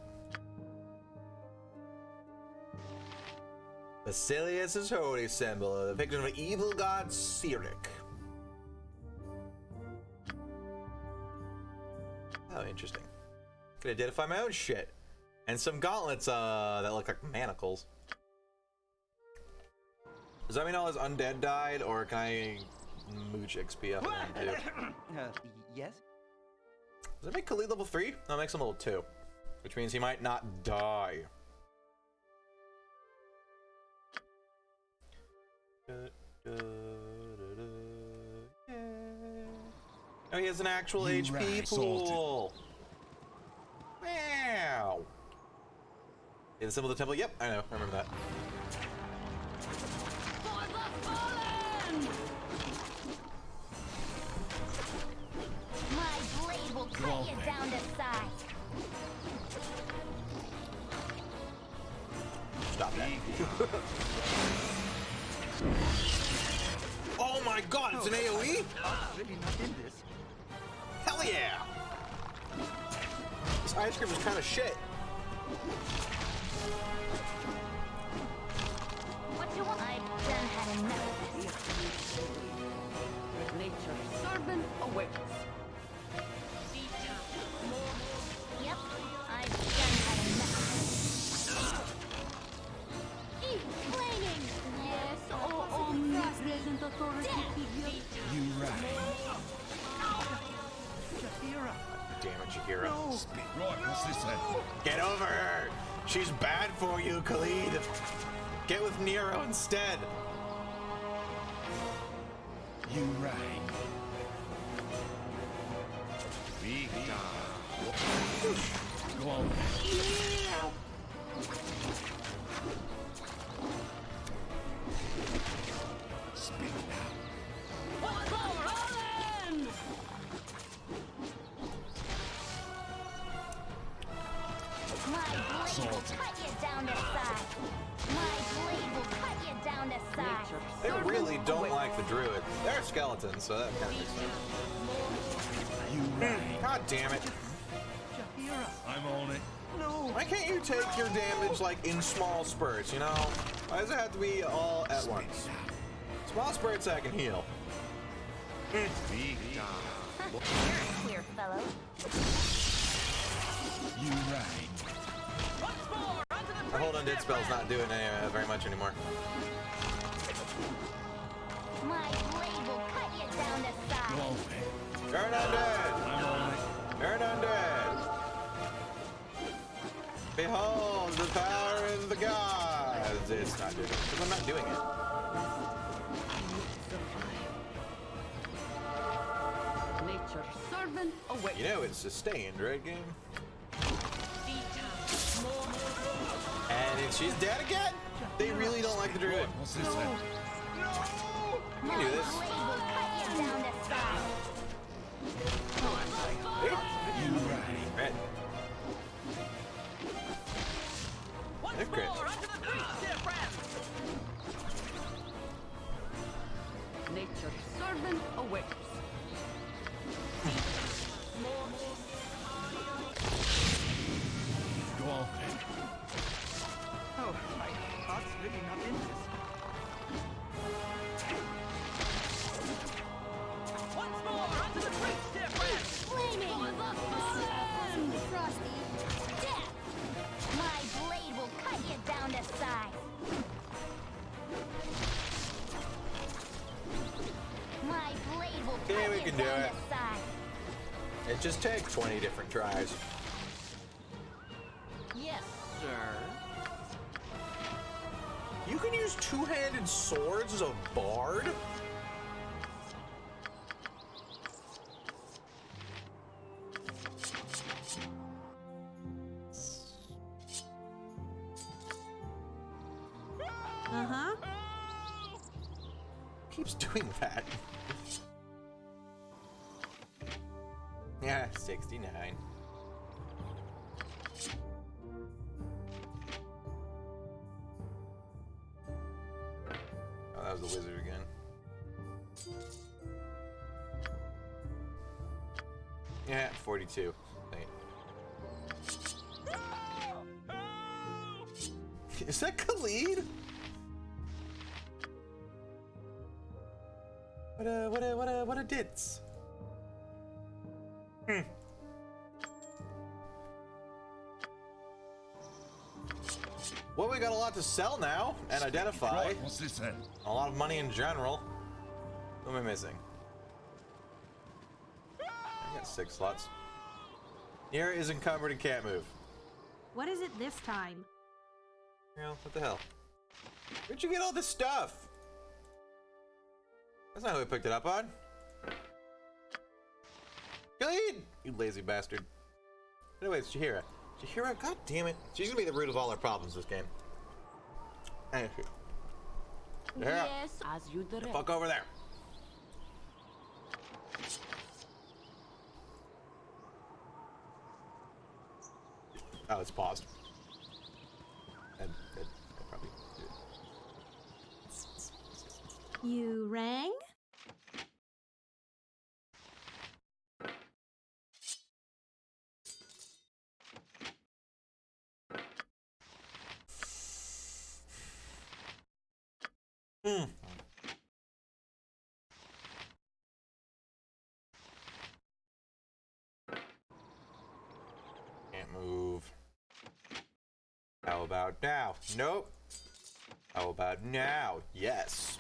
Basilius' holy symbol, a depiction of an evil god Cyric. Oh, interesting. Could identify my own shit. And some gauntlets that look like manacles. Does that mean all his undead died, or can I mooch XP up on him too? Yes? Does that make Khalid level 3? No, it makes him level 2. Which means he might not die. Oh, he has an actual HP pool. Wow. Yeah, the symbol of the temple. Yep, I know. I remember that. My blade will cut you down to size. Stop that. Oh my god, it's an AoE? Really not in this. Hell yeah! This ice cream is kind of shit. What you want? I've done had enough of this. Nature's servant awaits. Yep, I've done had enough. Eat flaming! Yes, oh, omnipresent authority figure. You right. Shahira. Damn it, Shahira. Spit. Right, what's this then? Get over her! She's bad for you, Khalid! Get with Nero instead! You right. Go on then. Spit it out. What's over, Alan? My blade will cut you down to size. My blade will cut you down to size. They really don't like the druid. They're skeletons, so that kind of makes sense. You right. God damn it. Shahira. I'm on it. No. Why can't you take your damage, like, in small spurts, you know? Why does it have to be all at once? Small spurts I can heal. You're a queer fellow. You reign. The hold undead spell's not doing very much anymore. My blade will cut you down to Go size. on then. Turn undead! I'm on it. Turn undead! Behold the power of the gods! It's not doing it, because I'm not doing it. Nature's servant awaits. You know it's sustained, right, game? And she's dead again? They really don't like the druid. What's this then? You can do this. Blade will cut you down to size. You reign. Right. They're great. Nature's servant awaits. Go on then. Oh, my heart's really not in this. Flaming! Frosty. Death! My blade will cut you down to size. My blade will Yeah, cut we you can do down it. to size. It just takes 20 different tries. Yes, sir. You can use two-handed swords as a bard? Uh-huh. Keeps doing that. Yeah, 69. Oh, that was the wizard again. Yeah, 42. Wait. Is that Khalid? What a ditz. Well, we got a lot to sell now and identify. Right, what's this then? A lot of money in general. Who am I missing? I got 6 slots. Nira is encumbered and can't move. What is it this time? You know, what the hell? Where'd you get all this stuff? That's not who I picked it up on. Khalid! You lazy bastard. Anyways, Jahira. Jahira, god damn it. She's gonna be the root of all our problems this game. Jahira, Yes, as you direct. fuck over there. Oh, it's paused. I'd probably do it. You rang? Can't move. How about now? Nope. How about now? Yes.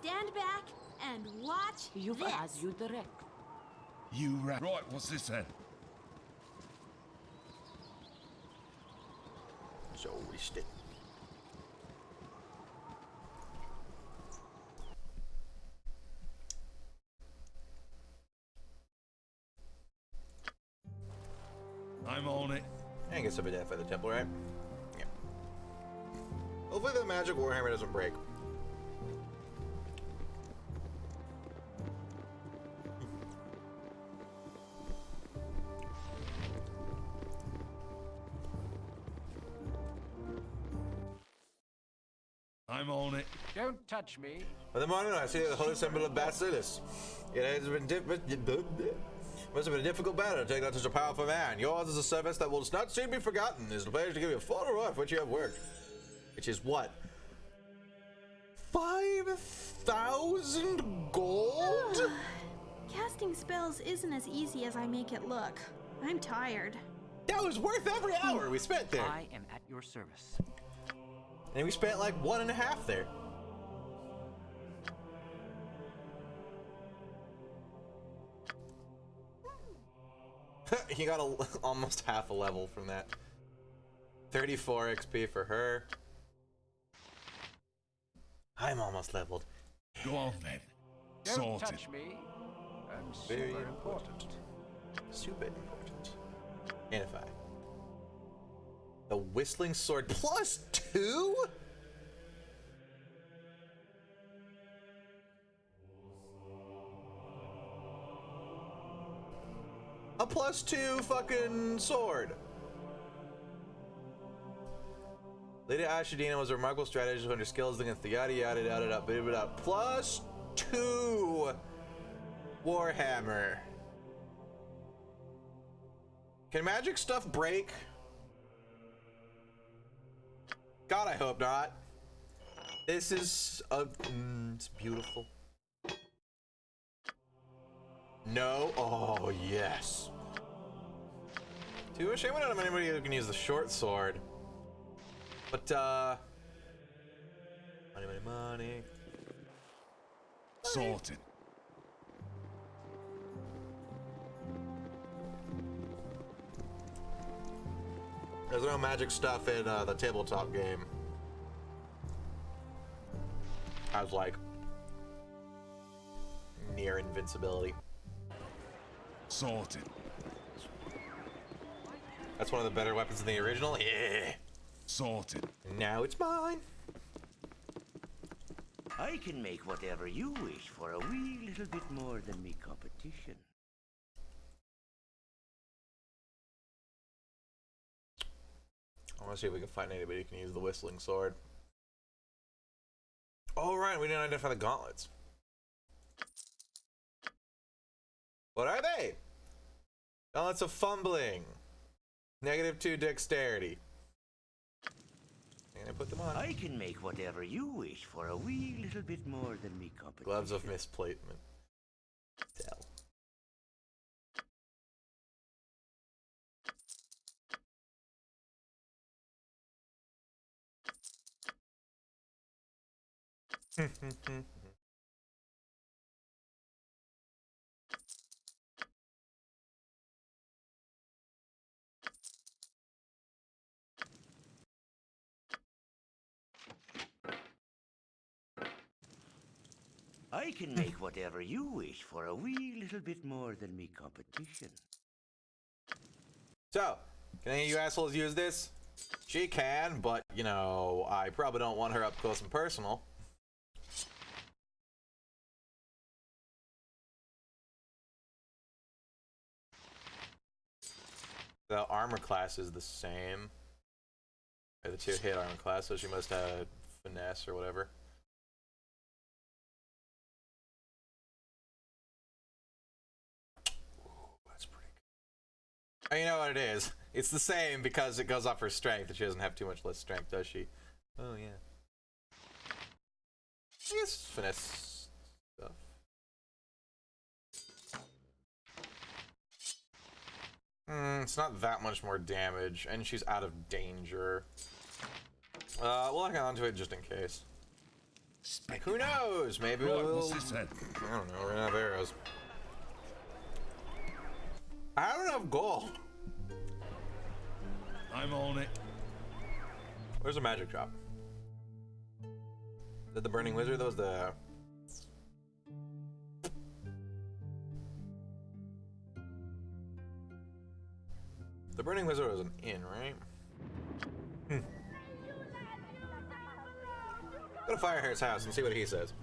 Stand back and watch You this. as you direct. You reign. Right, what's this then? So wasted. I'm on it. I can get some of that for the temple, right? Yeah. Hopefully the magic warhammer doesn't break. I'm on it. Don't touch me. For the morning, I see the holy symbol of Basilis. It has been must have been a difficult battle to take out such a powerful man. Yours is a service that will not soon be forgotten. It is a pleasure to give you a full reward for which you have worked. Which is what? 5,000 gold? Casting spells isn't as easy as I make it look. I'm tired. That was worth every hour we spent there. I am at your service. And we spent like 1.5 there. You got almost half a level from that. 34 XP for her. I'm almost leveled. Go on then. Don't Sorted. touch me. I'm Very super important. Super important. And if I. The Whistling Sword +2? A +2 fucking sword. Lady Ashadina was a remarkable strategist when her skills against the yada yada yada yada blah, blah, blah. +2 Warhammer. Can magic stuff break? God, I hope not. This is it's beautiful. No. Oh yes. Too shame I don't have anybody who can use the short sword. But money, money, money. Sorted. There's no magic stuff in the tabletop game. I was like near invincibility. Sorted. That's one of the better weapons in the original. Yeah. Sorted. Now it's mine. I can make whatever you wish for a wee little bit more than me competition. I want to see if we can find anybody who can use the whistling sword. Oh, right, we didn't identify the gauntlets. What are they? Gauntlets of fumbling. -2 dexterity. And I put them on. I can make whatever you wish for a wee little bit more than me competition. Gloves of misplacement. Tell. I can make whatever you wish for a wee little bit more than me competition. So, can any of you assholes use this? She can, but, you know, I probably don't want her up close and personal. The armor class is the same. The 2 hit armor class, so she must have finesse or whatever. Oh, you know what it is? It's the same because it goes off her strength, and she doesn't have too much less strength, does she? Oh, yeah. I guess finesse stuff. It's not that much more damage, and she's out of danger. We'll hang on to it just in case. Like, who knows? Maybe Right, we'll... what's this then? I don't know, we're gonna have arrows. I don't have gold. I'm on it. Where's the magic drop? Is that the Burning Wizard? That was the... The Burning Wizard was an inn, right? Go to Firehair's house and see what he says.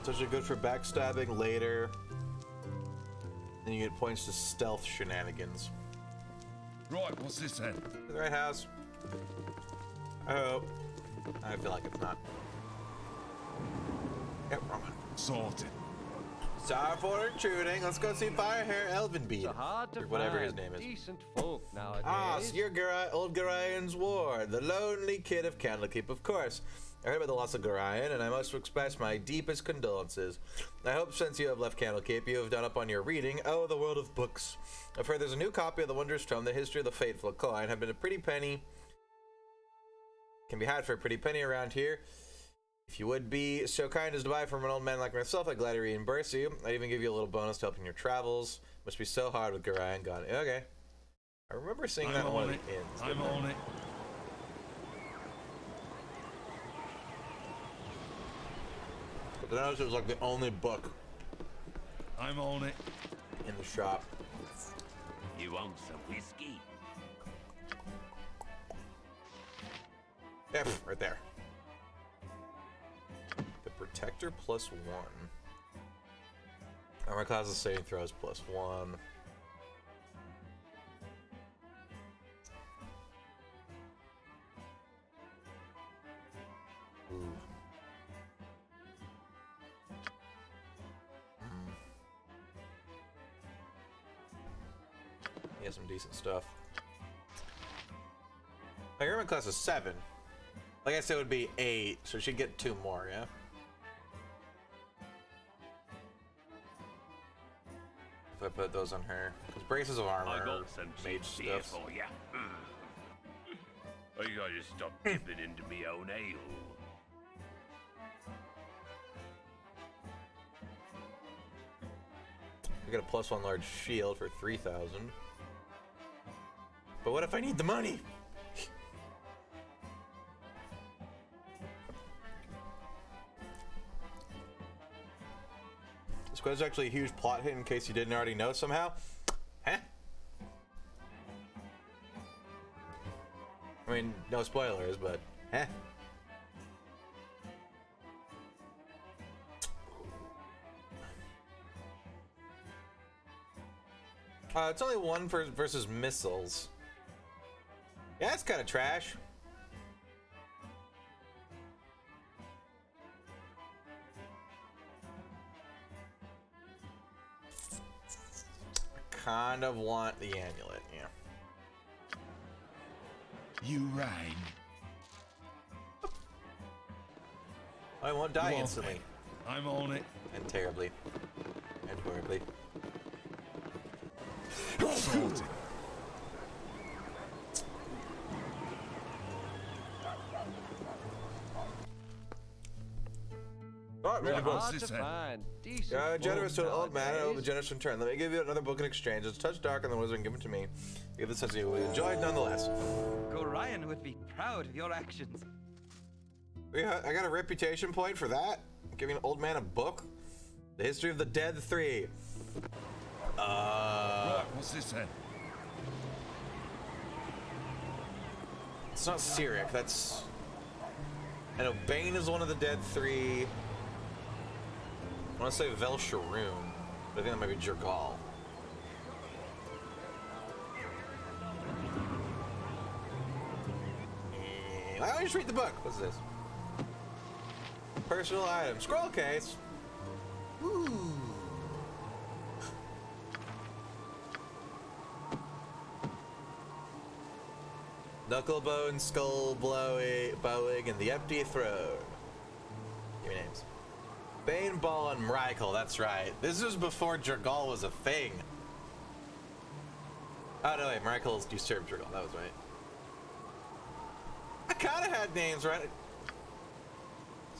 Such a good for backstabbing later. Then you get points to stealth shenanigans. Right, what's this then? The right house. I hope. I feel like it's not. Yep, wrong one. Sorted. So, Time for intruding. Let's go see Firehair Elvenbead. So hard to or whatever his find name is. decent folk nowadays. Ah, so you're old Gorian's ward, the lonely kid of Candlekeep, of course. I heard about the loss of Gorian, and I must express my deepest condolences. I hope since you have left Candlekeep, you have done up on your reading. Oh, the world of books. I've heard there's a new copy of the Wondrous Tome, The History of the Fateful Coin. Have been a pretty penny. Can be had for a pretty penny around here. If you would be so kind as to buy from an old man like myself, I'd gladly reimburse you. I'd even give you a little bonus to help in your travels. Must be so hard with Gorian gone. Okay. I remember seeing that in one of the inns. I'm on it. But I noticed it was like the only book I'm on it. in the shop. You want some whiskey? Yeah, right there. The Protector +1. Armor causes saving throws +1. Ooh. He has some decent stuff. My armor class is 7. Like I said, it would be 8, so she'd get 2 more, yeah? If I put those on her. Because braces of armor I are got some mage cheap beer stuff. for ya. I gotta stop dipping into me own ale. I get a +1 large shield for 3,000. But what if I need the money? This quest is actually a huge plot hit in case you didn't already know somehow. Huh? I mean, no spoilers, but huh? It's only 1 versus missiles. Yeah, that's kind of trash. I kind of want the amulet, yeah. You rang. I won't die You won't. instantly. I'm on it. And terribly. And horribly. Sorted. Oh, really Right, good. what's Hard this to then? find decent Generous to folk an old man, and nowadays. generous in turn. Let me give you another book in exchange. It's a touch darker than the wizard give it to me. Give this sense you will enjoy it nonetheless. Gorion would be proud of your actions. Yeah, I got a reputation point for that. Giving an old man a book. The History of the Dead 3. Right, what's this then? It's not Cyric, that's... I know Bane is one of the Dead 3. I want to say Velsharoon, but I think that might be Jergal. Why don't you just read the book? What's this? Personal item. Scroll case. Ooh. Knucklebone, Skull Bowing, and the Empty Throne. Give me names. Bane, Ball, and Mrykel, that's right. This was before Jergal was a thing. Oh, no, wait, Mrykel's usurped Jergal, that was right. I kinda had names, right?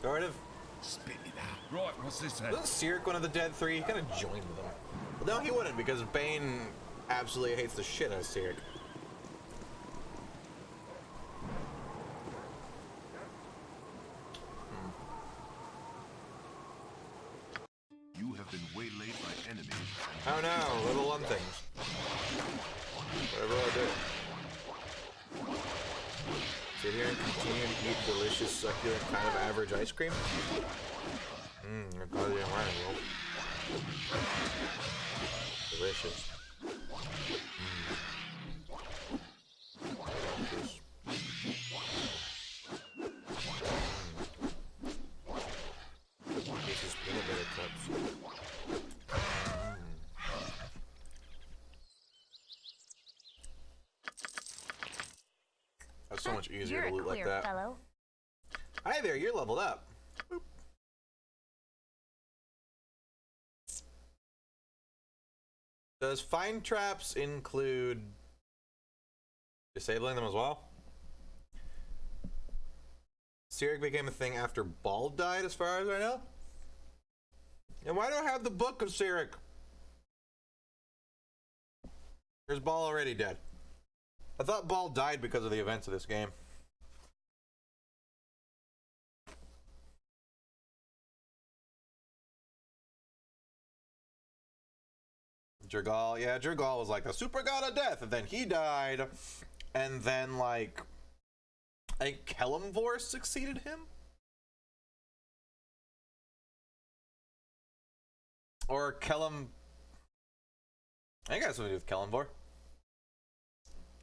Sort of. Spit it out. Right, what's this then? Wasn't Cyric one of the Dead 3? He kinda joined them. Well, no, he wouldn't, because Bane absolutely hates the shit out of Cyric. You have been waylaid by enemies. Oh no, level 1 things. Whatever I do. Sit here and continue to eat delicious, succulent, kind of average ice cream? You're glad you didn't want it, delicious. Delicious. This is peanut butter cups. so much easier You're to loot a like queer that. fellow. Hi there, you're leveled up. Boop. Does find traps include disabling them as well? Cyric became a thing after Ball died, as far as I know. And why do I have the book of Cyric? Or is Ball already dead? I thought Ball died because of the events of this game. Jergal, yeah, Jergal was like the super god of death, and then he died, and then like I think Kelemvor succeeded him, or Kelem. I think it has something to do with Kelemvor.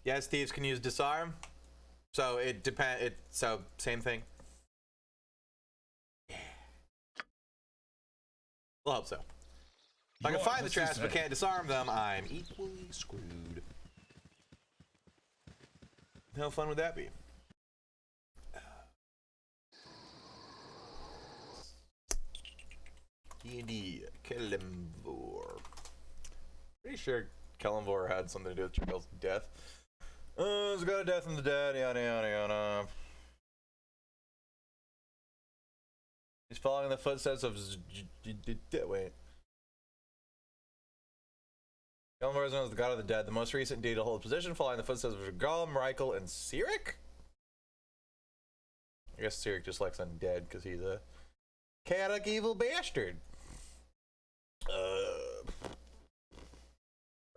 Yes, thieves can use disarm, so it depends. So same thing. Yeah, we'll hope so. If I can find the traps but can't disarm them, I'm equally screwed. How fun would that be? D&D, Kelemvor. Pretty sure Kelemvor had something to do with Jergal's death. There's got a death in the dead, yada yada yada. He's following in the footsteps of wait. Kelemvor is known as the god of the dead, the most recent deed to hold position, following the footsteps of Jergal, Michael, and Cyric? I guess Cyric just likes undead because he's a chaotic evil bastard.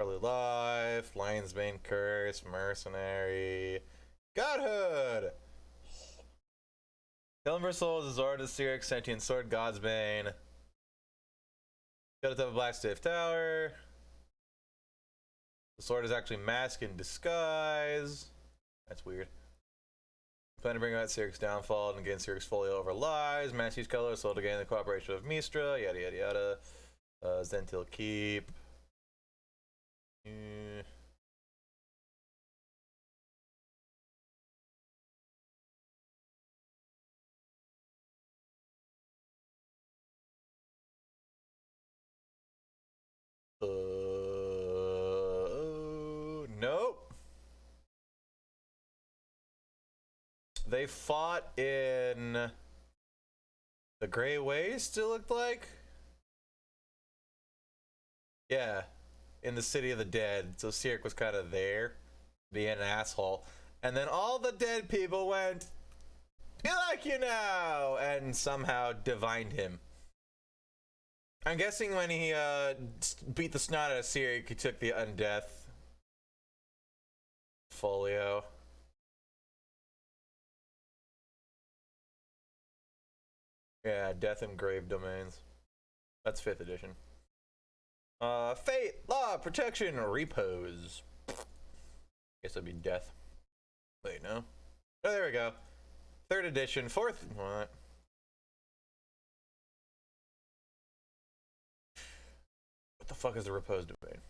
Early life, Lion's Bane curse, mercenary, godhood. Kelemvor's soul is Zord of Cyric, sentient sword, God's Bane. Got a black stiff tower. The sword is actually mask in disguise. That's weird. Plan to bring about Cyric's downfall and gain Cyric's folio over lies. Master's color, sold to gain the cooperation of Mistra, yada yada yada. Zentil Keep. Nope. They fought in the Grey Waste, it looked like. Yeah, in the City of the Dead. So Cyric was kind of there, being an asshole. And then all the dead people went, "We like you now," and somehow divined him. I'm guessing when he beat the snot out of Cyric, he took the undeath folio. Yeah, death and grave domains. That's 5th edition. Fate, law, protection, repose. Guess that'd be death. Wait, no. Oh, there we go. 3rd edition, 4th. What? What the fuck is the repose domain?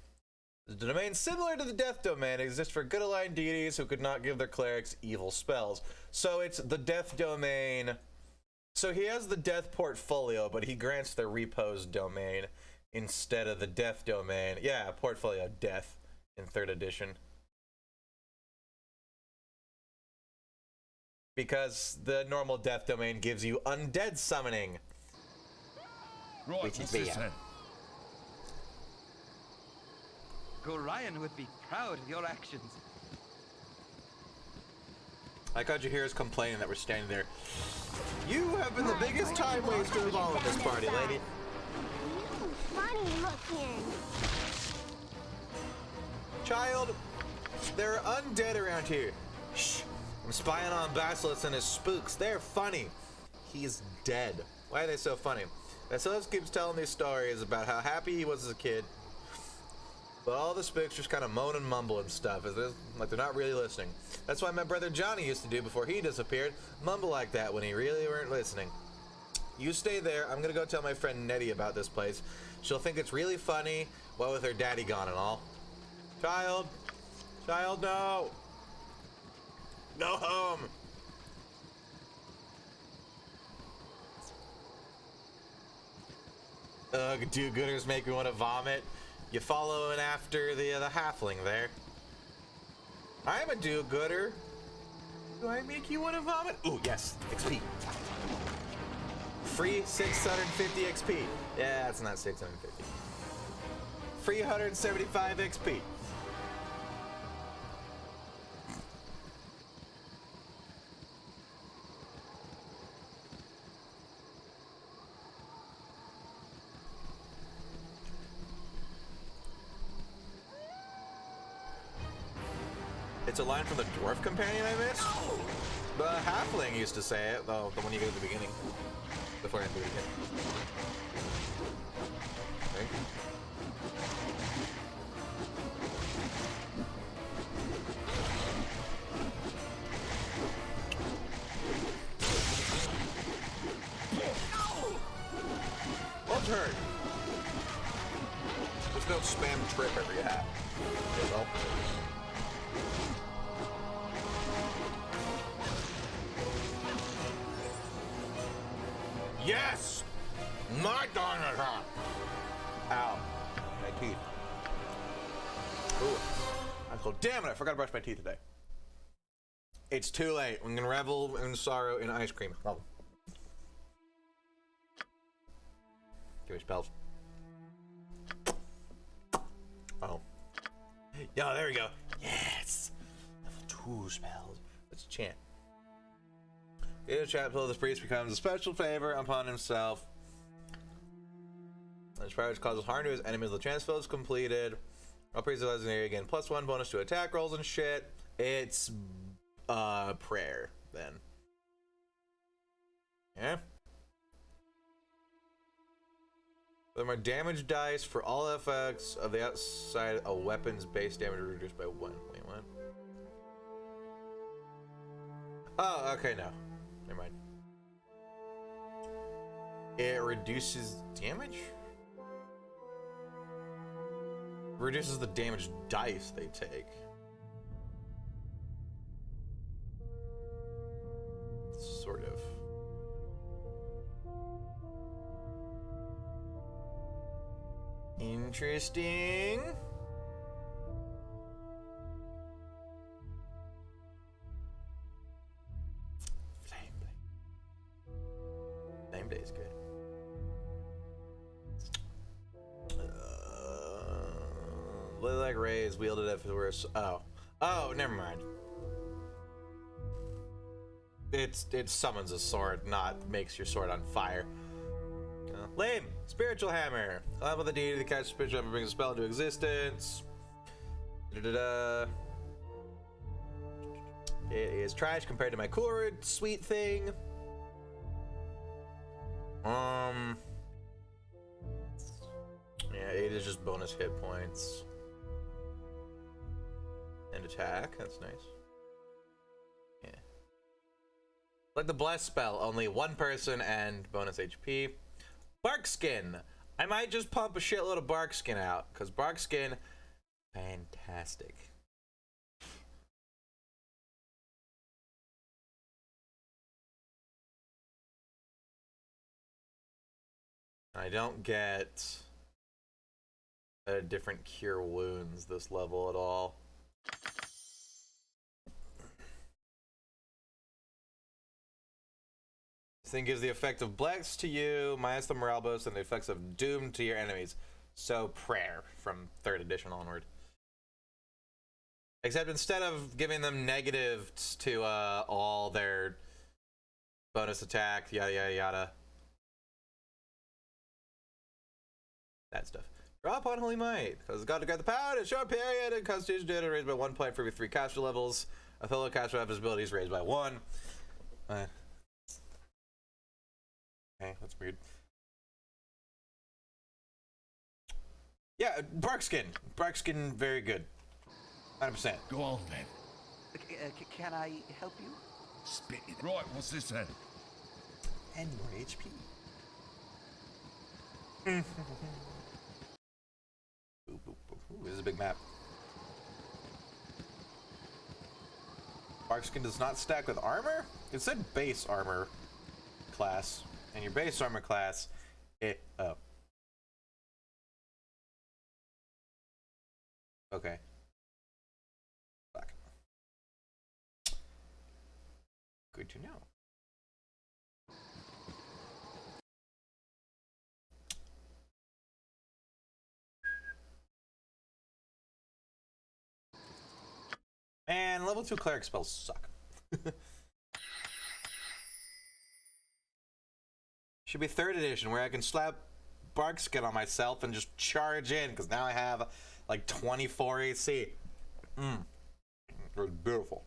The domain similar to the death domain exists for good aligned deities who could not give their clerics evil spells. So it's the death domain. So he has the death portfolio, but he grants the repose domain instead of the death domain. Yeah, portfolio death in 3rd edition. Because the normal death domain gives you undead summoning. Right, which is what's this bad. then? Gorion would be proud of your actions. I got your heroes complaining that we're standing there. You have been the biggest time waster of all of this party, lady. You funny looking. Child, there are undead around here. Shh. I'm spying on Basilisk and his spooks. They're funny. He's dead. Why are they so funny? Basilisk keeps telling these stories about how happy he was as a kid, but all the spooks just kind of moan and mumble and stuff, like they're not really listening. That's why my brother Johnny used to do before he disappeared, mumble like that when he really weren't listening. You stay there. I'm gonna go tell my friend Nettie about this place. She'll think it's really funny, what with her daddy gone and all. Child, no. No home. Ugh, do-gooders make me want to vomit. You following after the halfling there? I'm a do-gooder. Do I make you want to vomit? Ooh, yes, XP. Free 650 XP. Yeah, it's not 650. Free 175 XP. It's a line from the dwarf companion I missed. The halfling used to say it, though, the one you get at the beginning. Before I do it again. Okay. What's hurt? There's no spam trip every hat. There you go. Yes! My dinosaur! Ow. My teeth. Ooh. I'm cold. Damn it, I forgot to brush my teeth today. It's too late. I'm gonna revel in sorrow in ice cream. Oh. Give me spells. Oh. Yeah, there we go. Yes! Level 2 spells. Let's chant. In a chapel, this priest becomes a special favor upon himself. His power causes harm to his enemies. The chance spell is completed. All priests are legendary again. +1 bonus to attack rolls and shit. It's prayer then. Yeah. There are damage dice for all effects of the outside. A weapon's base damage reduced by 1. Wait, what? Oh, okay, no. Never mind. It reduces damage? Reduces the damage dice they take. Sort of. Interesting. Flame Day is good. Like rays wielded if it were. Oh, never mind. It summons a sword, not makes your sword on fire. Lame. Spiritual hammer. Allow with the deity to catch spiritual hammer brings a spell into existence. It is trash compared to my cooler sweet thing. Yeah, 8 is just bonus hit points. And attack, that's nice. Yeah. Like the bless spell, only 1 person and bonus HP. Bark skin. I might just pump a shitload of bark skin out, because bark skin, fantastic. I don't get a different cure wounds this level at all. This thing gives the effect of Bless to you, minus the morale boost, and the effects of Doom to your enemies. So prayer from 3rd edition onward. Except instead of giving them negative to all their bonus attack, yada yada yada. That stuff. Draw upon Holy Might. Causes God to grant the power in a short period, and Constitution data raised by 1 point for every 3 caster levels. A fellow caster have his abilities raised by 1. Okay, that's weird. Yeah, Barkskin. Barkskin, very good. 100%. Go on then. Can I help you? Spit it. Right, what's this then? And more HP. Ooh, this is a big map. Bark skin does not stack with armor? It said base armor class. And your base armor class, oh. Okay. Fuck. Good to know. Man, level 2 cleric spells suck. Should be 3rd edition where I can slap bark skin on myself and just charge in, because now I have like 24 AC. It was beautiful.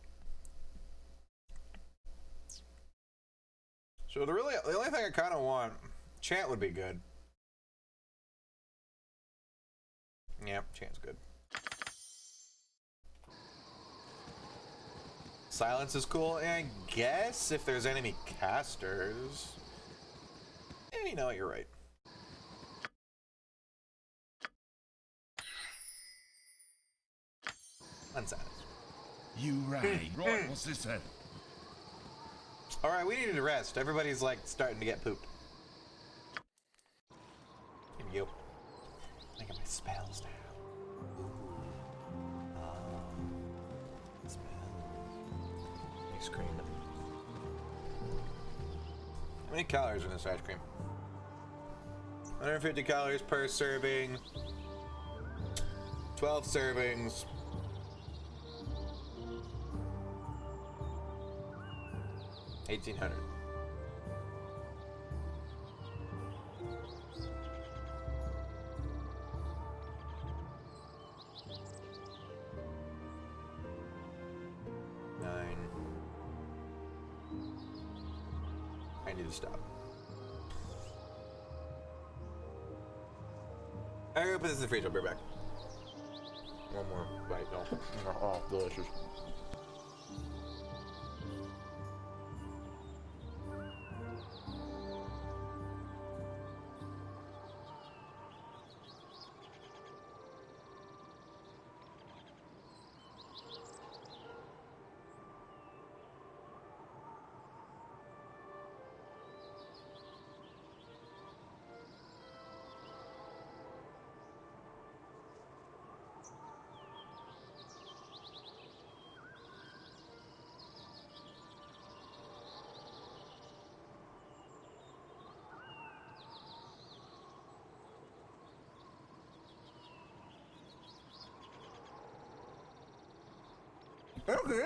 So the only thing I kind of want, chant would be good. Yeah, chant's good. Silence is cool, and I guess if there's enemy casters. Yeah, you know what, you're right. Unsilence. You right. Right, what's this then? Alright, we needed to rest. Everybody's like starting to get pooped. Here we go. I got my spells now. Ice cream. How many calories in this ice cream? 150 calories per serving. 12 servings. $1,800. I need to stop. I'm gonna put this in the fridge. I'll be right back. One more bite, no. Oh, delicious.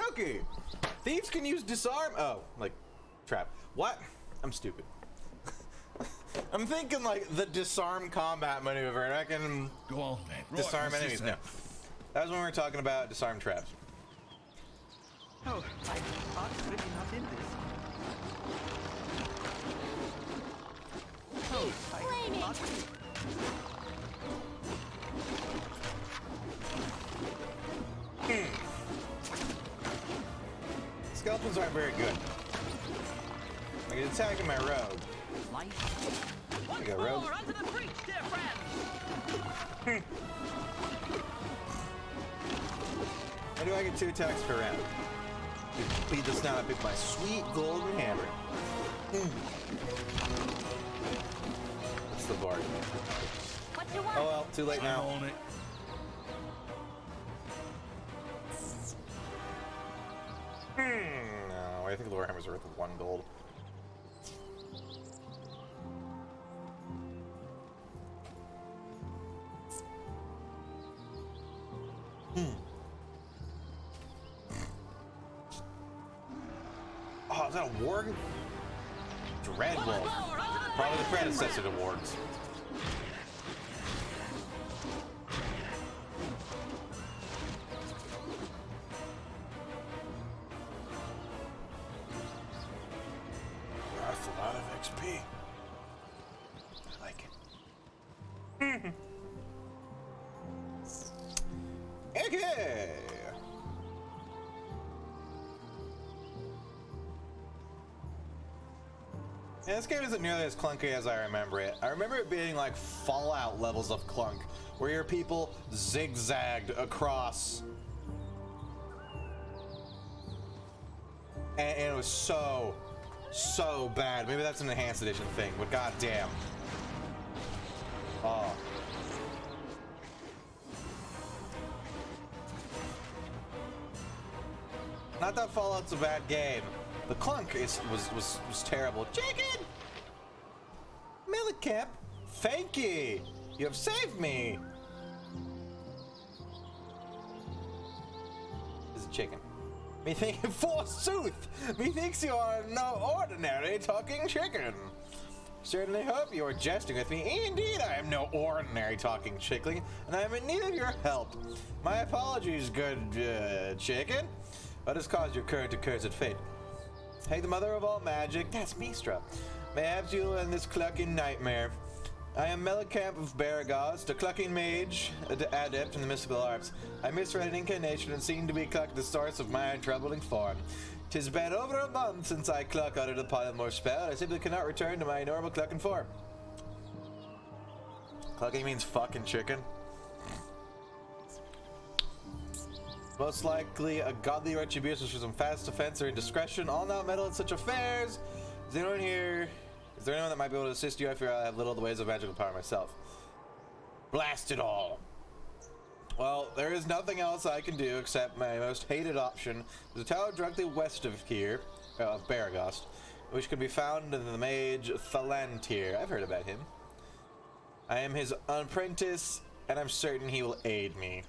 Okay. Thieves can use disarm. Oh, like trap. What? I'm stupid. I'm thinking like the disarm combat maneuver, and I can go on then. Right, disarm enemies. No, that was when we were talking about disarm traps. Oh, my heart's really not in this. Oh, Flaming! Skeletons aren't very good. I can attack in my rogue. There you go, rogue. Onto the breach, dear friend. Why do I get 2 attacks per round? To complete this now, I pick my sweet golden hammer. What's the bar? What you want? Oh well, too late now. On it. No, I think the Warhammer's worth 1 gold. Oh, is that a warg? Dreadwolf. Probably the predecessor to wargs. That's a lot of XP. I like it. Okay. Yeah, this game isn't nearly as clunky as I remember it. I remember it being like Fallout levels of clunk, where your people zigzagged across and it was so bad. Maybe that's an enhanced edition thing, but goddamn. Oh. Not that Fallout's a bad game. The clunk was terrible. Chicken! Millicamp, thank you. You have saved me. This is chicken. Me thinking forsooth. Methinks you are no ordinary talking chicken. Certainly hope you are jesting with me. Indeed, I am no ordinary talking chickling, and I am in need of your help. My apologies, good chicken. What has caused your current accursed fate? Hey, the mother of all magic, that's Mistra. Mayhaps you will end this clucking nightmare. I am Melicamp of Baragos, a clucking mage, adept in the mystical arts. I misread an incarnation and seem to be clucked the source of my troubling form. 'Tis been over a month since I cluck uttered a polymorph spell, and I simply cannot return to my normal clucking form. Clucking means fucking chicken. Most likely a godly retribution for some fast defense or indiscretion. I'll not meddle in such affairs. Is there anyone that might be able to assist you? I fear I have little of the ways of magical power myself. Blast it all. Well, there is nothing else I can do except my most hated option. There's a tower directly west of here, of Baragost, which can be found in the mage Thalantir. I've heard about him. I am his apprentice, and I'm certain he will aid me.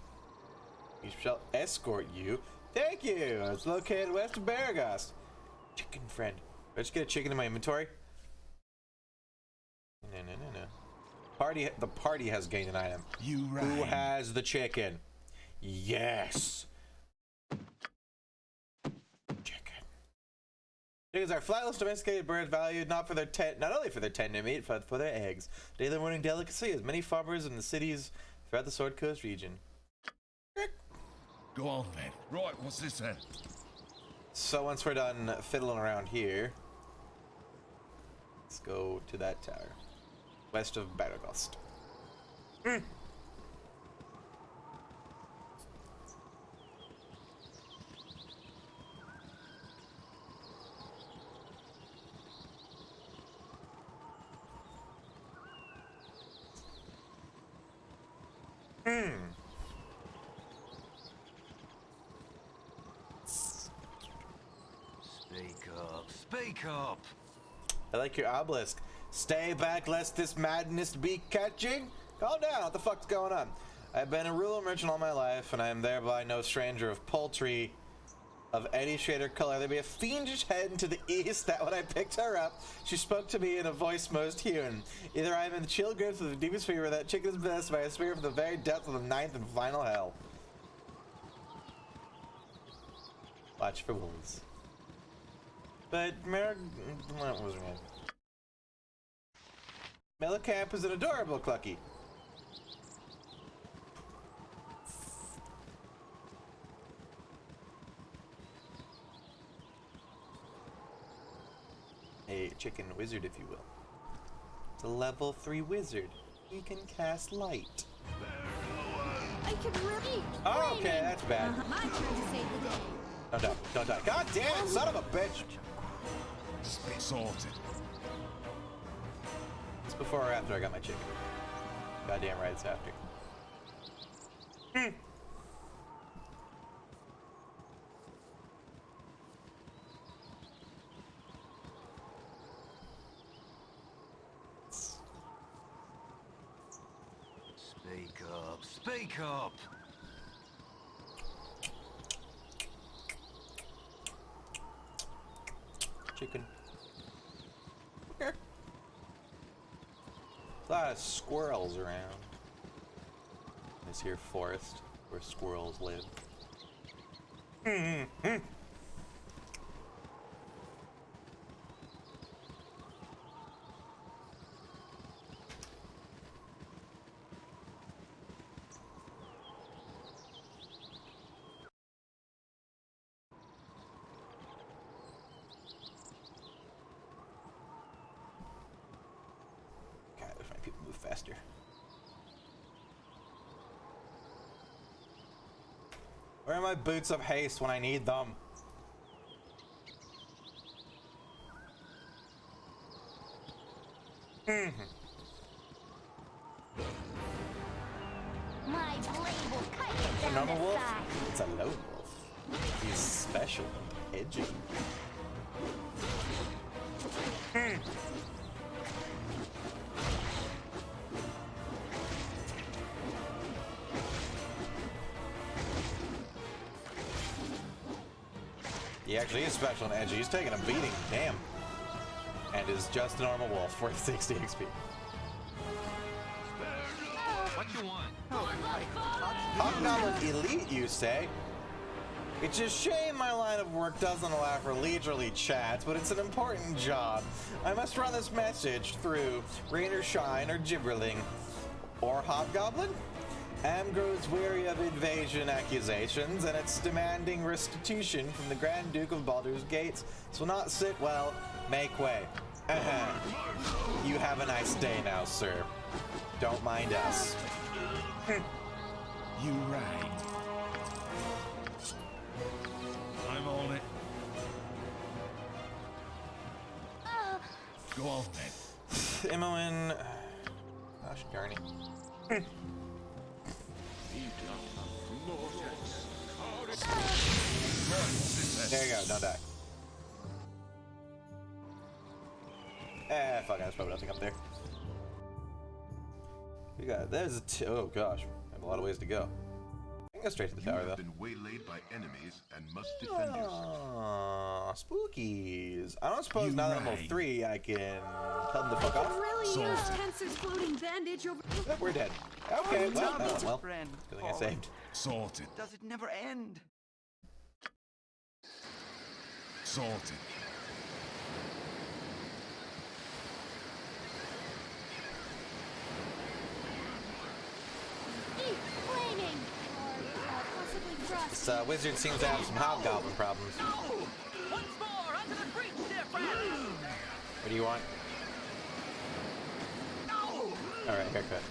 He shall escort you. Thank you. It's located west of Baragost. Chicken friend. Did I just get a chicken in my inventory? No. The party has gained an item. You right. Who has the chicken? Yes. Chicken. Chickens are flightless domesticated birds valued not only for their tender meat, but for their eggs. Daily morning delicacy, as many farmers in the cities throughout the Sword Coast region. Go on then. Right, what's this then? So once we're done fiddling around here, let's go to that tower. West of Baragost. Speak up. I like your obelisk. Stay back lest this madness be catching. Calm down, what the fuck's going on? I've been a rural merchant all my life, and I am thereby no stranger of poultry of any shade or color. There be a fiendish head to the east that when I picked her up, she spoke to me in a voice most human. Either I am in the chill grips of the deepest fever, or that chicken is possessed by a spirit from the very depths of the ninth and final hell. Watch for wolves. But what was her name? Melicamp is an adorable clucky. A chicken wizard, if you will. It's a level 3 wizard. He can cast light. I can really. Oh, okay, that's bad. My turn to save the day. Don't die, don't die. God damn it, son of a bitch! Just be sorted. It's before or after I got my chicken. Goddamn right, it's after. Speak up. Speak up. Chicken. Okay. A lot of squirrels around. This here forest where squirrels live. People move faster. Where are my boots of haste when I need them? My blade will cut you A down normal to wolf? size. It's a lone wolf. He's special and edgy. He actually is special and edgy. He's taking a beating, damn. And is just a normal wolf worth 60 XP. What you want? Hobgoblin Elite, you say? It's a shame my line of work doesn't allow for leisurely chats, but it's an important job. I must run this message through rain or shine or gibberling. Or Hobgoblin? Am grows weary of invasion accusations, and it's demanding restitution from the Grand Duke of Baldur's Gates. This will not sit well. Make way. You have a nice day now, sir. Don't mind us. You rang. I'm on it. Go on then. Imoen. Gosh, darn it. There you go, don't die. Fuck, there's probably nothing up there. We got, oh gosh, I have a lot of ways to go. I can go straight to the tower, though. You have been waylaid by enemies and must defend yourself. Aww, spookies. I don't suppose now that I'm level 3, I can tell them to fuck off. Really use Tensor's floating bandage over. Oh, we're dead. Okay, well, that went well. Friend, Good thing I saved. Sorted. does it never end? Sorted. Deep flaming. Or possibly frost. This wizard seems to have some hobgoblin problems. Once more, under the breach, dear friend! What do you want? Alright, haircut.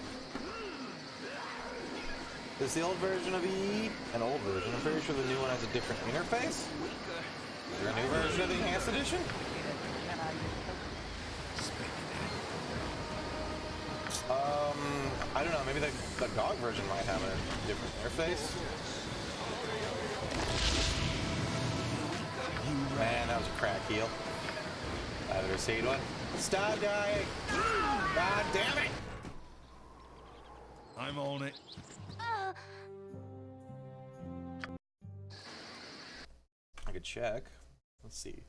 This is the old version of E, an old version. I'm pretty sure the new one has a different interface. Is there a new version of the Enhanced Edition? I don't know, maybe the GOG version might have a different interface. Man, that was a crack heal. I've ever seen one. Stop dying! God damn it! I'm on it. I could check. Let's see.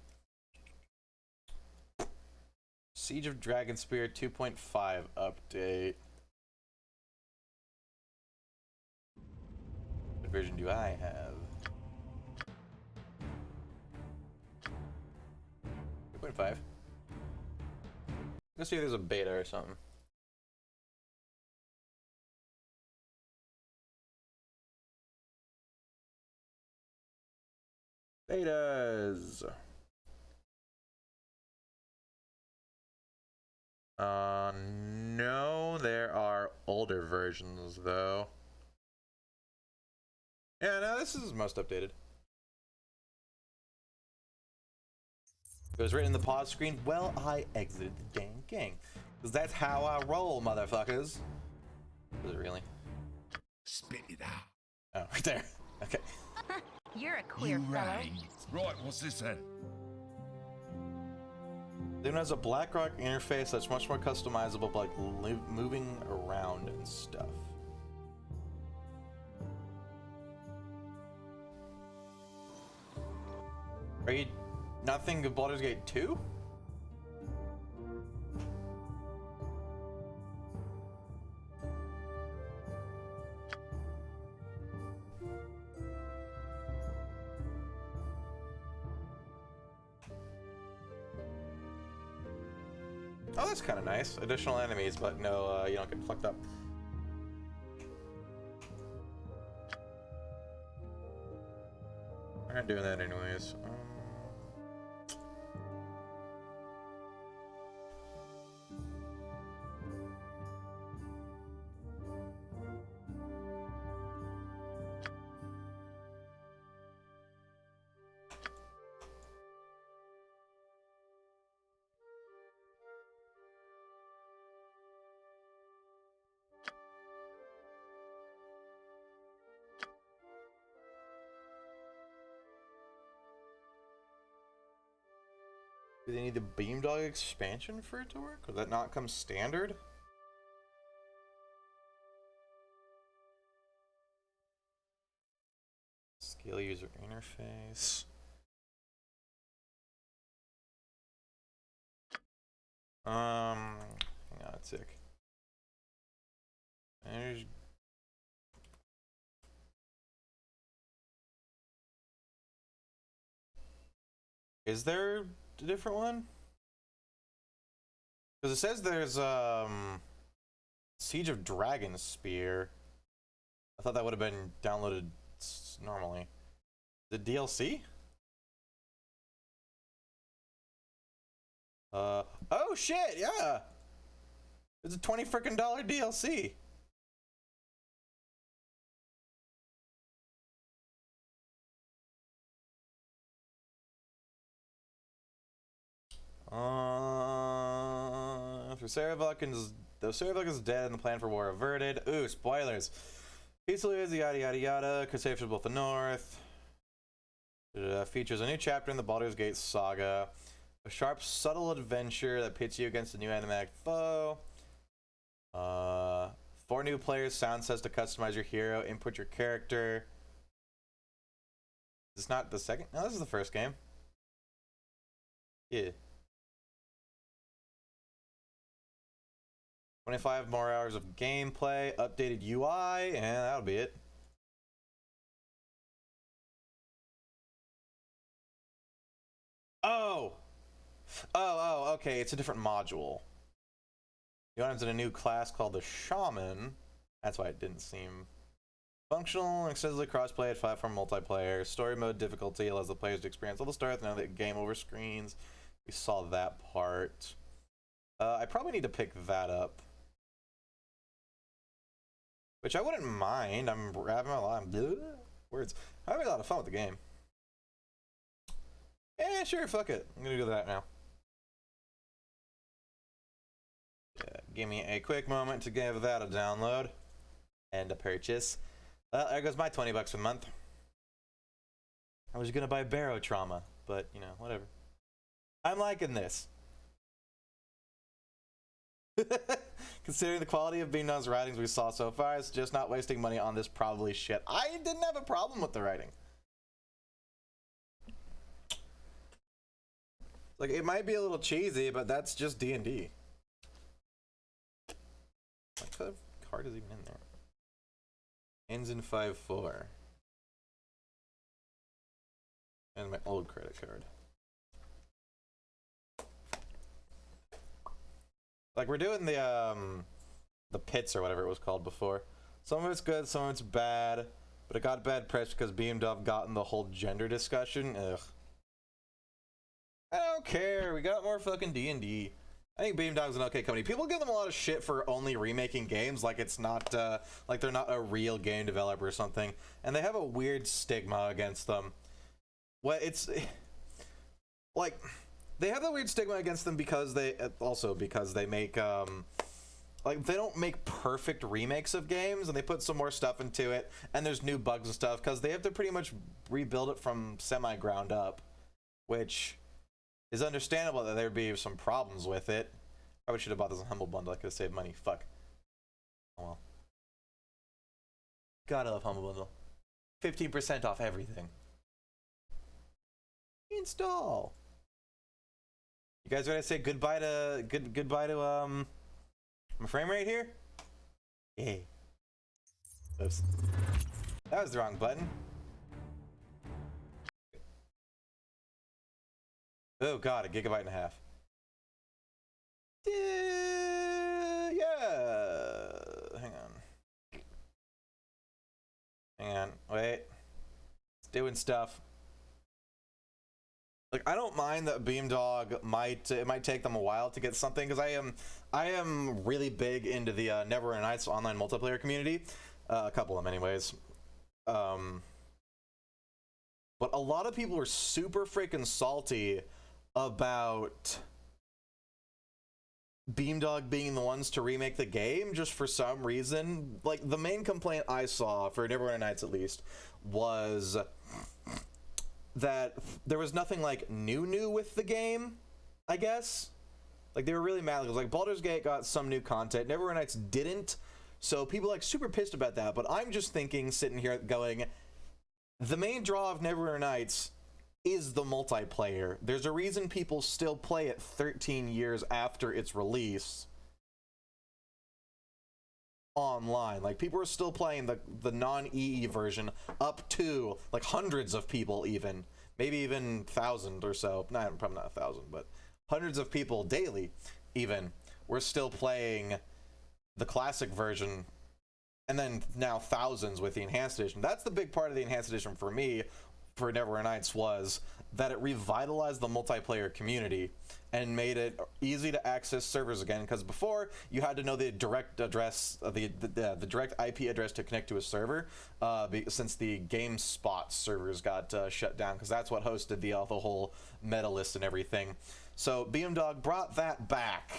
Siege of Dragonspear 2.5 update. What version do I have? 2.5. Let's see if there's a beta or something. Betas. No, there are older versions though. Yeah, no, this is most updated. It was written in the pause screen. Well, I exited the dang gang. Because that's how I roll, motherfuckers. Was it really? Spit it out. Oh, right there. Okay. You're a queer You fellow. rang. Right, what's this then? Then has a BlackRock interface that's much more customizable, like moving around and stuff. Are you nothing of Baldur's Gate 2? Oh, that's kind of nice. Additional enemies, but no, you don't get fucked up. We're not doing that anyways. Do they need the Beamdog expansion for it to work? Would that not come standard? Scale user interface. Hang on a tick. Is there a different one? Because it says there's Siege of Dragon Spear. I thought that would have been downloaded normally. The DLC? Oh shit, yeah! It's a $20 frickin' DLC. After the Sarah is dead and the plan for war averted. Ooh, spoilers. Peacefully is yada yada yada. Crusade for both the North. Features a new chapter in the Baldur's Gate saga. A sharp, subtle adventure that pits you against a new animatic foe. 4 new players. Sound says to customize your hero, input your character. Is this not the second? No, this is the first game. Yeah. 25 more hours of gameplay, updated UI, and that'll be it. Oh, okay, it's a different module. You want into a new class called the Shaman. That's why it didn't seem functional and extensively cross-play at platform multiplayer. Story mode difficulty allows the players to experience all the stars now that game over screens. We saw that part. I probably need to pick that up. Which I wouldn't mind. I'm having a lot of words. I'm having a lot of fun with the game. Yeah, sure, fuck it. I'm gonna do that now. Yeah, give me a quick moment to give that a download and a purchase. Well, there goes my $20 for the month. I was gonna buy Barrow Trauma, but you know, whatever. I'm liking this. Considering the quality of Beamdog's writings we saw so far, it's just not wasting money on this probably shit. I didn't have a problem with the writing. Like, it might be a little cheesy, but that's just D&D. What kind of card is even in there? Ends in 5-4. And my old credit card. Like, we're doing the pits or whatever it was called before. Some of it's good, some of it's bad, but it got bad press because Beamdog got in the whole gender discussion. Ugh. I don't care. We got more fucking D&D. I think Beamdog's an okay company. People give them a lot of shit for only remaking games, like it's not, like they're not a real game developer or something, and they have a weird stigma against them. Well, it's like they have a weird stigma against them because they make like they don't make perfect remakes of games, and they put some more stuff into it, and there's new bugs and stuff because they have to pretty much rebuild it from semi-ground up, which is understandable that there would be some problems with it. Probably should have bought this Humble Bundle. I could have saved money. Fuck. Oh well. Gotta love Humble Bundle. 15% off everything. Install. You guys ready to say goodbye to goodbye to my frame rate here? Yay. Oops. That was the wrong button. Oh god, 1.5 gigabytes. Yeah. Hang on. Wait. It's doing stuff. Like, I don't mind that Beamdog it might take them a while to get something, because I am really big into the Neverwinter Nights online multiplayer community. A couple of them anyways. But a lot of people are super freaking salty about Beamdog being the ones to remake the game just for some reason. Like, the main complaint I saw, for Neverwinter Nights at least, was that there was nothing like new with the game. I guess. Like, they were really mad. Like, Baldur's Gate got some new content. Neverwinter Nights didn't. So people like super pissed about that. But I'm just thinking, sitting here going, the main draw of Neverwinter Nights is the multiplayer. There's a reason people still play it 13 years after its release online. Like, people are still playing the non-EE version up to like hundreds of people, even maybe even 1,000 or so. Not probably not 1,000, but hundreds of people daily even we're still playing the classic version, and then now thousands with the enhanced edition. That's the big part of the enhanced edition for me for Neverwinter Nights, was that it revitalized the multiplayer community and made it easy to access servers again, because before you had to know the direct address, the direct IP address to connect to a server, since the GameSpot servers got shut down, because that's what hosted the whole meta list and everything. So Beamdog brought that back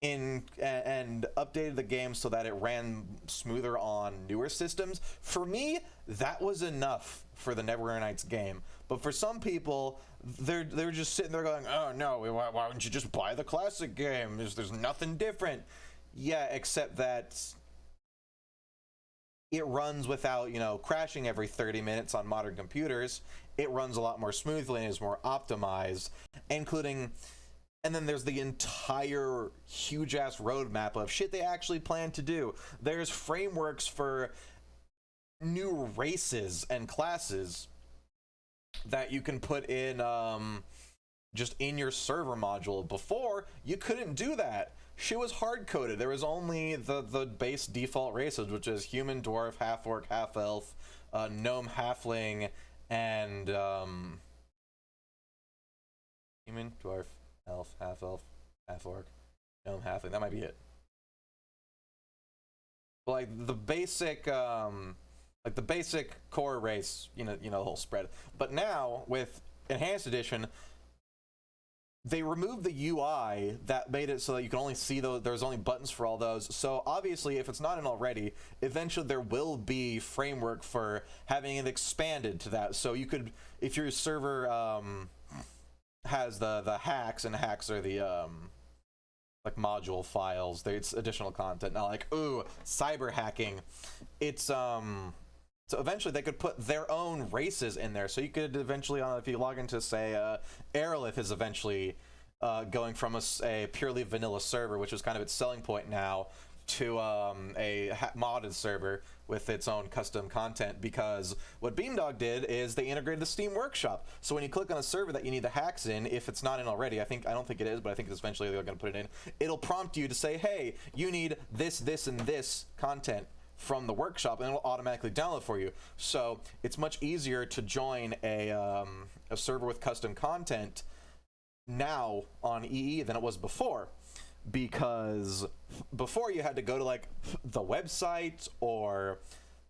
and updated the game so that it ran smoother on newer systems. For me, that was enough for the Neverwinter Nights game. But for some people, they're just sitting there going, oh no, why wouldn't you just buy the classic game? There's nothing different. Yeah, except that it runs without, crashing every 30 minutes on modern computers. It runs a lot more smoothly and is more optimized, including... And then there's the entire huge-ass roadmap of shit they actually plan to do. There's frameworks for new races and classes that you can put in just in your server module. Before, you couldn't do that. Shit was hard-coded. There was only the base default races, which is human, dwarf, half-orc, half-elf, gnome, halfling, and human, dwarf, elf, half-orc, gnome, halfling. That might be it. But like the basic, the basic core race, the whole spread. But now with Enhanced Edition, they removed the UI that made it so that you can only see those. There's only buttons for all those. So obviously, if it's not in already, eventually there will be framework for having it expanded to that. So you could, if your server has the hacks, and hacks are the like module files, it's additional content. Now like, ooh, cyber hacking, it's so eventually they could put their own races in there. So you could eventually, if you log into, say, Aerolith is eventually going from a purely vanilla server, which is kind of its selling point now, to a modded server with its own custom content, because what Beamdog did is they integrated the Steam Workshop. So when you click on a server that you need the hacks in, if it's not in already, I don't think it is, but I think it's eventually they're going to put it in, it'll prompt you to say, hey, you need this, this, and this content from the workshop, and it'll automatically download for you. So it's much easier to join a server with custom content now on EE than it was before, because before you had to go to like the website or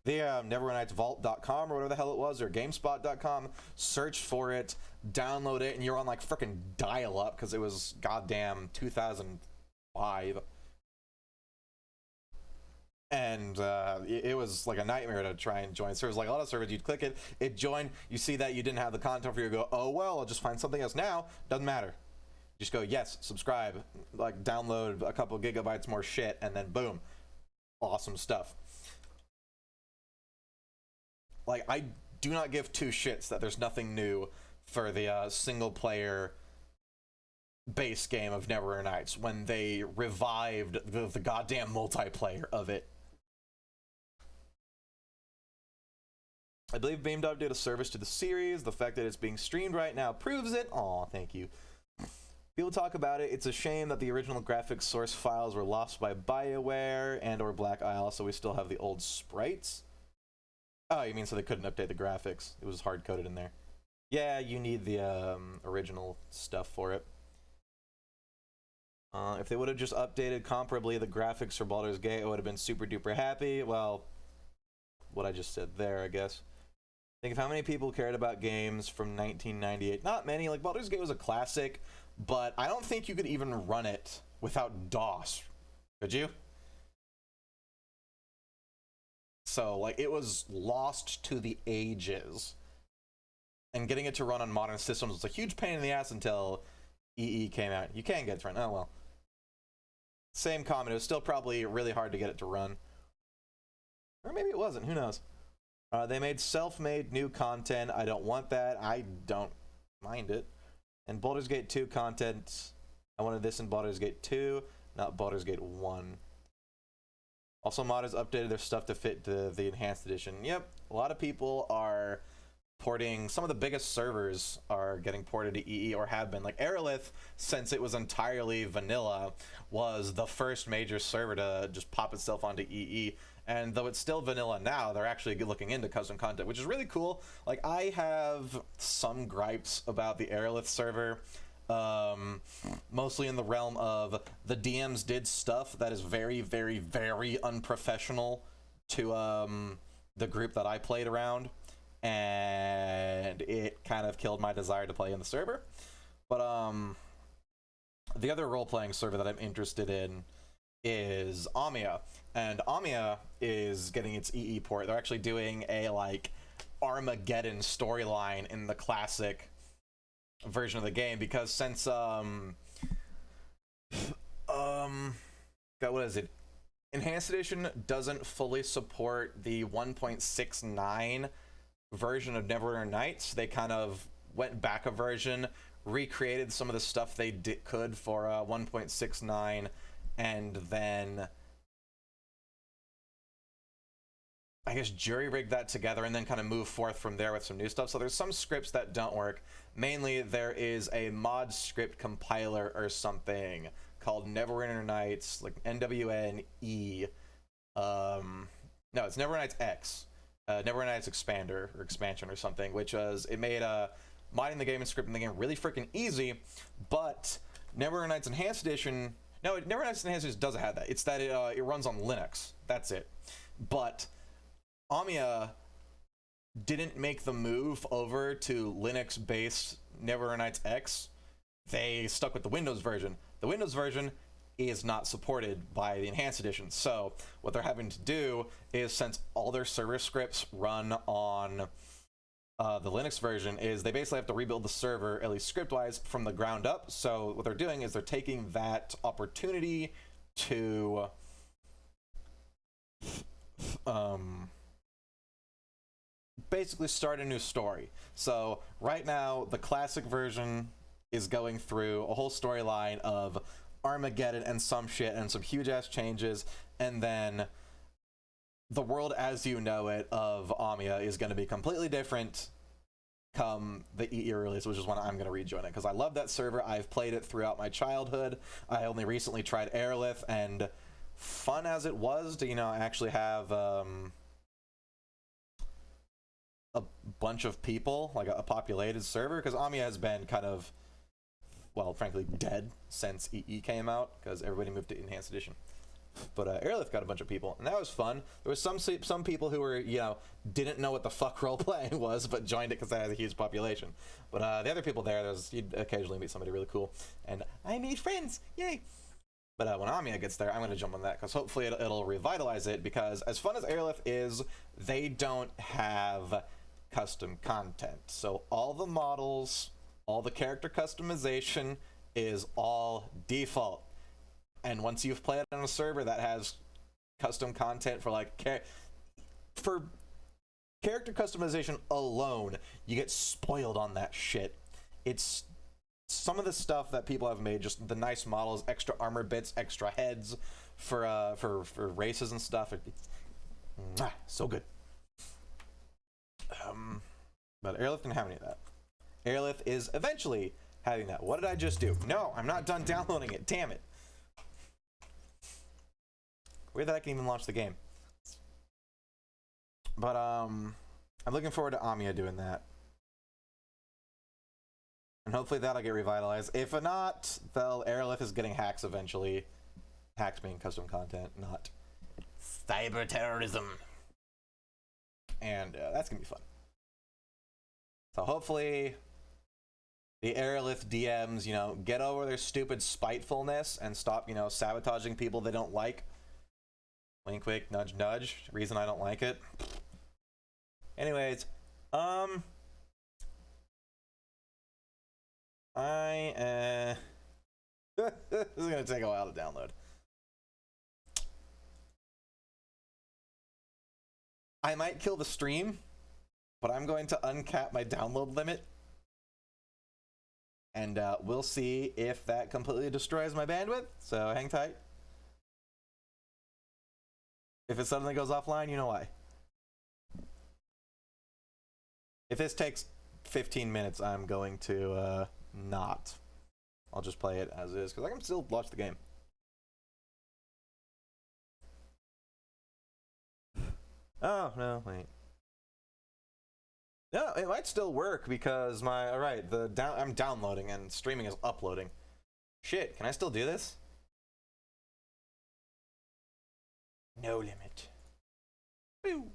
the neverwinternightsvault.com or whatever the hell it was, or gamespot.com, search for it, download it, and you're on like freaking dial-up because it was goddamn 2005. And it was like a nightmare to try and join servers. Like a lot of servers, you'd click it, it joined, you see that you didn't have the content for you, go, oh well, I'll just find something else. Now doesn't matter, just go yes, subscribe, like download a couple gigabytes more shit, and then boom, awesome stuff. Like, I do not give two shits that there's nothing new for the single player base game of Neverwinter Nights when they revived the goddamn multiplayer of it. I believe Beamdog did a service to the series. The fact that it's being streamed right now proves it. Aw, thank you. People talk about it. It's a shame that the original graphics source files were lost by BioWare and or Black Isle, so we still have the old sprites. Oh, you mean so they couldn't update the graphics? It was hard-coded in there. Yeah, you need the original stuff for it. If they would have just updated comparably the graphics for Baldur's Gate, I would have been super duper happy. Well, what I just said there, I guess. Think of how many people cared about games from 1998. Not many. Like, Baldur's Gate was a classic, but I don't think you could even run it without DOS. Could you? So, like, it was lost to the ages. And getting it to run on modern systems was a huge pain in the ass until EE came out. You can get it to run. Oh well. Same comment. It was still probably really hard to get it to run. Or maybe it wasn't. Who knows? They made self-made new content. I don't want that. I don't mind it. And Baldur's Gate 2 content. I wanted this in Baldur's Gate 2, not Baldur's Gate 1. Also, modders updated their stuff to fit the enhanced edition. Yep, a lot of people are porting. Some of the biggest servers are getting ported to EE or have been. Like Aerolith, since it was entirely vanilla, was the first major server to just pop itself onto EE. And though it's still vanilla now, they're actually looking into custom content, which is really cool. Like, I have some gripes about the Aerolith server, mostly in the realm of the DMs did stuff that is very, very, very unprofessional to the group that I played around, and it kind of killed my desire to play in the server. But the other role-playing server that I'm interested in is Amiya, and Amiya is getting its EE port. They're actually doing a like Armageddon storyline in the classic version of the game, because since what is it? Enhanced Edition doesn't fully support the 1.69 version of Neverwinter Nights. They kind of went back a version, recreated some of the stuff they could for 1.69, and then I guess jury-rigged that together and then kind of move forth from there with some new stuff. So there's some scripts that don't work. Mainly there is a mod script compiler or something called Neverwinter Nights, like NWNE. No, it's Neverwinter Nights X. Neverwinter Nights Expander or Expansion or something, which was, it made modding the game and scripting the game really freaking easy. But Neverwinter Nights Enhanced Edition, no, Neverwinter Nights Enhanced Edition doesn't have that. It's that it runs on Linux. That's it. But Amiya didn't make the move over to Linux-based Neverwinter Nights X. They stuck with the Windows version. The Windows version is not supported by the Enhanced Edition. So what they're having to do is, since all their server scripts run on the Linux version, is they basically have to rebuild the server, at least script-wise, from the ground up. So what they're doing is they're taking that opportunity to basically start a new story. So right now, the classic version is going through a whole storyline of Armageddon and some shit and some huge ass changes, and then the world as you know it of Amiya is going to be completely different come the EE release, which is when I'm going to rejoin it, because I love that server. I've played it throughout my childhood. I only recently tried Aerolith, and fun as it was to, you know, actually have a bunch of people, like a populated server, because Amiya has been kind of, well, frankly, dead since EE came out, because everybody moved to Enhanced Edition. But Aerolith got a bunch of people, and that was fun. There was some people who were, you know, didn't know what the fuck role-playing was, but joined it because they had a huge population. But the other people there, you'd occasionally meet somebody really cool, and I made friends, yay! But when Amiya gets there, I'm going to jump on that, because hopefully it'll revitalize it, because as fun as Aerolith is, they don't have custom content. So all the models, all the character customization is all default. And once you've played on a server that has custom content for like for character customization alone, you get spoiled on that shit. It's some of the stuff that people have made, just the nice models, extra armor bits, extra heads for races and stuff. It's so good. But Aerolith didn't have any of that. Aerolith is eventually having that. What did I just do? No, I'm not done downloading it. Damn it. Weird that I can even launch the game. But I'm looking forward to Amiya doing that. And hopefully that'll get revitalized. If not, Aerolith is getting hacks eventually. Hacks being custom content, not cyber terrorism. And that's gonna be fun. So hopefully the Aerolith DMs, you know, get over their stupid spitefulness and stop, you know, sabotaging people they don't like. Wink, wink, nudge, nudge. Reason I don't like it. Anyways, This is gonna take a while to download. I might kill the stream, but I'm going to uncap my download limit. And we'll see if that completely destroys my bandwidth, so hang tight. If it suddenly goes offline, you know why. If this takes 15 minutes, I'm going to not. I'll just play it as is, because I can still watch the game. Oh, no, wait. No, it might still work because my, alright, I'm downloading and streaming is uploading. Shit, can I still do this? No limit. Woo.